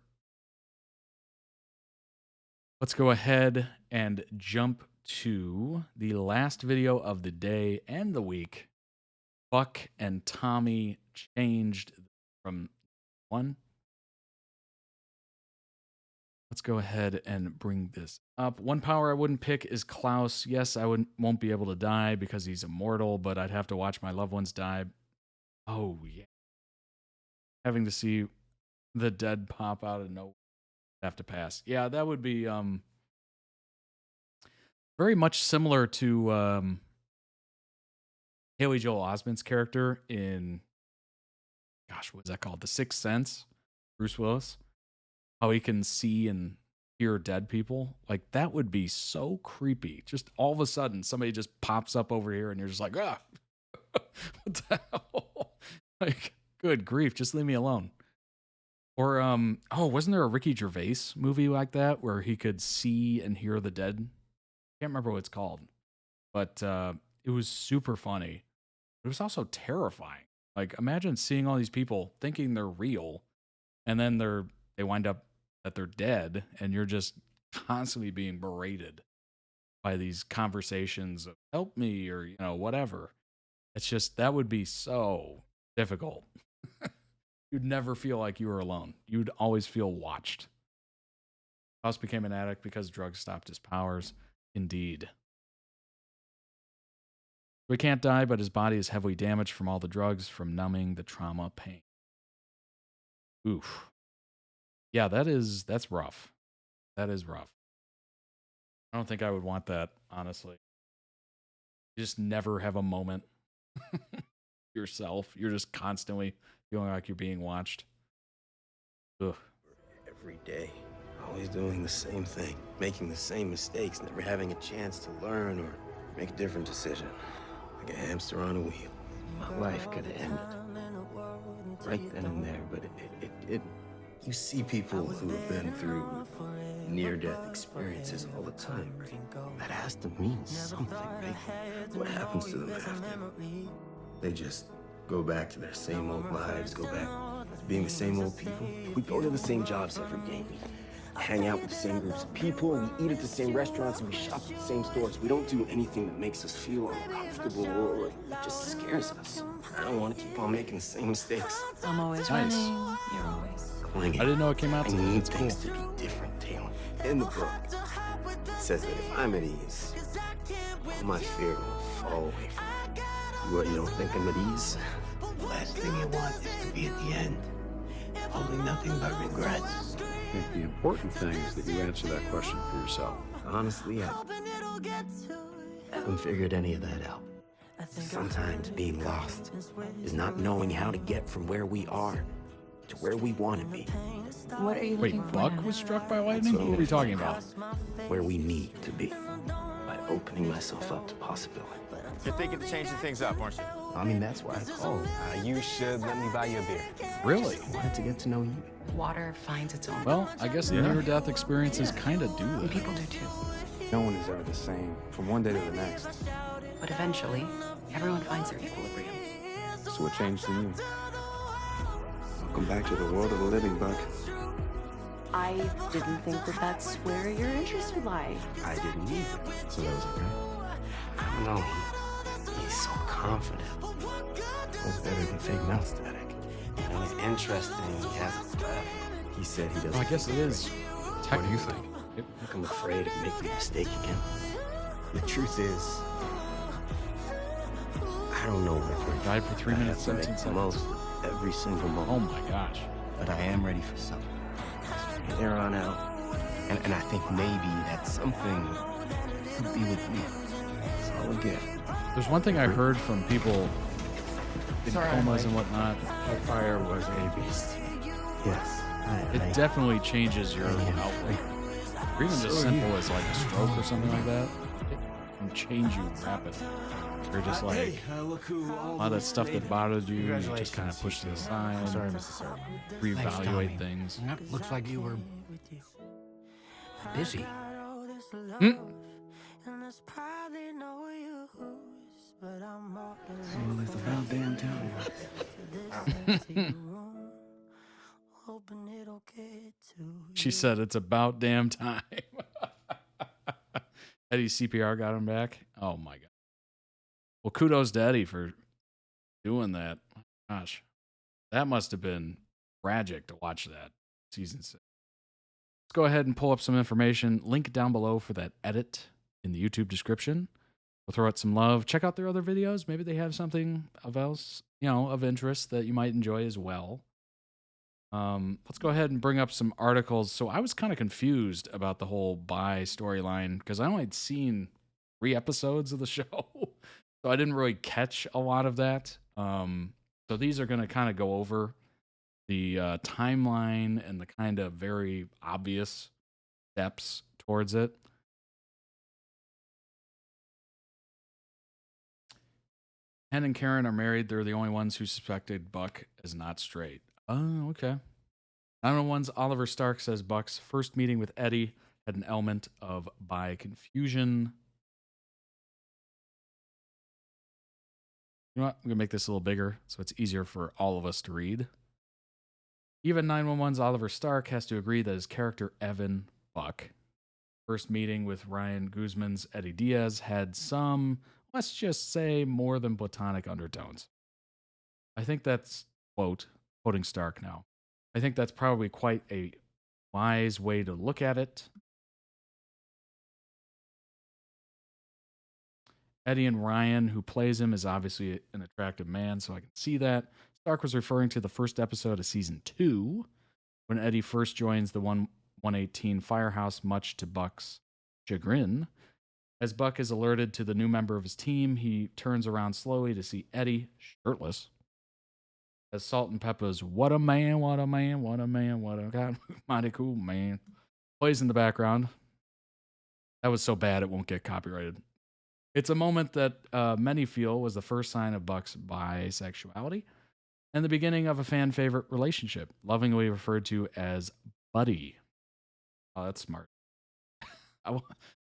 S1: Let's go ahead and jump to the last video of the day and the week. Buck and Tommy changed from 1. Let's go ahead and bring this up. One power I wouldn't pick is Klaus. Yes, I won't be able to die because he's immortal, but I'd have to watch my loved ones die. Oh, yeah. Having to see the dead pop out of nowhere. Have to pass. Yeah, that would be very much similar to Haley Joel Osment's character in, gosh, what is that called? The Sixth Sense, Bruce Willis. How he can see and hear dead people. Like, that would be so creepy. Just all of a sudden, somebody just pops up over here and you're just like, ah, what the hell? Like, good grief, just leave me alone. Or, wasn't there a Ricky Gervais movie like that where he could see and hear the dead? I can't remember what it's called, but it was super funny. It was also terrifying. Like, imagine seeing all these people thinking they're real, and then they wind up that they're dead, and you're just constantly being berated by these conversations of help me or, whatever. It's just, that would be so difficult. You'd never feel like you were alone. You'd always feel watched. Klaus became an addict because drugs stopped his powers. Indeed. He can't die, but his body is heavily damaged from all the drugs, from numbing the trauma pain. Oof. Yeah, that's rough. That is rough. I don't think I would want that, honestly. You just never have a moment yourself. You're just constantly feeling like you're being watched. Ugh.
S10: Every day, always doing the same thing, making the same mistakes, never having a chance to learn or make a different decision. Like a hamster on a wheel. My life could have ended right then and there, but it you see people who have been through near-death experiences all the time. That has to mean something, right? What happens to them after? They just go back to their same old lives, go back to being the same old people. We go to the same jobs every day. We hang out with the same groups of people, we eat at the same restaurants, and we shop at the same stores. We don't do anything that makes us feel uncomfortable or just scares us. I don't want to keep on making the same mistakes.
S20: I'm always
S1: Nice.
S20: running. You're always.
S10: Clinging.
S1: I didn't know it came out
S10: I
S1: today.
S10: need
S1: It's cool.
S10: things to be different, Taylor. In the book, it says that if I'm at ease, all my fear will fall away from me. What, you don't think I'm at ease? The last thing you want is to be at the end, holding nothing but regrets.
S11: I think the important thing is that you answer that question for yourself.
S10: Honestly, I haven't figured any of that out. Sometimes being lost is not knowing how to get from where we are to where we want to be.
S20: What are you
S1: Wait,
S20: looking for
S1: Buck
S20: now?
S1: was struck by lightning? What are we talking about?
S10: Where we need to be by opening myself up to possibility.
S4: You're thinking of changing things up, aren't you?
S10: I mean, that's why I called.
S4: You should let me buy you a beer.
S1: Really?
S10: I wanted to get to know you.
S20: Water finds its own.
S1: Well, I guess near-death experiences kind of do that.
S20: People do too.
S11: No one is ever the same from one day to the next.
S20: But eventually, everyone finds their equilibrium.
S10: So what changed in you? Welcome back to the world of the living, Buck.
S2: I didn't think that that's where your interest would lie.
S10: I didn't either. So that was okay. I don't know. He's so confident. What's better than fake mouth static? And he's interesting. He has. He said he doesn't.
S1: Well, I guess it is.
S10: What do you think? I'm afraid of making a mistake again. The truth is, I don't know where
S1: died for 3 minutes 17 seconds.
S10: Most every single moment.
S1: Oh my gosh!
S10: But I am ready for something. From here on out, and I think maybe that something could be with me. It's all a gift.
S1: There's one thing I heard from people in comas and whatnot.
S10: That fire was a beast. Yes.
S1: It definitely changes your outlook. Or even just simple as like a stroke or something like that. It can change you rapidly. You're just like, a lot of that stuff that bothered you, you just kind of push to the side.
S10: Sorry, Mrs. Sir.
S1: Reevaluate things.
S9: Looks like you were busy.
S10: Well, it's about damn time.
S1: She said it's about damn time. Eddie's CPR got him back. Oh my god. Well, kudos to Eddie for doing that. Gosh, that must have been tragic to watch that season 6. Let's go ahead and pull up some information. Link down below for that edit in the YouTube description. We'll throw out some love. Check out their other videos. Maybe they have something of else, of interest that you might enjoy as well. Let's go ahead and bring up some articles. So I was kind of confused about the whole Bi storyline because I only had seen 3 episodes of the show. So I didn't really catch a lot of that. So these are going to kind of go over the timeline and the kind of very obvious steps towards it. Ken and Karen are married. They're the only ones who suspected Buck is not straight. Oh, okay. 911's Oliver Stark says Buck's first meeting with Eddie had an element of Bi confusion. You know what? I'm going to make this a little bigger so it's easier for all of us to read. Even 911's Oliver Stark has to agree that his character, Evan Buck, first meeting with Ryan Guzman's Eddie Diaz had some, let's just say, more than platonic undertones. I think that's, quoting Stark now, I think that's probably quite a wise way to look at it. Eddie and Ryan, who plays him, is obviously an attractive man, so I can see that. Stark was referring to the first episode of season 2, when Eddie first joins the 118 Firehouse, much to Buck's chagrin. As Buck is alerted to the new member of his team, he turns around slowly to see Eddie shirtless. As Salt and Peppa's "What a Man, what a Man, what a Man, what a God, mighty cool man" plays in the background. That was so bad it won't get copyrighted. It's a moment that many feel was the first sign of Buck's bisexuality and the beginning of a fan favorite relationship, lovingly referred to as buddy. Oh, that's smart. I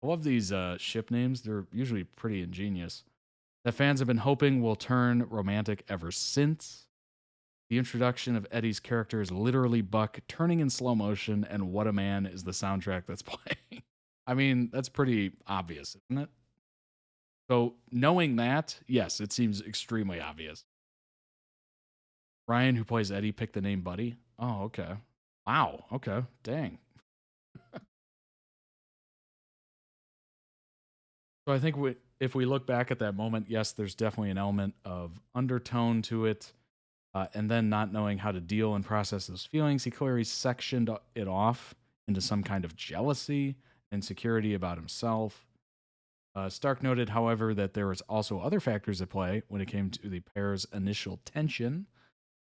S1: love these ship names. They're usually pretty ingenious. That fans have been hoping will turn romantic ever since. The introduction of Eddie's character is literally Buck turning in slow motion, and What a Man is the soundtrack that's playing. I mean, that's pretty obvious, isn't it? So knowing that, yes, it seems extremely obvious. Ryan, who plays Eddie, picked the name Buddy. Oh, okay. Wow. Okay. Dang. So I think if we look back at that moment, yes, there's definitely an element of undertone to it. And then not knowing how to deal and process those feelings, he clearly sectioned it off into some kind of jealousy, insecurity about himself. Stark noted, however, that there was also other factors at play when it came to the pair's initial tension.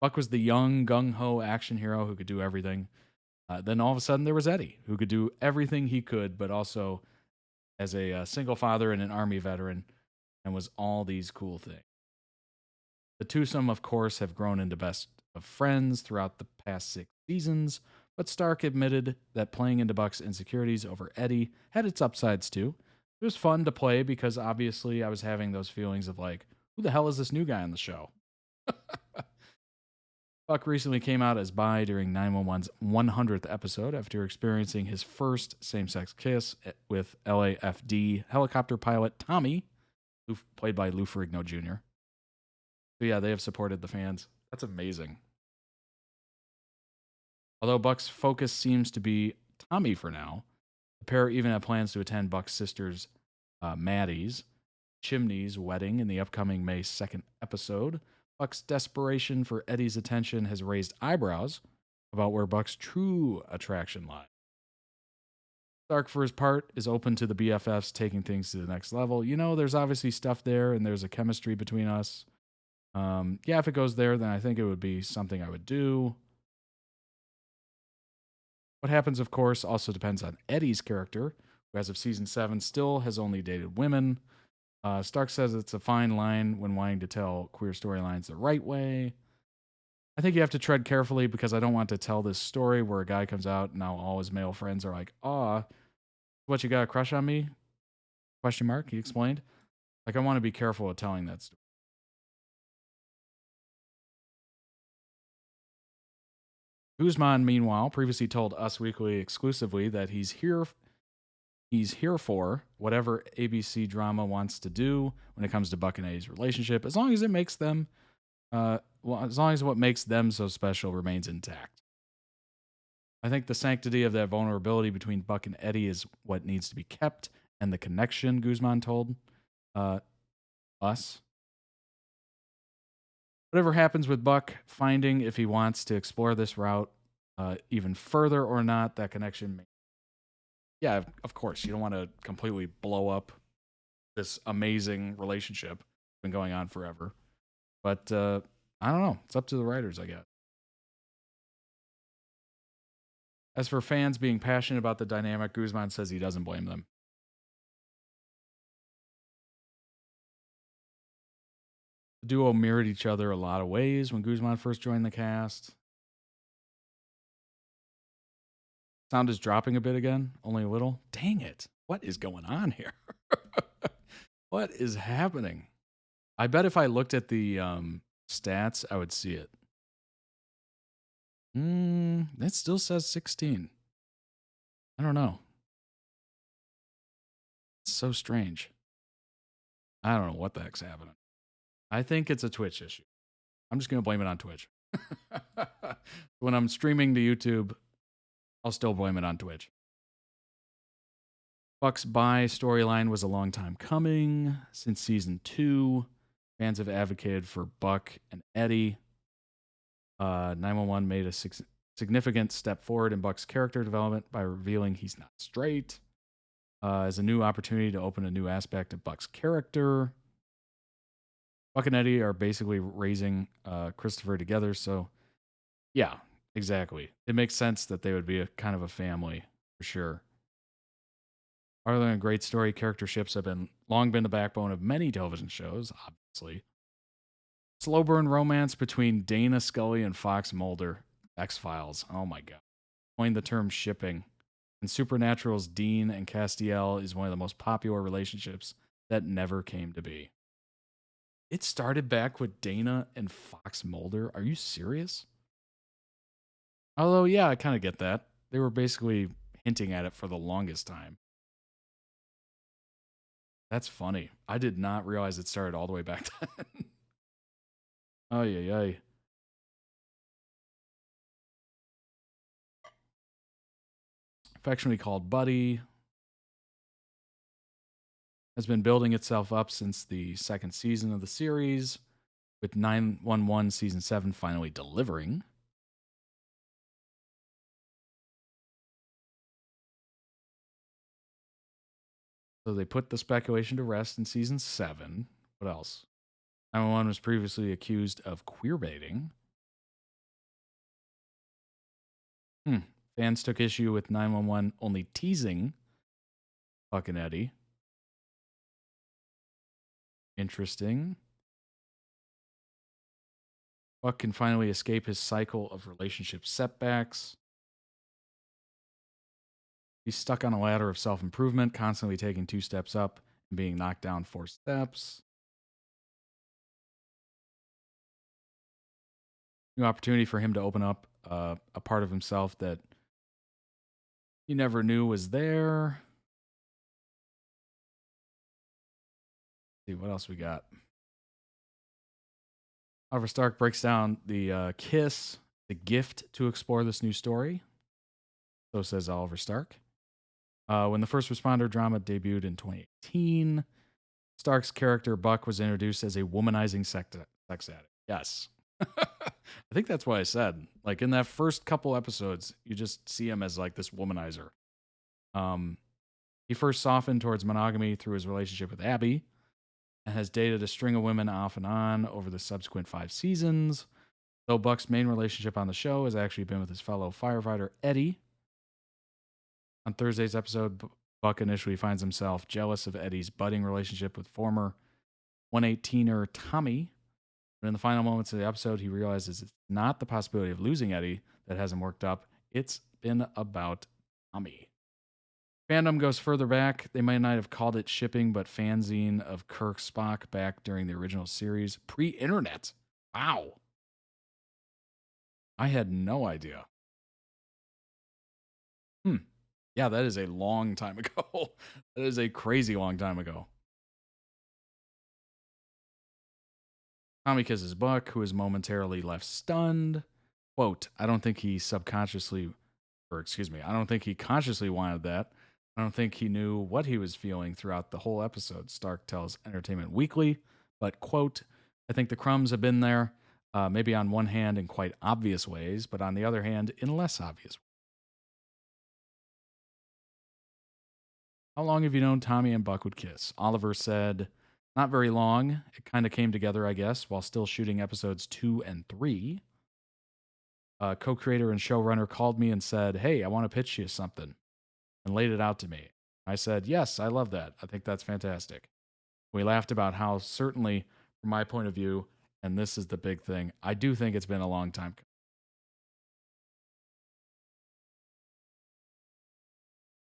S1: Buck was the young, gung-ho action hero who could do everything. Then all of a sudden there was Eddie, who could do everything he could, but also as a single father and an Army veteran, and was all these cool things. The twosome, of course, have grown into best of friends throughout the past 6 seasons, but Stark admitted that playing into Buck's insecurities over Eddie had its upsides too. It was fun to play because obviously I was having those feelings of like, who the hell is this new guy on the show? Buck recently came out as bi during 911's 100th episode after experiencing his first same-sex kiss with LAFD helicopter pilot Tommy, played by Lou Ferrigno Jr. So yeah, they have supported the fans. That's amazing. Although Buck's focus seems to be Tommy for now, the pair even have plans to attend Buck's sister's Maddie's Chimney's wedding in the upcoming May 2nd episode. Buck's desperation for Eddie's attention has raised eyebrows about where Buck's true attraction lies. Stark, for his part, is open to the BFFs taking things to the next level. You know, there's obviously stuff there, and there's a chemistry between us. Yeah, if it goes there, then I think it would be something I would do. What happens, of course, also depends on Eddie's character, who as of season 7 still has only dated women. Stark says it's a fine line when wanting to tell queer storylines the right way. I think you have to tread carefully because I don't want to tell this story where a guy comes out and now all his male friends are like, "Aw, what, you got a crush on me?" Question mark, he explained. Like, I want to be careful with telling that story. Guzman, meanwhile, previously told Us Weekly exclusively that he's here for whatever ABC drama wants to do when it comes to Buck and Eddie's relationship, as long as it makes them, as long as what makes them so special remains intact. I think the sanctity of that vulnerability between Buck and Eddie is what needs to be kept, and the connection, Guzman told Us. Whatever happens with Buck finding if he wants to explore this route even further or not, that connection. Yeah, of course. You don't want to completely blow up this amazing relationship. It's been going on forever. But I don't know. It's up to the writers, I guess. As for fans being passionate about the dynamic, Guzman says he doesn't blame them. The duo mirrored each other a lot of ways when Guzman first joined the cast. Sound is dropping a bit again, only a little. Dang it. What is going on here? What is happening? I bet if I looked at the stats, I would see it. It still says 16. I don't know. It's so strange. I don't know what the heck's happening. I think it's a Twitch issue. I'm just going to blame it on Twitch. When I'm streaming to YouTube, I'll still blame it on Twitch. Buck's bi storyline was a long time coming. Since season 2, fans have advocated for Buck and Eddie. 911 made a significant step forward in Buck's character development by revealing he's not straight. As a new opportunity to open a new aspect of Buck's character. Buck and Eddie are basically raising Christopher together, so yeah, exactly. It makes sense that they would be a kind of a family, for sure. Other than a great story, character ships have long been the backbone of many television shows, obviously. Slow burn romance between Dana Scully and Fox Mulder. X-Files. Oh my god. Coined the term shipping. And Supernatural's Dean and Castiel is one of the most popular relationships that never came to be. It started back with Dana and Fox Mulder. Are you serious? Although, yeah, I kind of get that. They were basically hinting at it for the longest time. That's funny. I did not realize it started all the way back then. Ay, ay, ay. Affectionately called Buddy, has been building itself up since the second season of the series, with 911 Season 7 finally delivering. So they put the speculation to rest in Season 7. What else? 911 was previously accused of queerbaiting. Fans took issue with 911 only teasing Buck and Eddie. Interesting. Buck can finally escape his cycle of relationship setbacks. He's stuck on a ladder of self-improvement, constantly taking 2 steps up and being knocked down 4 steps. New opportunity for him to open up a part of himself that he never knew was there. Let's see what else we got. Oliver Stark breaks down the kiss, the gift to explore this new story. So says Oliver Stark. When the first responder drama debuted in 2018, Stark's character Buck was introduced as a womanizing sex addict. Yes. I think that's what I said. Like in that first couple episodes, you just see him as like this womanizer. He first softened towards monogamy through his relationship with Abby and has dated a string of women off and on over the subsequent 5 seasons. Though Buck's main relationship on the show has actually been with his fellow firefighter, Eddie. On Thursday's episode, Buck initially finds himself jealous of Eddie's budding relationship with former 118er Tommy. But in the final moments of the episode, he realizes it's not the possibility of losing Eddie that hasn't worked up. It's been about Tommy. Fandom goes further back. They might not have called it shipping, but fanzine of Kirk Spock back during the original series. Pre-internet. Wow. I had no idea. Yeah, that is a long time ago. That is a crazy long time ago. Tommy kisses Buck, who is momentarily left stunned. Quote, I don't think he consciously wanted that. I don't think he knew what he was feeling throughout the whole episode, Stark tells Entertainment Weekly. But, quote, I think the crumbs have been there, maybe on one hand in quite obvious ways, but on the other hand in less obvious ways. How long have you known Tommy and Buck would kiss? Oliver said, not very long. It kind of came together, I guess, while still shooting episodes 2 and 3. Co-creator and showrunner called me and said, hey, I want to pitch you something, and laid it out to me. I said, yes, I love that. I think that's fantastic. We laughed about how, certainly from my point of view, and this is the big thing, I do think it's been a long time.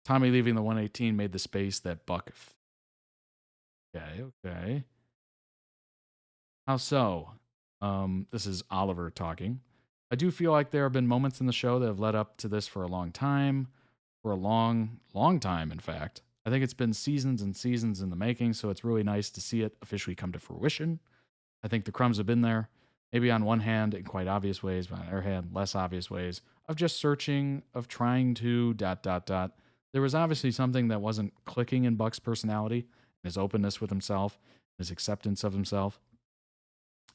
S1: Tommy leaving the 118 made the space that Buck... Okay. How so? This is Oliver talking. I do feel like there have been moments in the show that have led up to this for a long time. For a long, long time, in fact. I think it's been seasons and seasons in the making, so it's really nice to see it officially come to fruition. I think the crumbs have been there, maybe on one hand in quite obvious ways, but on the other hand, less obvious ways, of just searching, of trying to... There was obviously something that wasn't clicking in Buck's personality, his openness with himself, his acceptance of himself.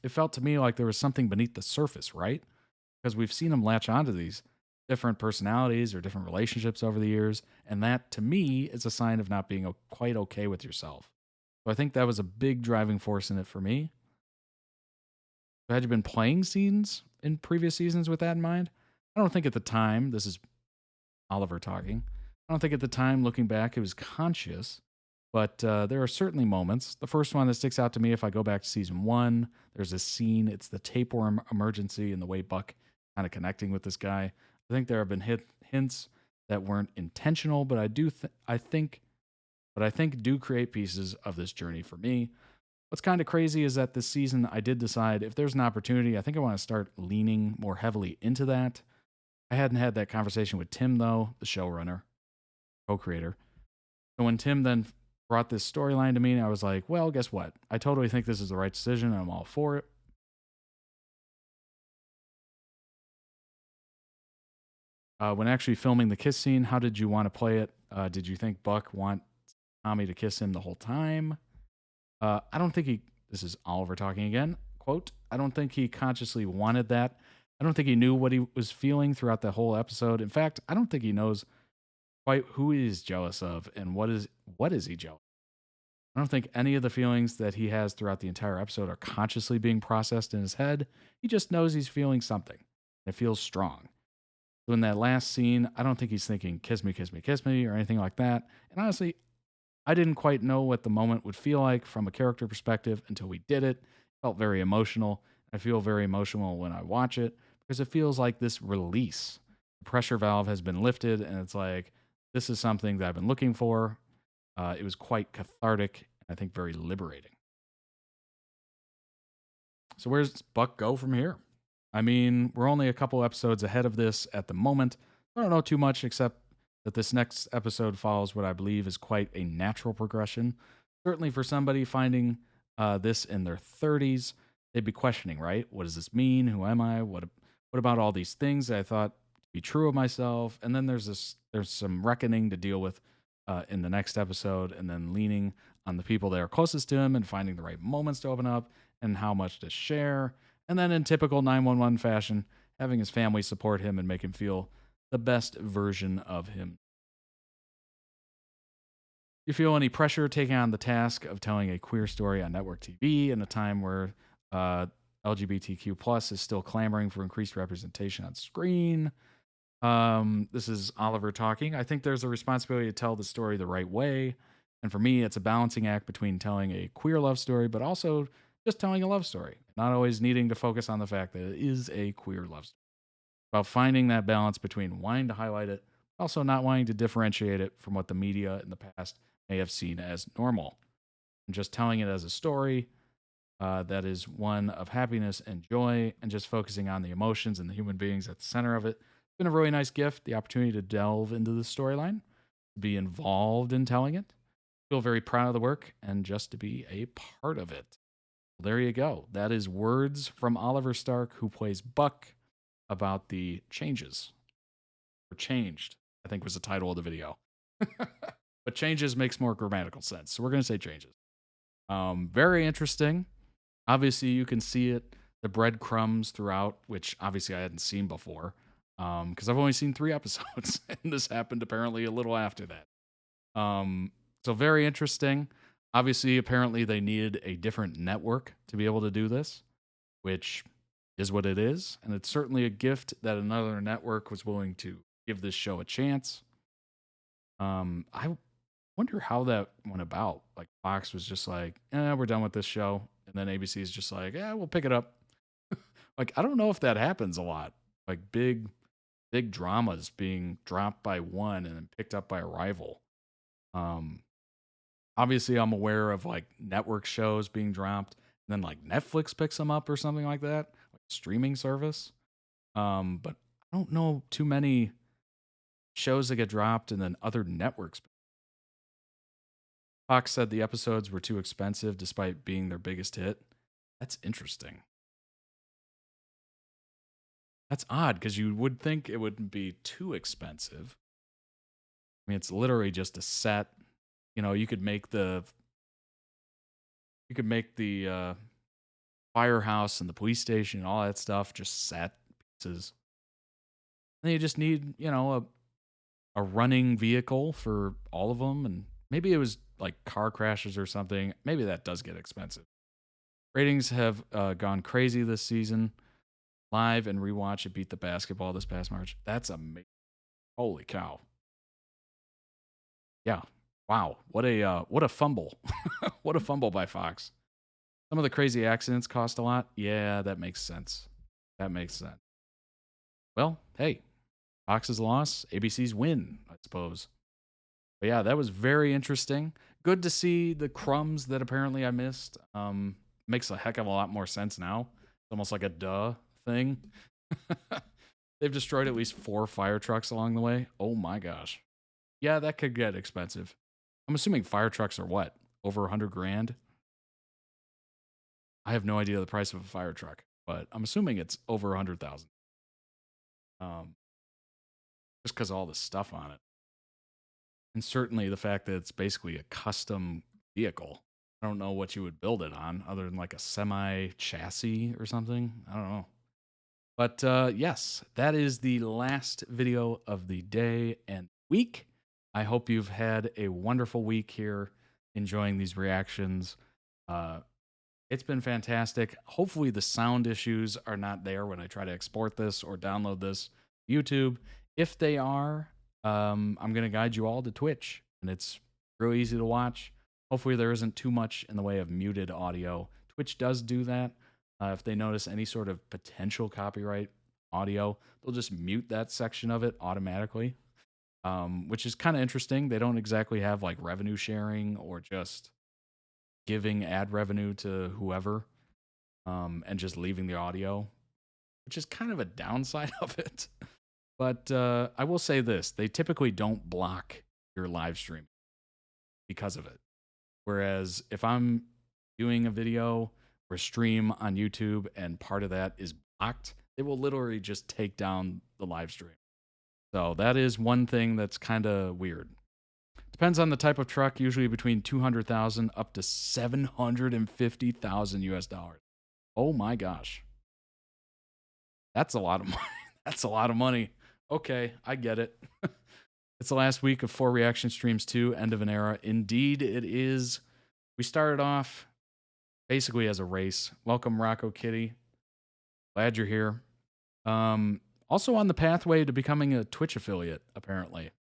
S1: It felt to me like there was something beneath the surface, right? Because we've seen him latch onto these different personalities or different relationships over the years, and that, to me, is a sign of not being quite okay with yourself. So I think that was a big driving force in it for me. Had you been playing scenes in previous seasons with that in mind? I don't think at the time, this is Oliver talking, I don't think at the time, looking back, it was conscious, but there are certainly moments. The first one that sticks out to me, if I go back to season 1, there's a scene, it's the tapeworm emergency and the way Buck kind of connecting with this guy. I think there have been hints that weren't intentional, but I think do create pieces of this journey for me. What's kind of crazy is that this season I did decide if there's an opportunity, I think I want to start leaning more heavily into that. I hadn't had that conversation with Tim, though, the showrunner, co-creator. So when Tim then brought this storyline to me, I was like, well, guess what? I totally think this is the right decision, and I'm all for it. When actually filming the kiss scene, how did you want to play it? Did you think Buck want Tommy to kiss him the whole time? I don't think this is Oliver talking again, quote, I don't think he consciously wanted that. I don't think he knew what he was feeling throughout the whole episode. In fact, I don't think he knows quite who he's jealous of and what is he jealous of. I don't think any of the feelings that he has throughout the entire episode are consciously being processed in his head. He just knows he's feeling something. It feels strong. So in that last scene, I don't think he's thinking, kiss me, kiss me, kiss me, or anything like that. And honestly, I didn't quite know what the moment would feel like from a character perspective until we did it. It felt very emotional. I feel very emotional when I watch it because it feels like this release. The pressure valve has been lifted, and it's like, this is something that I've been looking for. It was quite cathartic, and I think very liberating. So where's Buck go from here? I mean, we're only a couple episodes ahead of this at the moment. I don't know too much except that this next episode follows what I believe is quite a natural progression. Certainly for somebody finding this in their 30s, they'd be questioning, right? What does this mean? Who am I? What about all these things that I thought to be true of myself? And then there's some reckoning to deal with in the next episode, and then leaning on the people that are closest to him and finding the right moments to open up and how much to share. And then in typical 911 fashion, having his family support him and make him feel the best version of him. You feel any pressure taking on the task of telling a queer story on network TV in a time where LGBTQ plus is still clamoring for increased representation on screen? This is Oliver talking. I think there's a responsibility to tell the story the right way. And for me, it's a balancing act between telling a queer love story, but also just telling a love story. Not always needing to focus on the fact that it is a queer love story. About finding that balance between wanting to highlight it, also not wanting to differentiate it from what the media in the past may have seen as normal. And just telling it as a story that is one of happiness and joy, and just focusing on the emotions and the human beings at the center of it. It's been a really nice gift, the opportunity to delve into the storyline, to be involved in telling it, feel very proud of the work, and just to be a part of it. Well, there you go. That is words from Oliver Stark, who plays Buck, about the changes. Or changed, I think was the title of the video. But changes makes more grammatical sense, so we're going to say changes. Very interesting. Obviously, you can see it, the breadcrumbs throughout, which obviously I hadn't seen before, because I've only seen 3 episodes, and this happened apparently a little after that. So very interesting. Obviously, apparently they needed a different network to be able to do this, which is what it is, and it's certainly a gift that another network was willing to give this show a chance. I wonder how that went about. Like, Fox was just like, we're done with this show. And then ABC is just like, we'll pick it up. Like, I don't know if that happens a lot. Like, big dramas being dropped by one and then picked up by a rival. Obviously, I'm aware of, like, network shows being dropped. And then, like, Netflix picks them up or something like that. Like, streaming service. But I don't know too many shows that get dropped and then other networks. Fox said the episodes were too expensive despite being their biggest hit. That's interesting. That's odd because you would think it wouldn't be too expensive. I mean, it's literally just a set. You know, you could make the firehouse and the police station and all that stuff just set pieces. And you just need, you know, a running vehicle for all of them, and maybe it was like car crashes or something. Maybe that does get expensive. Ratings have gone crazy this season. Live and rewatch, it beat the basketball this past March. That's amazing. Holy cow. Yeah. Wow. What a fumble. What a fumble by Fox. Some of the crazy accidents cost a lot. Yeah, that makes sense. That makes sense. Well, hey, Fox's loss, ABC's win, I suppose. But yeah, that was very interesting. Good to see the crumbs that apparently I missed. Makes a heck of a lot more sense now. It's almost like a duh thing. They've destroyed at least 4 fire trucks along the way. Oh my gosh. Yeah, that could get expensive. I'm assuming fire trucks are what? Over 100 grand? I have no idea the price of a fire truck, but I'm assuming it's over 100,000. Just because of all the stuff on it. And certainly the fact that it's basically a custom vehicle. I don't know what you would build it on other than like a semi chassis or something. I don't know. But yes, that is the last video of the day and week. I hope you've had a wonderful week here enjoying these reactions. It's been fantastic. Hopefully the sound issues are not there when I try to export this or download this to YouTube. If they are, I'm going to guide you all to Twitch, and it's real easy to watch. Hopefully there isn't too much in the way of muted audio. Twitch does do that. If they notice any sort of potential copyright audio, they'll just mute that section of it automatically, which is kind of interesting. They don't exactly have like revenue sharing or just giving ad revenue to whoever and just leaving the audio. which is kind of a downside of it. But I will say this, they typically don't block your live stream because of it. Whereas if I'm doing a video or stream on YouTube and part of that is blocked, they will literally just take down the live stream. So that is one thing that's kind of weird. Depends on the type of truck, usually between 200,000 up to 750,000 US dollars. Oh my gosh. That's a lot of money. That's a lot of money. Okay, I get it. It's the last week of 4 reaction streams too, end of an era. Indeed, it is. We started off basically as a race. Welcome, Rocco Kitty. Glad you're here. Also on the pathway to becoming a Twitch affiliate, apparently.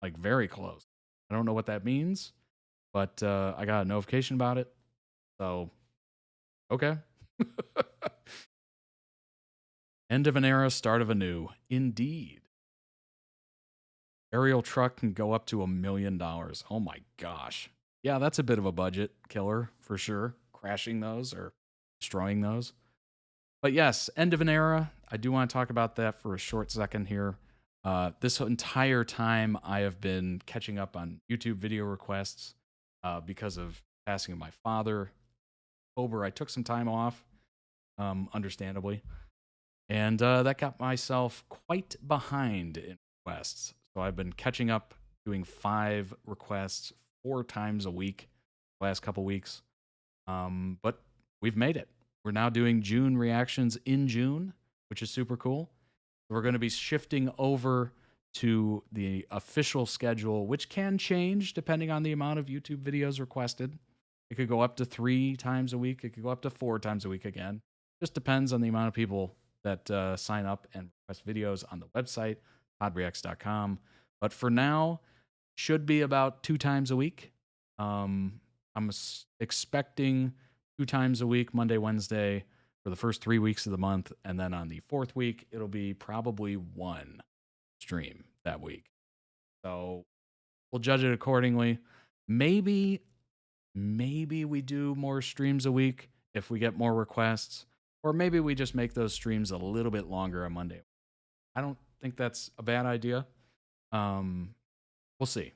S1: Like, very close. I don't know what that means, but I got a notification about it. So, okay. End of an era, start of a new. Indeed. Aerial truck can go up to $1 million. Oh my gosh. Yeah, that's a bit of a budget killer for sure. Crashing those or destroying those. But yes, end of an era. I do want to talk about that for a short second here. This entire time I have been catching up on YouTube video requests because of passing of my father. October, I took some time off, understandably. And that got myself quite behind in requests. So I've been catching up, doing 5 requests 4 times a week the last couple weeks. But we've made it. We're now doing June reactions in June, which is super cool. We're going to be shifting over to the official schedule, which can change depending on the amount of YouTube videos requested. It could go up to 3 times a week. It could go up to 4 times a week again. Just depends on the amount of people that sign up and request videos on the website, toddreacts.com. But for now, should be about 2 times a week. I'm expecting 2 times a week, Monday, Wednesday, for the first 3 weeks of the month. And then on the 4th week, it'll be probably 1 stream that week. So we'll judge it accordingly. Maybe we do more streams a week if we get more requests. Or maybe we just make those streams a little bit longer on Monday. I don't think that's a bad idea. We'll see.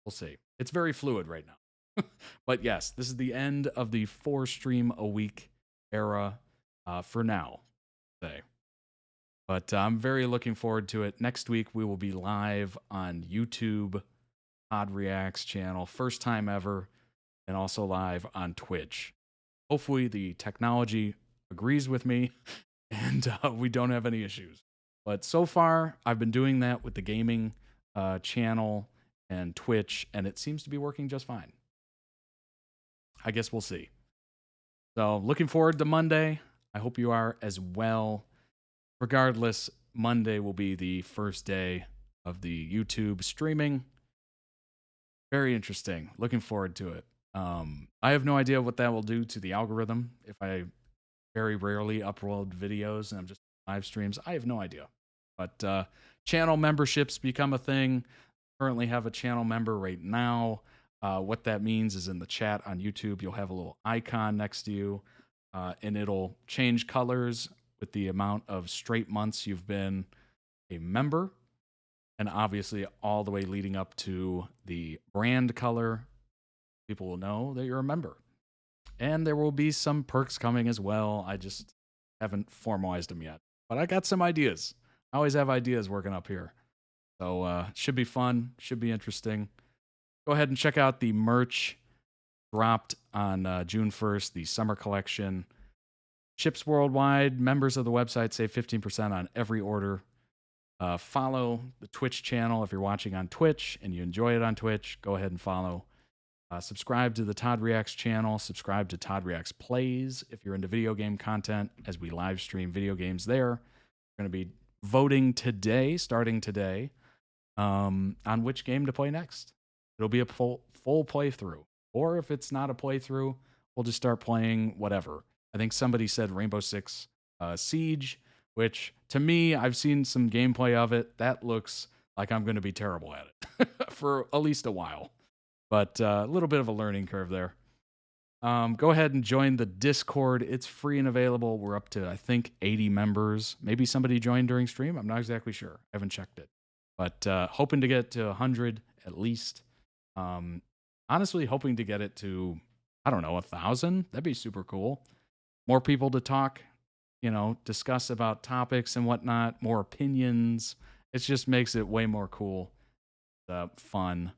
S1: We'll see. It's very fluid right now. But yes, this is the end of the 4 stream a week era for now. But I'm very looking forward to it. Next week, we will be live on YouTube, Todd Reacts channel, first time ever, and also live on Twitch. Hopefully the technology agrees with me and we don't have any issues. But so far, I've been doing that with the gaming channel and Twitch, and it seems to be working just fine. I guess we'll see. So looking forward to Monday. I hope you are as well. Regardless, Monday will be the first day of the YouTube streaming. Very interesting. Looking forward to it. I have no idea what that will do to the algorithm if I very rarely upload videos and I'm just live streams. I have no idea. But channel memberships become a thing. Currently have a channel member right now. What that means is in the chat on YouTube, you'll have a little icon next to you, and it'll change colors with the amount of straight months you've been a member, and obviously all the way leading up to the brand color. People will know that you're a member. And there will be some perks coming as well. I just haven't formalized them yet. But I got some ideas. I always have ideas working up here. So should be fun. Should be interesting. Go ahead and check out the merch dropped on June 1st, the summer collection. Ships worldwide. Members of the website save 15% on every order. Follow the Twitch channel if you're watching on Twitch and you enjoy it on Twitch. Go ahead and follow. Subscribe to the Todd Reacts channel. Subscribe to Todd Reacts Plays if you're into video game content, as we live stream video games there. We're going to be voting today, starting today, on which game to play next. It'll be a full playthrough. Or if it's not a playthrough, we'll just start playing whatever. I think somebody said Rainbow Six Siege, which to me, I've seen some gameplay of it. That looks like I'm going to be terrible at it for at least a while. But a little bit of a learning curve there. Go ahead and join the Discord. It's free and available. We're up to, I think, 80 members. Maybe somebody joined during stream. I'm not exactly sure. I haven't checked it. But hoping to get to 100 at least. Honestly, hoping to get it to, I don't know, 1,000. That'd be super cool. More people to talk, discuss about topics and whatnot. More opinions. It just makes it way more cool, fun.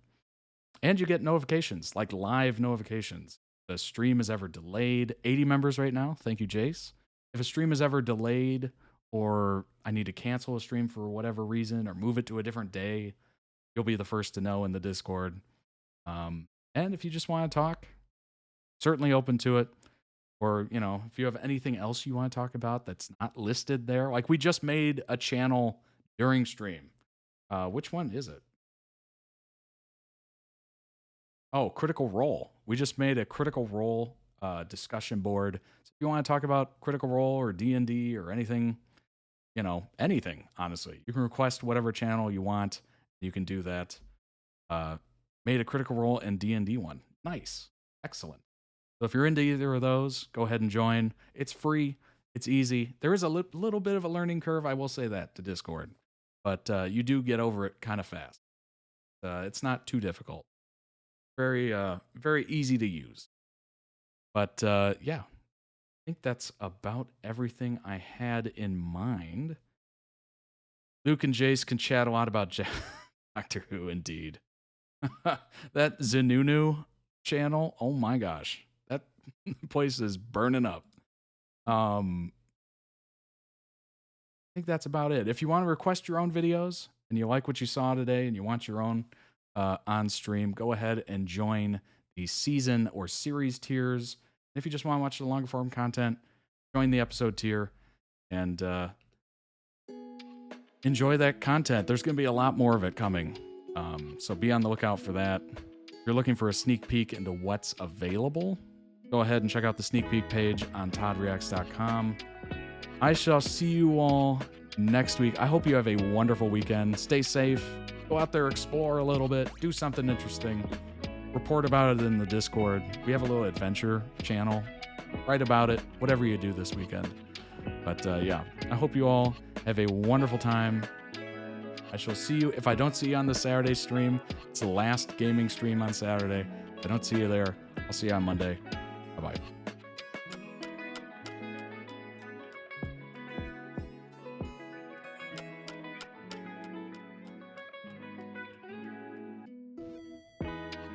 S1: And you get notifications, like live notifications. If a stream is ever delayed, 80 members right now. Thank you, Jace. If a stream is ever delayed or I need to cancel a stream for whatever reason or move it to a different day, you'll be the first to know in the Discord. And if you just want to talk, certainly open to it. Or, if you have anything else you want to talk about that's not listed there. Like we just made a channel during stream. Which one is it? Oh, Critical Role. We just made a Critical Role discussion board. So if you want to talk about Critical Role or D&D or anything, anything, honestly. You can request whatever channel you want. You can do that. Made a Critical Role and D&D one. Nice. Excellent. So if you're into either of those, go ahead and join. It's free. It's easy. There is a little bit of a learning curve, I will say that, to Discord. But you do get over it kind of fast. It's not too difficult. Very, very easy to use. But yeah, I think that's about everything I had in mind. Luke and Jace can chat a lot about Doctor Who, indeed. That Zenunu channel, oh my gosh, that place is burning up. I think that's about it. If you want to request your own videos and you like what you saw today and you want your own on stream, go ahead and join the season or series tiers. If you just want to watch the longer form content, join the episode tier and enjoy that content. There's going to be a lot more of it coming. So be on the lookout for that. If you're looking for a sneak peek into what's available, go ahead and check out the sneak peek page on toddreacts.com. I shall see you all next week. I hope you have a wonderful weekend. Stay safe. Go out there, explore a little bit, do something interesting. Report about it in the Discord. We have a little adventure channel. Write about it, whatever you do this weekend. But yeah, I hope you all have a wonderful time. I shall see you. If I don't see you on the Saturday stream, it's the last gaming stream on Saturday. If I don't see you there, I'll see you on Monday. Bye-bye.